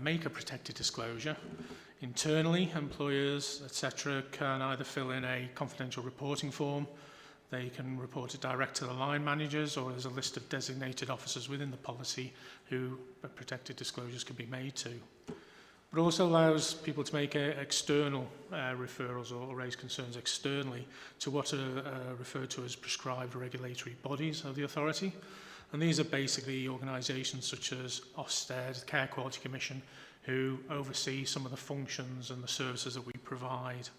make a protected disclosure. Internally, employers, etc., can either fill in a confidential reporting form. They can report it direct to the line managers, or there's a list of designated officers within the policy who protected disclosures can be made to. But it also allows people to make external referrals or raise concerns externally to what are referred to as prescribed regulatory bodies of the authority. And these are basically organisations such as Ofsted, the Care Quality Commission, who oversee some of the functions and the services that we provide.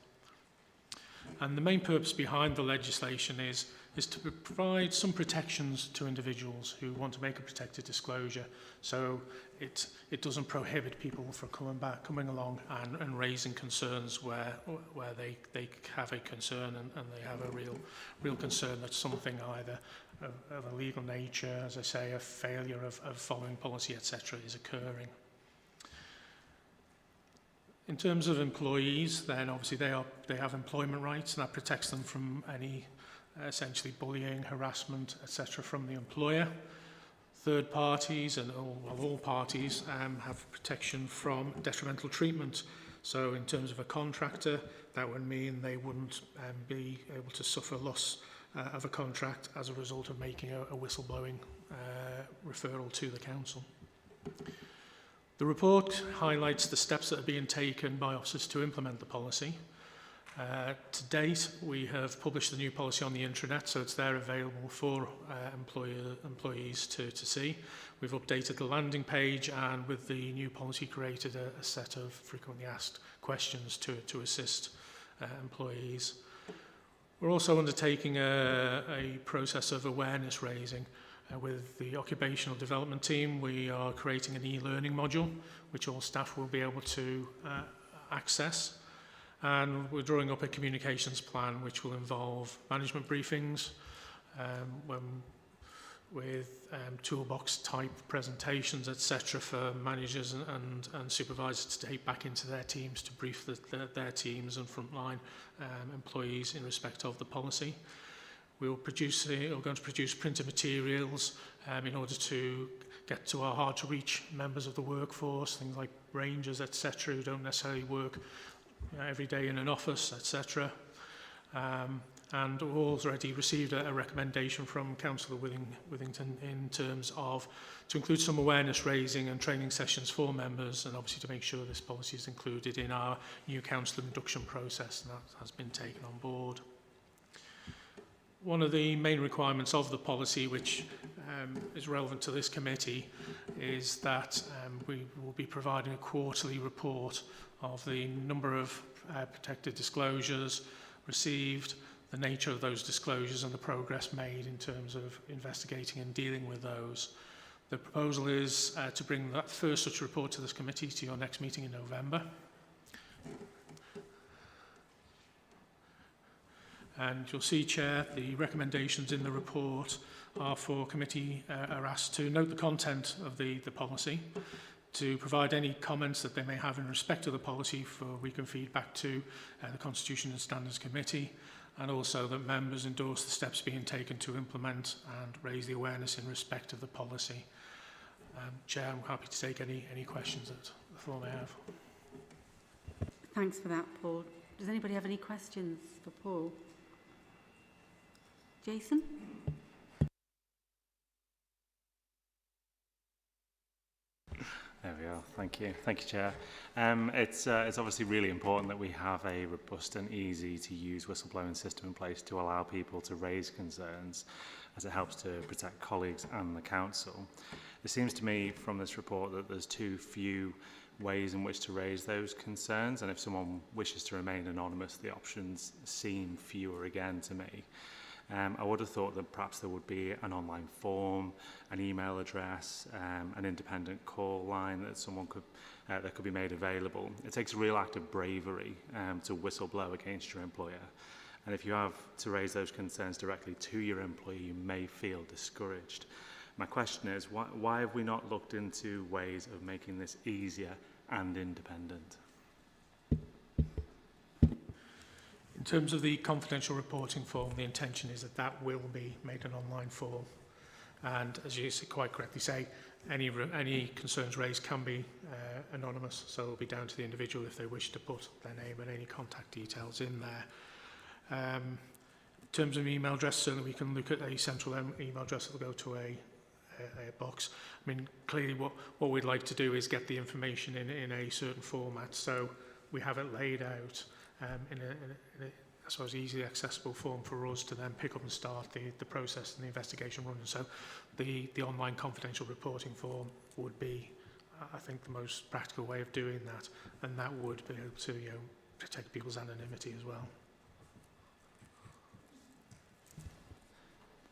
And the main purpose behind the legislation is to provide some protections to individuals who want to make a protected disclosure. So it doesn't prohibit people from coming along and raising concerns where they have a concern and they have a real concern that something either of a legal nature, as I say, a failure of following policy, etc., is occurring. In terms of employees, then obviously they have employment rights, and that protects them from any essentially bullying, harassment, etc. from the employer. Third parties and all parties have protection from detrimental treatment. So in terms of a contractor, that would mean they wouldn't be able to suffer loss of a contract as a result of making a whistleblowing referral to the council. The report highlights the steps that are being taken by officers to implement the policy. To date, we have published the new policy on the intranet, so it's there available for employees to see. We've updated the landing page, and with the new policy created a set of frequently asked questions to assist employees. We're also undertaking a process of awareness raising. With the occupational development team, we are creating an e-learning module, which all staff will be able to access. And we're drawing up a communications plan which will involve management briefings with toolbox type presentations, etc. for managers and supervisors to take back into their teams to brief their teams and frontline employees in respect of the policy. We're going to produce printed materials in order to get to our hard to reach members of the workforce, things like rangers, etc., who don't necessarily work every day in an office, etc. And we've already received a recommendation from Councillor Withington in terms of to include some awareness raising and training sessions for members, and obviously to make sure this policy is included in our new councillor induction process, and that has been taken on board. One of the main requirements of the policy, which is relevant to this committee, is that we will be providing a quarterly report of the number of protected disclosures received, the nature of those disclosures and the progress made in terms of investigating and dealing with those. The proposal is to bring that first such report to this committee to your next meeting in November. And you'll see, Chair, the recommendations in the report are for committee are asked to note the content of the policy, to provide any comments that they may have in respect to the policy for we can feed back to the Constitution and Standards Committee, and also that members endorse the steps being taken to implement and raise the awareness in respect of the policy. Chair, I'm happy to take any questions that the floor may have. Thanks for that, Paul. Does anybody have any questions for Paul? Jason? There we are. Thank you. Thank you, Chair. It's obviously really important that we have a robust and easy to use whistleblowing system in place to allow people to raise concerns, as it helps to protect colleagues and the council. It seems to me from this report that there's too few ways in which to raise those concerns, and if someone wishes to remain anonymous, the options seem fewer again to me. I would have thought that perhaps there would be an online form, an email address, an independent call line that someone could that could be made available. It takes a real act of bravery to whistleblow against your employer, and if you have to raise those concerns directly to your employee, you may feel discouraged. My question is, why have we not looked into ways of making this easier and independent? In terms of the confidential reporting form, the intention is that that will be made an online form. And as you quite correctly say, any concerns raised can be anonymous, so it'll be down to the individual if they wish to put their name and any contact details in there. In terms of email address, certainly we can look at a central email address that will go to a box. I mean, clearly what we'd like to do is get the information in a certain format, so we have it laid out in a I suppose, easily accessible form for us to then pick up and start the process and the investigation running. So the online confidential reporting form would be, I think, the most practical way of doing that, and that would be able to protect people's anonymity as well.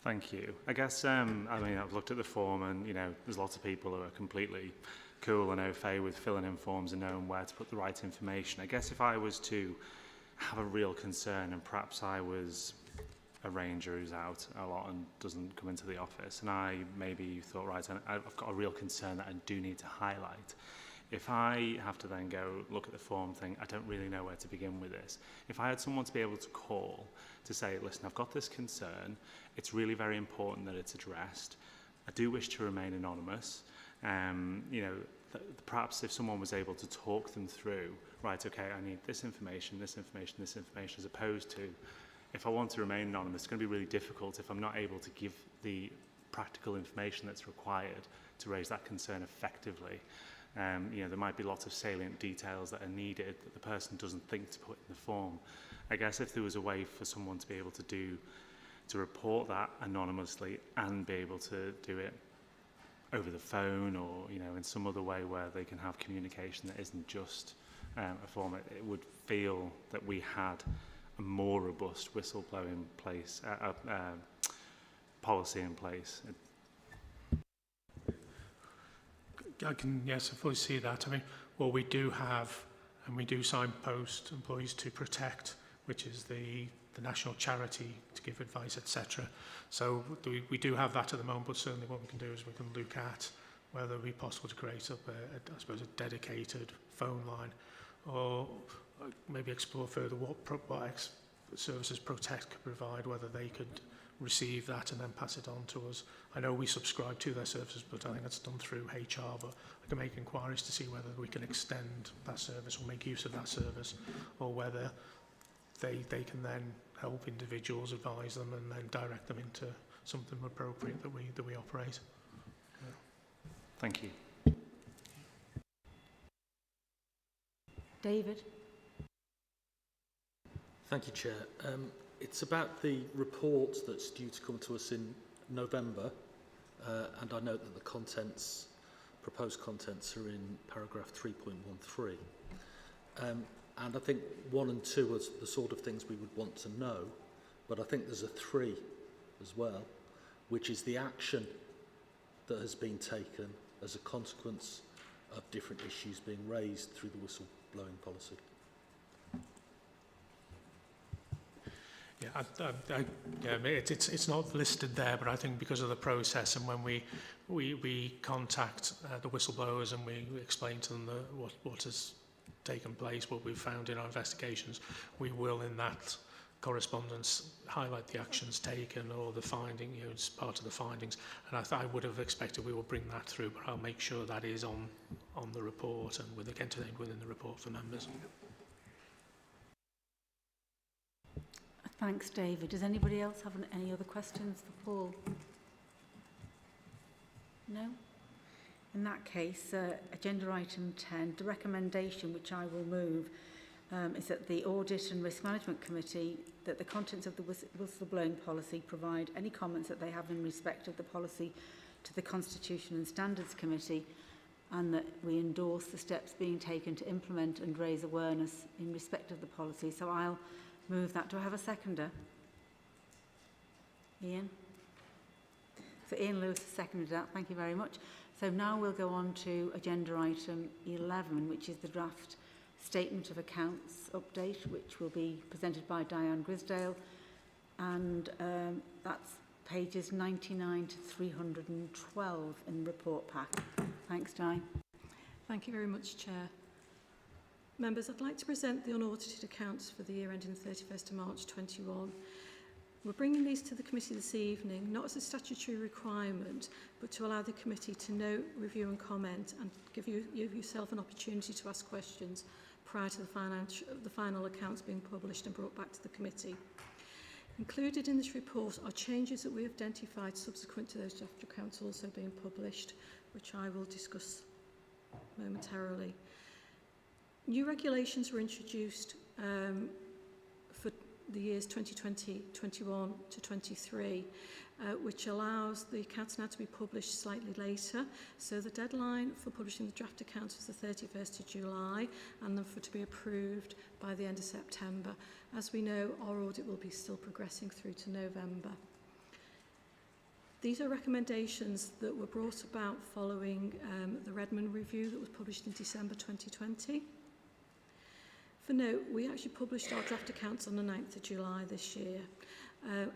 Thank you. I guess, I mean, I've looked at the form and, there's lots of people who are completely cool and au fait with filling in forms and knowing where to put the right information. I guess if I was to have a real concern and perhaps I was a ranger who's out a lot and doesn't come into the office, and maybe you thought, right, I've got a real concern that I do need to highlight. If I have to then go look at the form and think, I don't really know where to begin with this, if I had someone to be able to call to say, listen, I've got this concern, it's really very important that it's addressed, I do wish to remain anonymous, you know, perhaps if someone was able to talk them through, right, okay, I need this information, this information, this information, as opposed to, if I want to remain anonymous, it's going to be really difficult if I'm not able to give the practical information that's required to raise that concern effectively. You know, there might be lots of salient details that are needed that the person doesn't think to put in the form. I guess if there was a way for someone to be able to report that anonymously and be able to do it over the phone or, you know, in some other way where they can have communication that isn't just a form, it would feel that we had a more robust whistleblowing policy in place. I can, yes, I fully see that. I mean, what we do have, and we do signpost employees to protect, which is the national charity to give advice, etc. So we do have that at the moment, but certainly what we can do is we can look at whether it would be possible to create up I suppose, a dedicated phone line, or maybe explore further what services Protect could provide, whether they could receive that and then pass it on to us. I know we subscribe to their services, but I think that's done through HR, but I can make inquiries to see whether we can extend that service or make use of that service, or whether they can then help individuals, advise them, and then direct them into something appropriate that we operate. Yeah. Thank you. David. Thank you, Chair. It's about the report that's due to come to us in November, and I note that the contents, proposed contents, are in paragraph 3.13. And I think 1 and 2 are the sort of things we would want to know, but I think there's a 3 as well, which is the action that has been taken as a consequence of different issues being raised through the whistleblowing policy. Yeah, it's not listed there, but I think because of the process, and when we contact the whistleblowers and we explain to them what has taken place, what we've found in our investigations, we will in that correspondence highlight the actions taken or the finding, you know, it's part of the findings. And I would have expected we will bring that through, but I'll make sure that is on the report and contained within the report for members. Thanks, David. Does anybody else have any other questions for Paul? No? In that case, agenda item 10, the recommendation, which I will move, is that the Audit and Risk Management Committee, that the contents of the whistleblowing policy provide any comments that they have in respect of the policy to the Constitution and Standards Committee, and that we endorse the steps being taken to implement and raise awareness in respect of the policy. So I'll move that. Do I have a seconder? Ian? So Ian Lewis has seconded that. Thank you very much. So now we'll go on to agenda item 11, which is the draft statement of accounts update, which will be presented by Diane Grisdale. And that's pages 99 to 312 in the report pack. Thanks, Diane. Thank you very much, Chair. Members, I'd like to present the unaudited accounts for the year ending 31st of March 21. We're bringing these to the committee this evening, not as a statutory requirement, but to allow the committee to note, review and comment, and give yourself an opportunity to ask questions prior to the final accounts being published and brought back to the committee. Included in this report are changes that we have identified subsequent to those draft accounts also being published, which I will discuss momentarily. New regulations were introduced for the years 2020, 21 to 23, which allows the accounts now to be published slightly later. So the deadline for publishing the draft accounts was the 31st of July, and then for to be approved by the end of September. As we know, our audit will be still progressing through to November. These are recommendations that were brought about following the Redmond review that was published in December 2020. For note, we actually published our draft accounts on the 9th of July this year.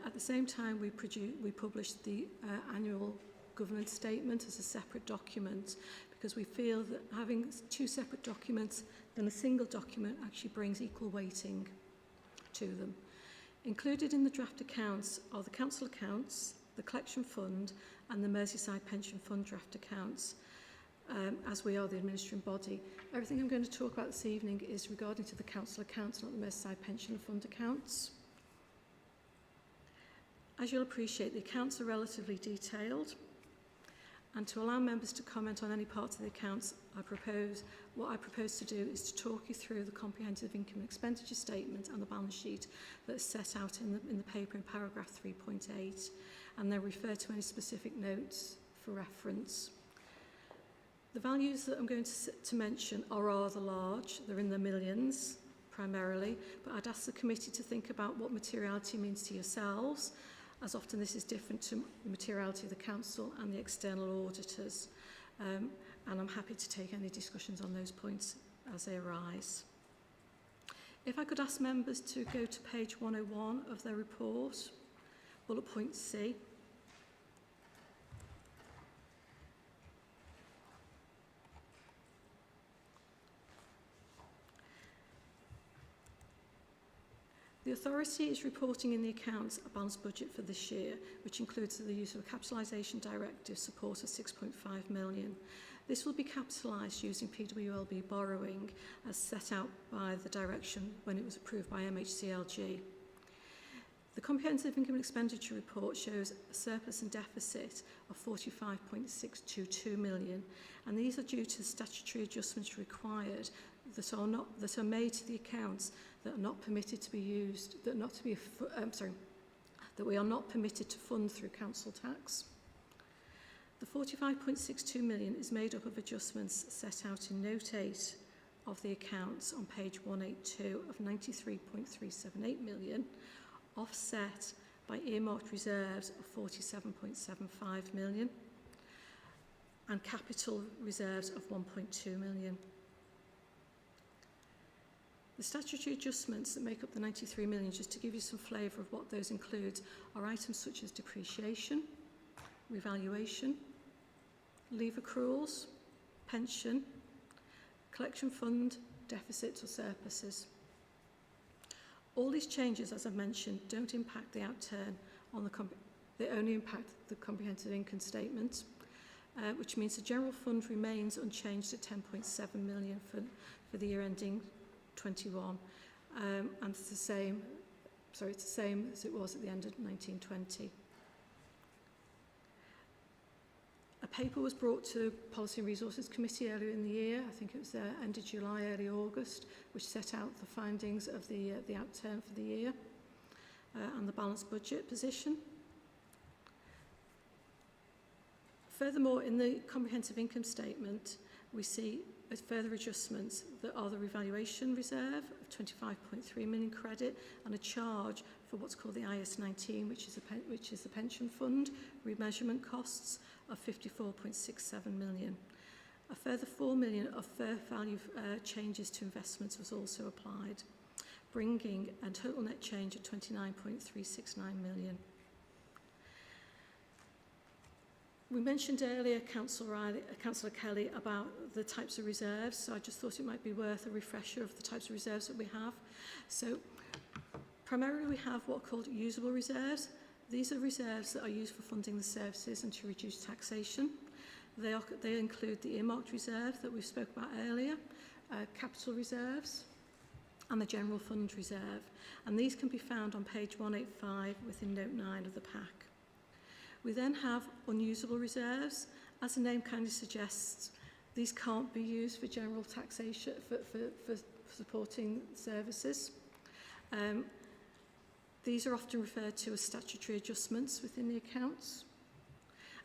At the same time, we published the annual governance statement as a separate document, because we feel that having two separate documents than a single document actually brings equal weighting to them. Included in the draft accounts are the council accounts, the collection fund and the Merseyside Pension Fund draft accounts, as we are the administering body. Everything I'm going to talk about this evening is regarding to the council accounts, not the Merseyside Pension Fund accounts. As you'll appreciate, the accounts are relatively detailed, and to allow members to comment on any parts of the accounts, what I propose to do is to talk you through the comprehensive income and expenditure statement and the balance sheet that's set out in the paper in paragraph 3.8, and then refer to any specific notes for reference. The values that I'm going to mention are rather large. They're in the millions primarily, but I'd ask the committee to think about what materiality means to yourselves, as often this is different to the materiality of the council and the external auditors. And I'm happy to take any discussions on those points as they arise. If I could ask members to go to page 101 of their report, bullet point C. The authority is reporting in the accounts a balanced budget for this year, which includes the use of a capitalisation directive support of 6.5 million. This will be capitalised using PWLB borrowing as set out by the direction when it was approved by MHCLG. The comprehensive income and expenditure report shows a surplus and deficit of 45.622 million, and these are due to statutory adjustments required that are made to the accounts that are not permitted to be used, that we are not permitted to fund through council tax. The 45.62 million is made up of adjustments set out in note 8 of the accounts on page 182 of 93.378 million, offset by earmarked reserves of 47.75 million and capital reserves of 1.2 million. The statutory adjustments that make up the 93 million, just to give you some flavour of what those include, are items such as depreciation, revaluation, leave accruals, pension, collection fund, deficits or surpluses. All these changes, as I've mentioned, don't impact the outturn on they only impact the comprehensive income statement, which means the general fund remains unchanged at 10.7 million for the year ending 21, and it's the same as it was at the end of 1920. A paper was brought to Policy and Resources Committee earlier in the year, I think it was end of July, early August, which set out the findings of the outturn for the year and the balanced budget position. Furthermore, in the comprehensive income statement, we see further adjustments that are the revaluation reserve of 25.3 million credit and a charge for what's called the IS19, which is the pension fund remeasurement costs of 54.67 million. A further 4 million of fair value changes to investments was also applied, bringing a total net change of 29.369 million. We mentioned earlier, Councillor Kelly, about the types of reserves, so I just thought it might be worth a refresher of the types of reserves that we have. So, primarily we have what are called usable reserves. These are reserves that are used for funding the services and to reduce taxation. They include the earmarked reserve that we spoke about earlier, capital reserves, and the general fund reserve. And these can be found on page 185 within note 9 of the pack. We then have unusable reserves. As the name kindly suggests, these can't be used for general taxation, for supporting services. These are often referred to as statutory adjustments within the accounts.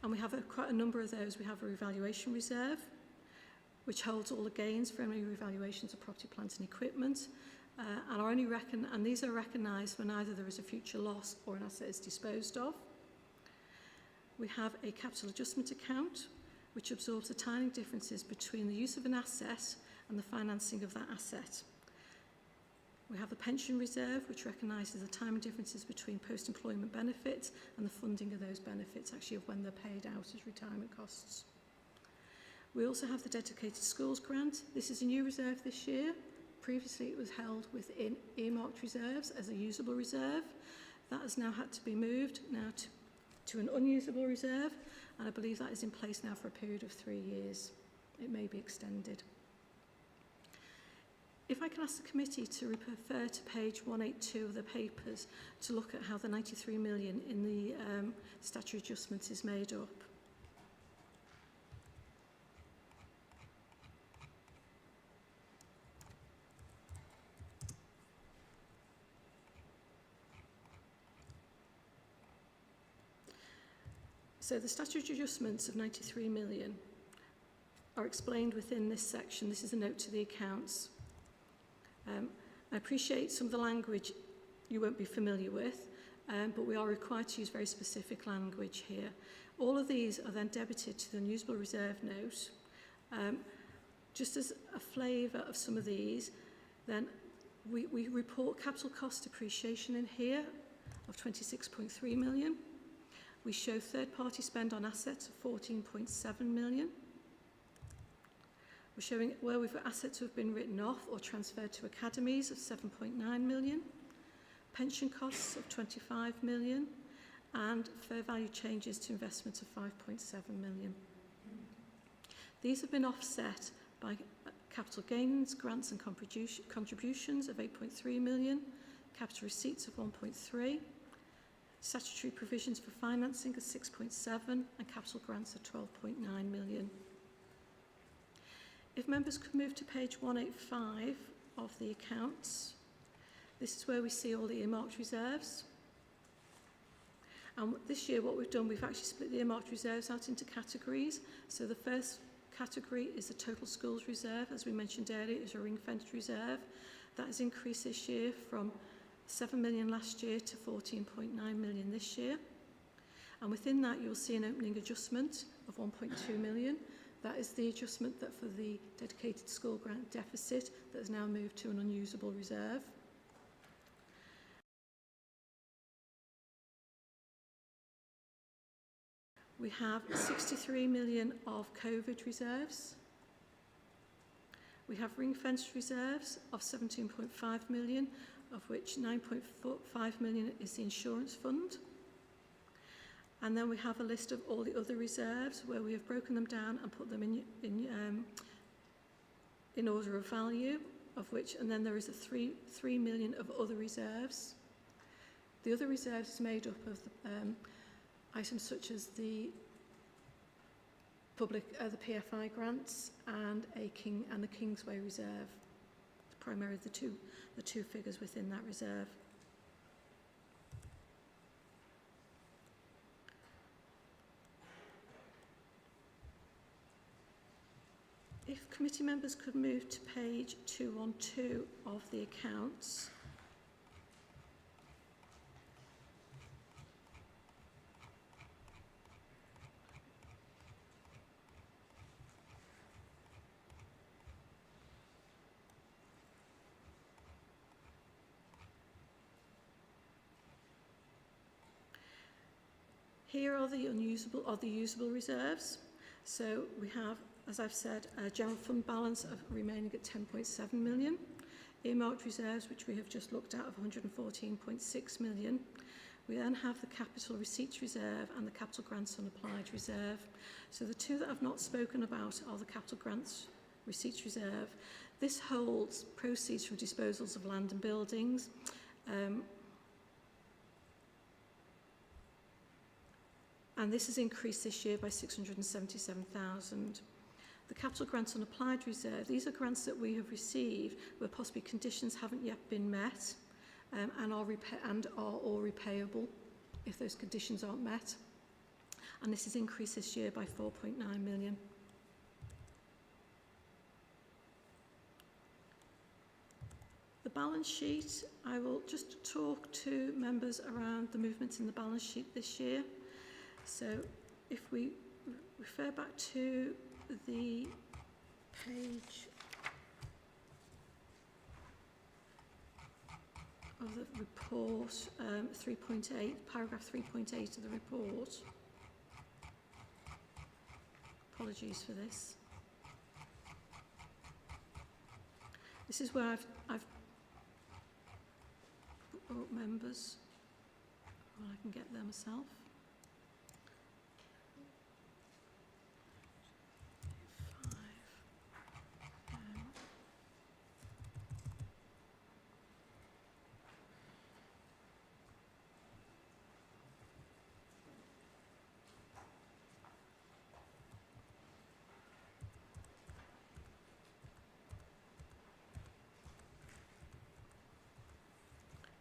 And we have quite a number of those. We have a revaluation reserve, which holds all the gains for any revaluations of property, plant and equipment. And these are recognised when either there is a future loss or an asset is disposed of. We have a capital adjustment account, which absorbs the timing differences between the use of an asset and the financing of that asset. We have the pension reserve, which recognises the timing differences between post-employment benefits and the funding of those benefits, actually of when they're paid out as retirement costs. We also have the dedicated schools grant. This is a new reserve this year. Previously it was held within earmarked reserves as a usable reserve. That has now had to be moved now to an unusable reserve, and I believe that is in place now for a period of 3 years. It may be extended. If I can ask the committee to refer to page 182 of the papers to look at how the 93 million in the statutory adjustments is made up. So the statutory adjustments of 93 million are explained within this section. This is a note to the accounts. I appreciate some of the language you won't be familiar with, but we are required to use very specific language here. All of these are then debited to the unusable reserve note. Just as a flavour of some of these, then we report capital cost depreciation in here of 26.3 million. We show third-party spend on assets of 14.7 million. We're showing where we've got assets who have been written off or transferred to academies of 7.9 million, pension costs of 25 million, and fair value changes to investments of 5.7 million. These have been offset by capital gains, grants and contributions of 8.3 million, capital receipts of 1.3, statutory provisions for financing of 6.7 and capital grants of 12.9 million. If members could move to page 185 of the accounts, this is where we see all the earmarked reserves. And this year what we've done, we've actually split the earmarked reserves out into categories. So the first category is the total schools reserve. As we mentioned earlier, it's a ring-fenced reserve. That has increased this year from 7 million last year to 14.9 million this year. And within that, you'll see an opening adjustment of 1.2 million. That is the adjustment that for the dedicated school grant deficit that has now moved to an unusable reserve. We have 63 million of COVID reserves. We have ring-fenced reserves of 17.5 million, of which 9.5 million is the insurance fund. And then we have a list of all the other reserves where we have broken them down and put them in order of value, of which, and then there is a 3 million of other reserves. The other reserves is made up of items such as the the PFI grants and the Kingsway reserve. Primarily the two figures within that reserve. If committee members could move to page 212 of the accounts. Here are the usable reserves. So we have, as I've said, a general fund balance of remaining at 10.7 million. Earmarked reserves, which we have just looked at, of 114.6 million. We then have the capital receipts reserve and the capital grants unapplied reserve. So the two that I've not spoken about are the capital grants receipts reserve. This holds proceeds from disposals of land and buildings. And this has increased this year by 677,000. The capital grants unapplied reserve, these are grants that we have received where possibly conditions haven't yet been met and are all repayable if those conditions aren't met. And this has increased this year by 4.9 million. The balance sheet, I will just talk to members around the movements in the balance sheet this year. So if we refer back to the page of the report, 3.8, paragraph 3.8 of the report. Apologies for this. This is where I've brought members. Well, I can get there myself.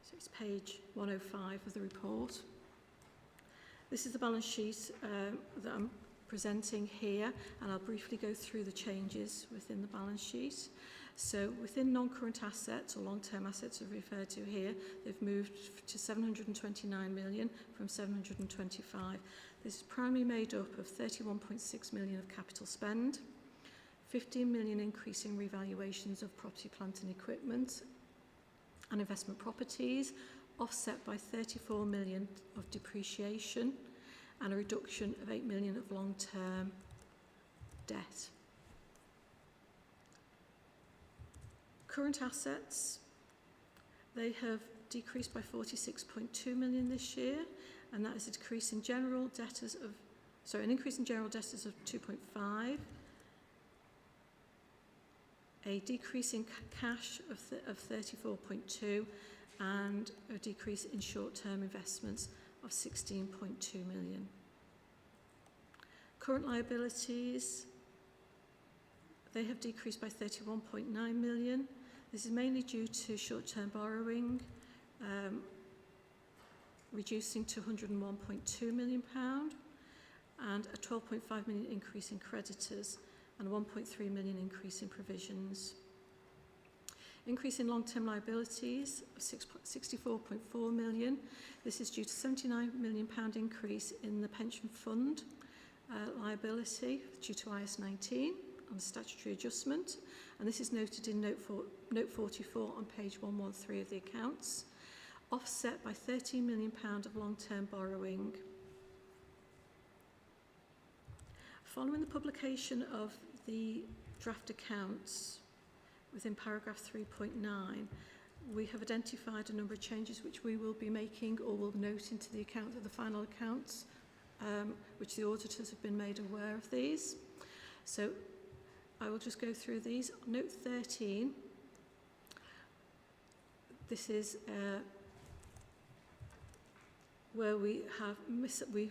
So it's page 105 of the report. This is the balance sheet that I'm presenting here, and I'll briefly go through the changes within the balance sheet. So within non-current assets, or long-term assets are referred to here, they've moved to 729 million from 725. This is primarily made up of 31.6 million of capital spend, 15 million increase in revaluations of property, plant and equipment, and investment properties, offset by 34 million of depreciation and a reduction of 8 million of long-term debt. Current assets, they have decreased by 46.2 million this year, and that is a decrease in general debtors of, an increase in general debtors of 2.5, a decrease in cash of 34.2, and a decrease in short-term investments of 16.2 million. Current liabilities, they have decreased by 31.9 million. This is mainly due to short-term borrowing, reducing to £101.2 million, and a 12.5 million increase in creditors, and a 1.3 million increase in provisions. Increase in long-term liabilities of 64.4 million. This is due to £79 million increase in the pension fund liability due to IAS 19 on the statutory adjustment, and this is noted in note 44 on page 113 of the accounts, offset by £13 million of long-term borrowing. Following the publication of the draft accounts within paragraph 3.9, we have identified a number of changes which we will be making or will note into the account of the final accounts, which the auditors have been made aware of these. So I will just go through these. Note 13, this is where we have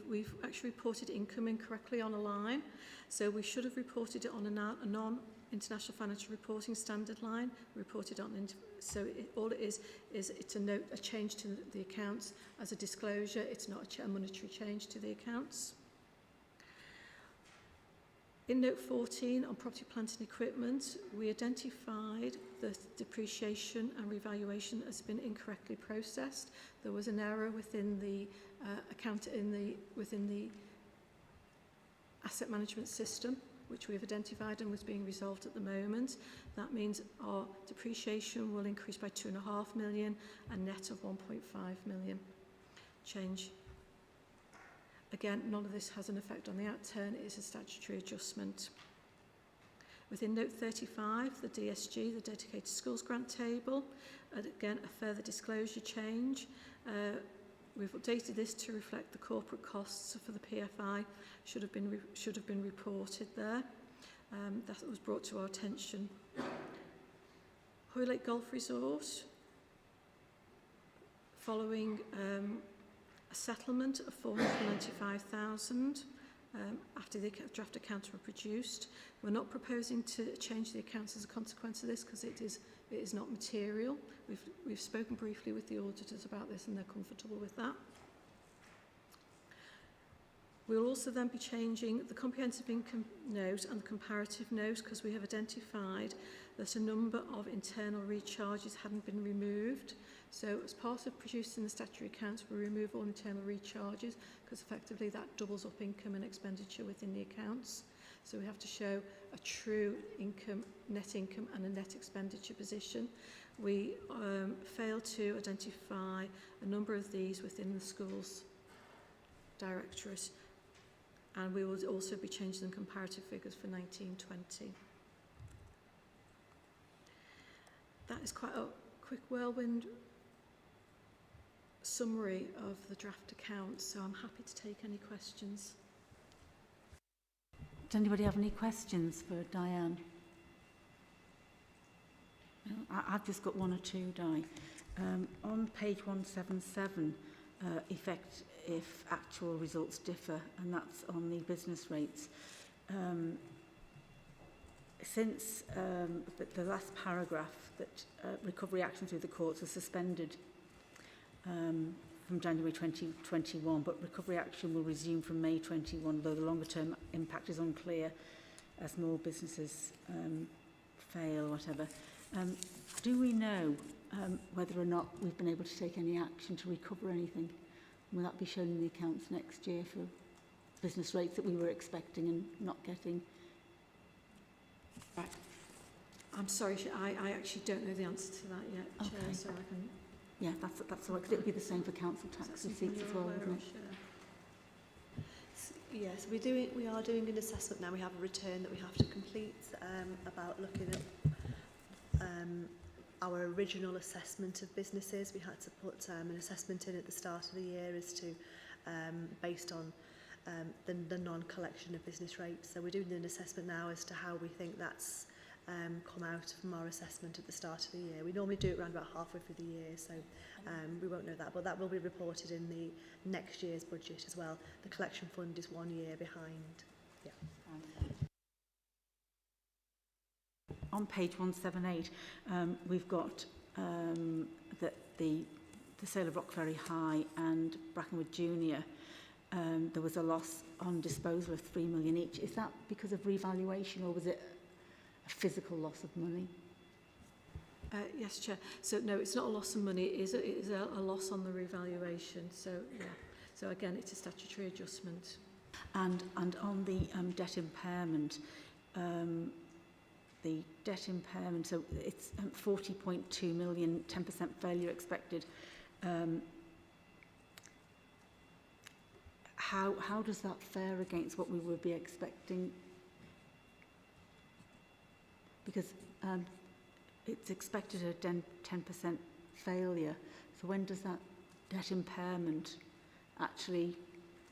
we've actually reported income incorrectly on a line, so we should have reported it on a non-international financial reporting standard line. Reported on, all it is it's a change to the accounts as a disclosure. It's not a monetary change to the accounts. In note 14 on property, plant and equipment, we identified that depreciation and revaluation has been incorrectly processed. There was an error within the within the asset management system, which we have identified and was being resolved at the moment. That means our depreciation will increase by 2.5 million, a net of 1.5 million change. Again, none of this has an effect on the outturn. It is a statutory adjustment. Within note 35, the DSG, the Dedicated Schools Grant Table, again, a further disclosure change. We've updated this to reflect the corporate costs for the PFI should have been reported there. That was brought to our attention. Hoylake Golf Resort, following a settlement of 495,000 after the draft accounts were produced. We're not proposing to change the accounts as a consequence of this because it is not material. We've spoken briefly with the auditors about this and they're comfortable with that. We'll also then be changing the comprehensive income note and the comparative note because we have identified that a number of internal recharges hadn't been removed. So as part of producing the statutory accounts, we remove all internal recharges because effectively that doubles up income and expenditure within the accounts. So we have to show a true income, net income and a net expenditure position. We failed to identify a number of these within the schools directorate, and we will also be changing the comparative figures for 1920. That is quite a quick whirlwind summary of the draft account, so I'm happy to take any questions. Does anybody have any questions for Diane? No, I've just got one or two, Di. On page 177, effect if actual results differ, and that's on the business rates. Since the last paragraph that recovery action through the courts was suspended from January 2021, but recovery action will resume from May 21, though the longer term impact is unclear as more businesses fail or whatever. Do we know whether or not we've been able to take any action to recover anything? Will that be shown in the accounts next year for business rates that we were expecting and not getting? Right. I'm sorry, I actually don't know the answer to that yet, Okay. Chair, so I can... Yeah, that's all right, 'cause it would be the same for council tax receipts as well, wouldn't it? Yes, we are doing an assessment now. We have a return that we have to complete about looking at our original assessment of businesses. We had to put an assessment in at the start of the year as to based on the non-collection of business rates. So we're doing an assessment now as to how we think that's come out from our assessment at the start of the year. We normally do it around about halfway through the year, so we won't know that, but that will be reported in the next year's budget as well. The collection fund is 1 year behind. Yeah. On page 178, we've got that the sale of Rock Ferry High and Brackenwood Junior, there was a loss on disposal of 3 million each. Is that because of revaluation, or was it a physical loss of money? Yes, Chair. So no, it's not a loss of money. It is a loss on the revaluation. So yeah. So again, it's a statutory adjustment. And on the debt impairment, so it's 40.2 million, 10% failure expected. How does that fare against what we would be expecting? Because it's expected a 10% failure. So when does that debt impairment actually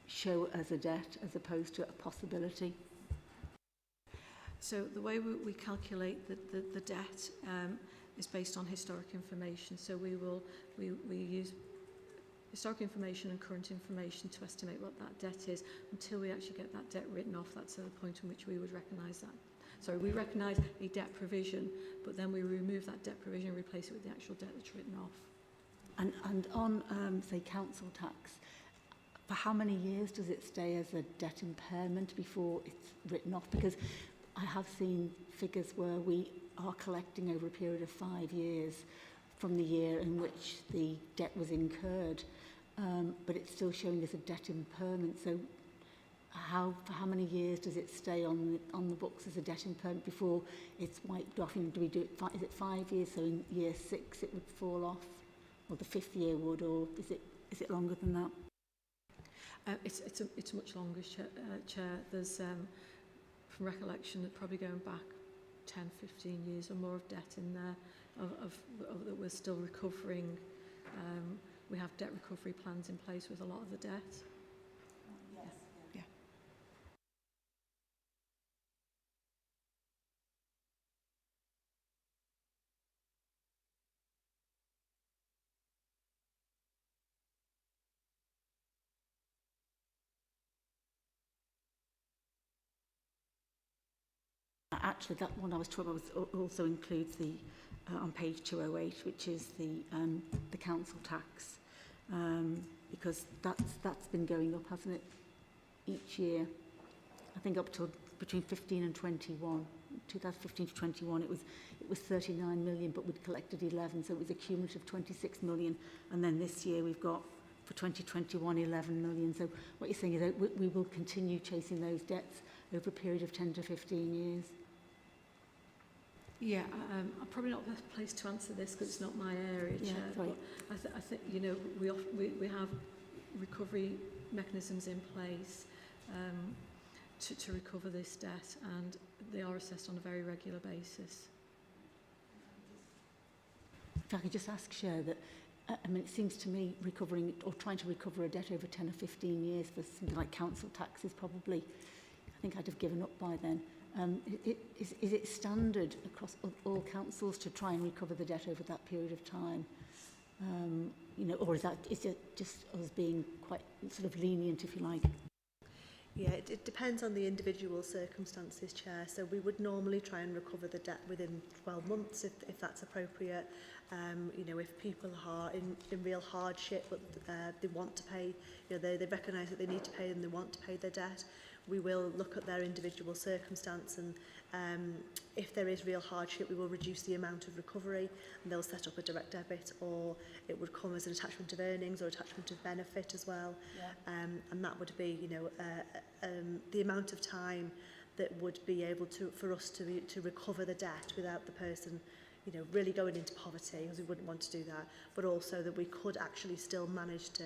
show as a debt as opposed to a possibility? So the way we calculate the debt is based on historic information. So we use historic information and current information to estimate what that debt is until we actually get that debt written off. That's the point in which we would recognise that. Sorry, we recognise a debt provision, but then we remove that debt provision and replace it with the actual debt that's written off. And on, say, council tax, for how many years does it stay as a debt impairment before it's written off? Because I have seen figures where we are collecting over a period of 5 years from the year in which the debt was incurred, but it's still showing as a debt impairment. So for how many years does it stay on the books as a debt impairment before it's wiped off? Do we do it? Is it 5 years? So in year 6 it would fall off, or the 5th year would, or is it longer than that? It's much longer, Chair. There's from recollection, probably going back 10, 15 years or more of debt in there of that we're still recovering. We have debt recovery plans in place with a lot of the debt. Yes. Yeah. Actually, that one I was talking about also includes the on page 208, which is the council tax, because that's been going up, hasn't it, each year? I think up till between 15 and 21. 2015 to 21, it was 39 million, but we'd collected 11, so it was a cumulative 26 million. And then this year we've got for 2021 11 million. So what you're saying is that we will continue chasing those debts over a period of 10 to 15 years. Yeah, I'm probably not the best place to answer this because it's not my area, Chair. Sorry. But I think we have recovery mechanisms in place to recover this debt, and they are assessed on a very regular basis. If I could just ask, Chair, that, I mean, it seems to me recovering or trying to recover a debt over 10 or 15 years for something like council taxes probably, I think I'd have given up by then. Is it standard across all councils to try and recover the debt over that period of time? You know, or is it just us being quite sort of lenient, if you like? Yeah, it depends on the individual circumstances, Chair. So we would normally try and recover the debt within 12 months if that's appropriate. You know, if people are in real hardship but they want to pay, you know, they recognise that they need to pay and they want to pay their debt, we will look at their individual circumstance, and if there is real hardship, we will reduce the amount of recovery, and they'll set up a direct debit, or it would come as an attachment of earnings or attachment of benefit as well. Yeah. And that would be, you know, the amount of time that would be able to for us to recover the debt without the person, you know, really going into poverty, because we wouldn't want to do that, but also that we could actually still manage to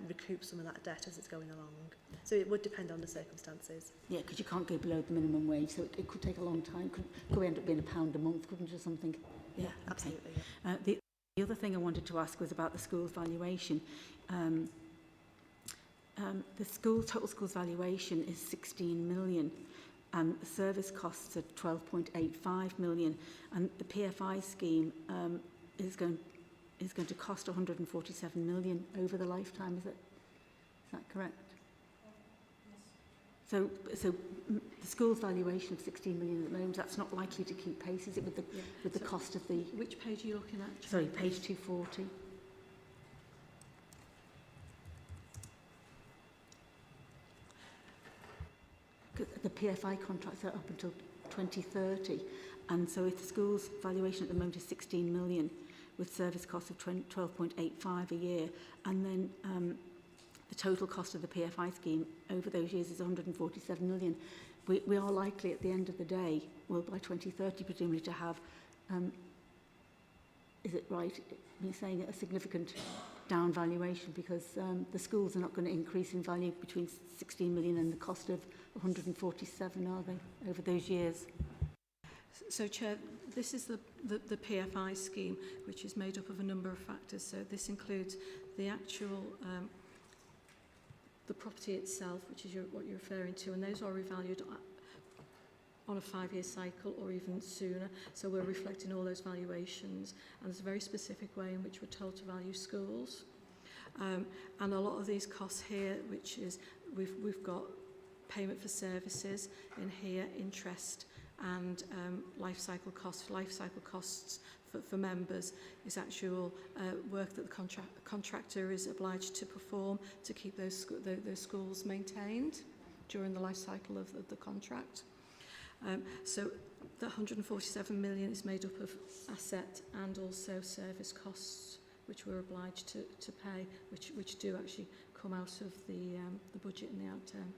recoup some of that debt as it's going along. So it would depend on the circumstances. Yeah, because you can't go below the minimum wage, so it could take a long time. Could end up being £1 a month, couldn't it, or something? Yeah, absolutely. Yeah. The other thing I wanted to ask was about the school's valuation. The total school's valuation is 16 million. And the service costs are 12.85 million, and the PFI scheme is going to cost 147 million over the lifetime. Is that correct? Yes. So the school's valuation of 16 million at the moment, that's not likely to keep pace, is it, with the cost of the? Which page are you looking at? Sorry, page 240. The PFI contracts are up until 2030, and so if the school's valuation at the moment is 16 million with service costs of 12.85 a year, and then the total cost of the PFI scheme over those years is 147 million, we are likely at the end of the day, well, by 2030 presumably, to have, is it right, me saying a significant down valuation, because the schools are not going to increase in value between 16 million and the cost of 147, are they, over those years? So, Chair, this is the PFI scheme, which is made up of a number of factors. So this includes the actual, the property itself, which is what you're referring to, and those are revalued on a 5-year cycle or even sooner. So we're reflecting all those valuations, and there's a very specific way in which we're told to value schools. And a lot of these costs here, which is, we've got payment for services in here, interest, and life cycle costs for members is actual work that the contractor is obliged to perform to keep those schools maintained during the life cycle of the contract. So the 147 million is made up of asset and also service costs, which we're obliged to pay, which do actually come out of the budget and the outturn.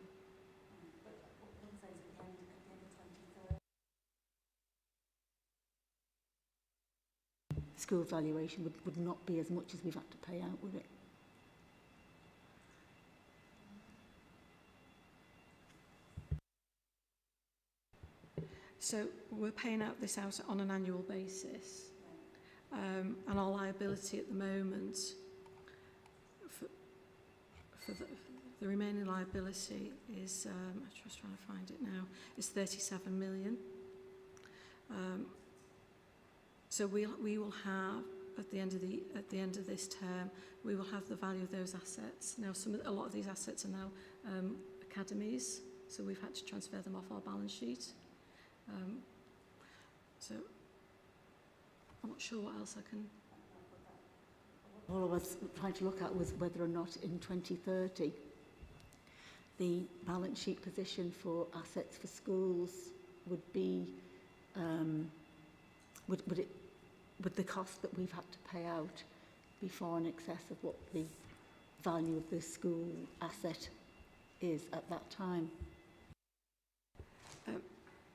School valuation would not be as much as we've had to pay out, would it? So we're paying out this out on an annual basis, and our liability at the moment for the remaining liability is, I'm just trying to find it now, is 37 million. So we will have at the end of this term, we will have the value of those assets. Now, a lot of these assets are now academies, so we've had to transfer them off our balance sheet. So I'm not sure what else I can. All I was trying to look at was whether or not in 2030 the balance sheet position for assets for schools would be would the cost that we've had to pay out be far in excess of what the value of the school asset is at that time?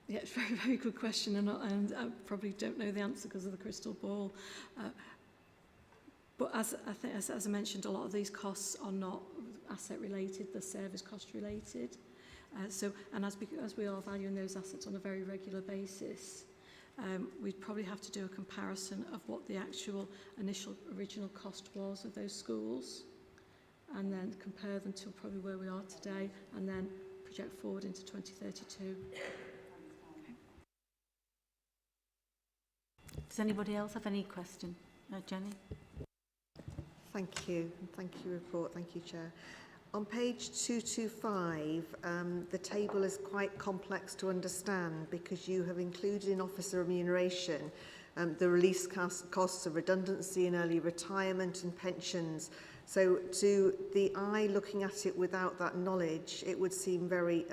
Yeah, it's a very, very good question, and I probably don't know the answer because of the crystal ball. But as I mentioned, a lot of these costs are not asset related; they're service cost related. And as we are valuing those assets on a very regular basis, we'd probably have to do a comparison of what the actual original cost was of those schools, and then compare them to probably where we are today, and then project forward into 2032. Does anybody else have any question? Jenny? Thank you. Thank you, report. Thank you, Chair. On page 225, the table is quite complex to understand because you have included in officer remuneration the release costs of redundancy and early retirement and pensions. So to the eye looking at it without that knowledge, it would seem very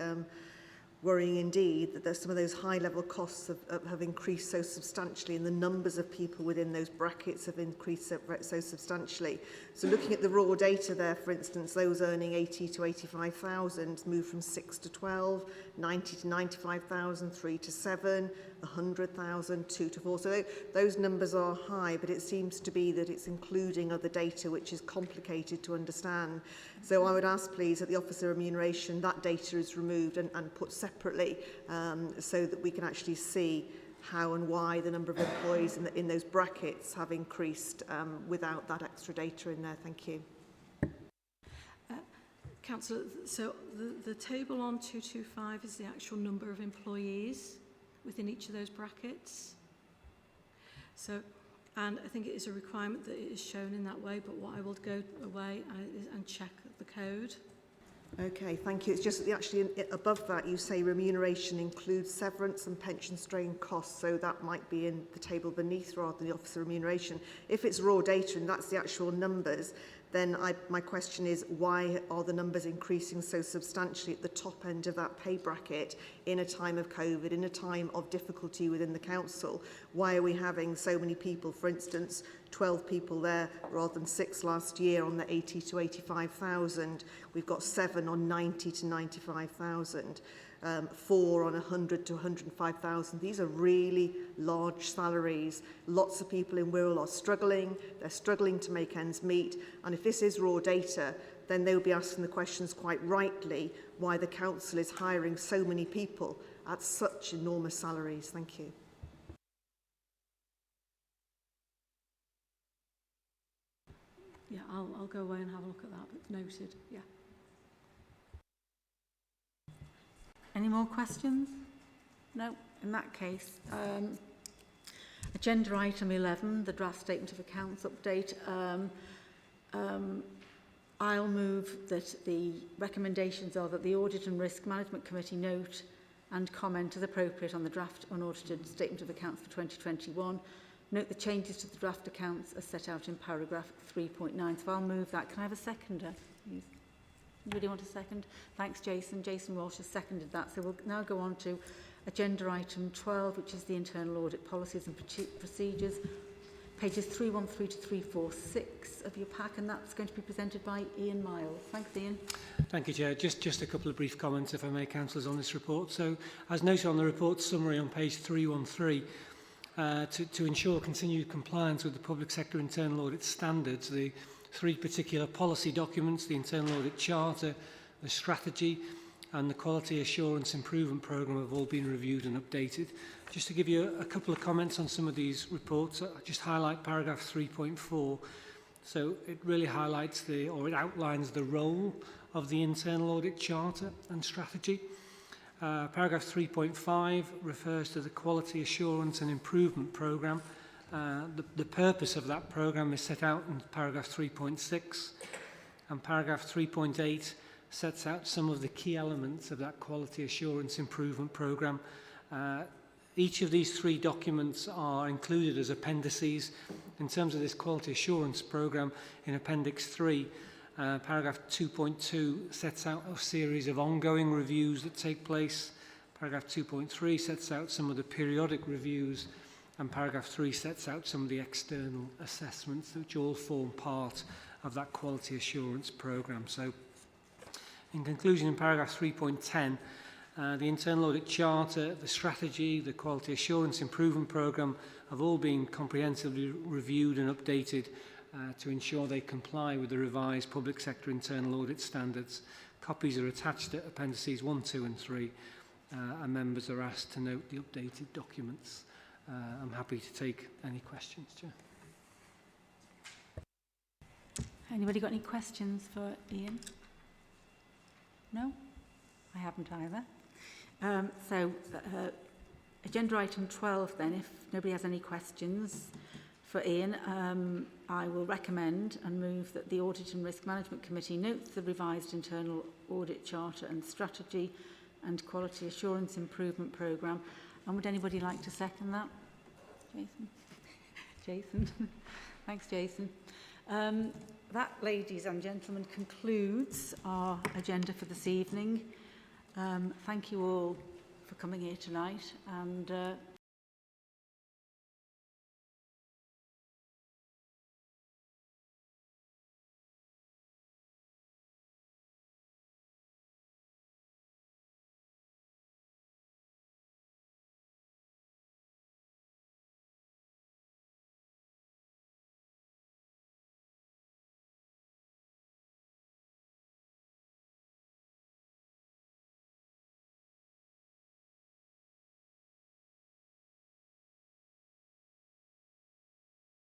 worrying indeed that there's some of those high-level costs have increased so substantially, and the numbers of people within those brackets have increased so substantially. So looking at the raw data there, for instance, those earning 80 to 85,000 moved from 6 to 12, 90 to 95,000, 3 to 7, 100,000, 2 to 4. So those numbers are high, but it seems to be that it's including other data which is complicated to understand. So I would ask, please, that the officer remuneration, that data is removed and put separately so that we can actually see how and why the number of employees in those brackets have increased without that extra data in there. Thank you. Councillor, so the table on 225 is the actual number of employees within each of those brackets. So, and I think it is a requirement that it is shown in that way, but what I will go away and check the code. Okay, thank you. It's just that actually above that you say remuneration includes severance and pension strain costs, so that might be in the table beneath rather than the officer remuneration. If it's raw data and that's the actual numbers, then my question is, why are the numbers increasing so substantially at the top end of that pay bracket in a time of COVID, in a time of difficulty within the council? Why are we having so many people, for instance, 12 people there rather than 6 last year on the 80 to 85,000? We've got 7 on 90 to 95,000. 4 on 100 to 105,000. These are really large salaries. Lots of people in Wirral are struggling. They're struggling to make ends meet. And if this is raw data, then they will be asking the questions quite rightly why the council is hiring so many people at such enormous salaries. Thank you. Yeah, I'll go away and have a look at that, but noted, yeah. Any more questions? No. In that case, agenda item 11, the draft statement of accounts update. I'll move that the recommendations are that the Audit and Risk Management Committee note and comment as appropriate on the draft unaudited statement of accounts for 2021. Note the changes to the draft accounts as set out in paragraph 3.9. So I'll move that. Can I have a seconder, please? Anybody want a second? Thanks, Jason. Jason Walsh has seconded that. So we'll now go on to agenda item 12, which is the internal audit policies and procedures. Pages 313 to 346 of your pack, and that's going to be presented by Ian Miles. Thanks, Ian. Thank you, Chair. Just a couple of brief comments, if I may, councillors, on this report. So, as noted on the report summary on page 313, to ensure continued compliance with the public sector internal audit standards, the 3 particular policy documents, the Internal Audit Charter, the Strategy and the Quality Assurance Improvement Programme have all been reviewed and updated. Just to give you a couple of comments on some of these reports, I'll just highlight paragraph 3.4. So it really highlights it outlines the role of the Internal Audit Charter and Strategy. Paragraph 3.5 refers to the Quality Assurance and Improvement Programme. The purpose of that programme is set out in paragraph 3.6, and paragraph 3.8 sets out some of the key elements of that quality assurance improvement programme. Each of these 3 documents are included as appendices. In terms of this quality assurance programme, in Appendix 3, paragraph 2.2 sets out a series of ongoing reviews that take place. Paragraph 2.3 sets out some of the periodic reviews, and paragraph 3 sets out some of the external assessments which all form part of that quality assurance programme. So, in conclusion, in paragraph 3.10, the Internal Audit Charter, the Strategy, the Quality Assurance Improvement Programme have all been comprehensively reviewed and updated to ensure they comply with the revised public sector internal audit standards. Copies are attached to appendices 1, 2 and 3, and members are asked to note the updated documents. I'm happy to take any questions, Chair. Anybody got any questions for Ian? No? I haven't either. Agenda item 12 then, if nobody has any questions for Ian, I will recommend and move that the Audit and Risk Management Committee notes the revised internal audit charter and strategy and quality assurance improvement programme. And would anybody like to second that? Jason? Jason? Thanks, Jason. That, ladies and gentlemen, concludes our agenda for this evening. Thank you all for coming here tonight, and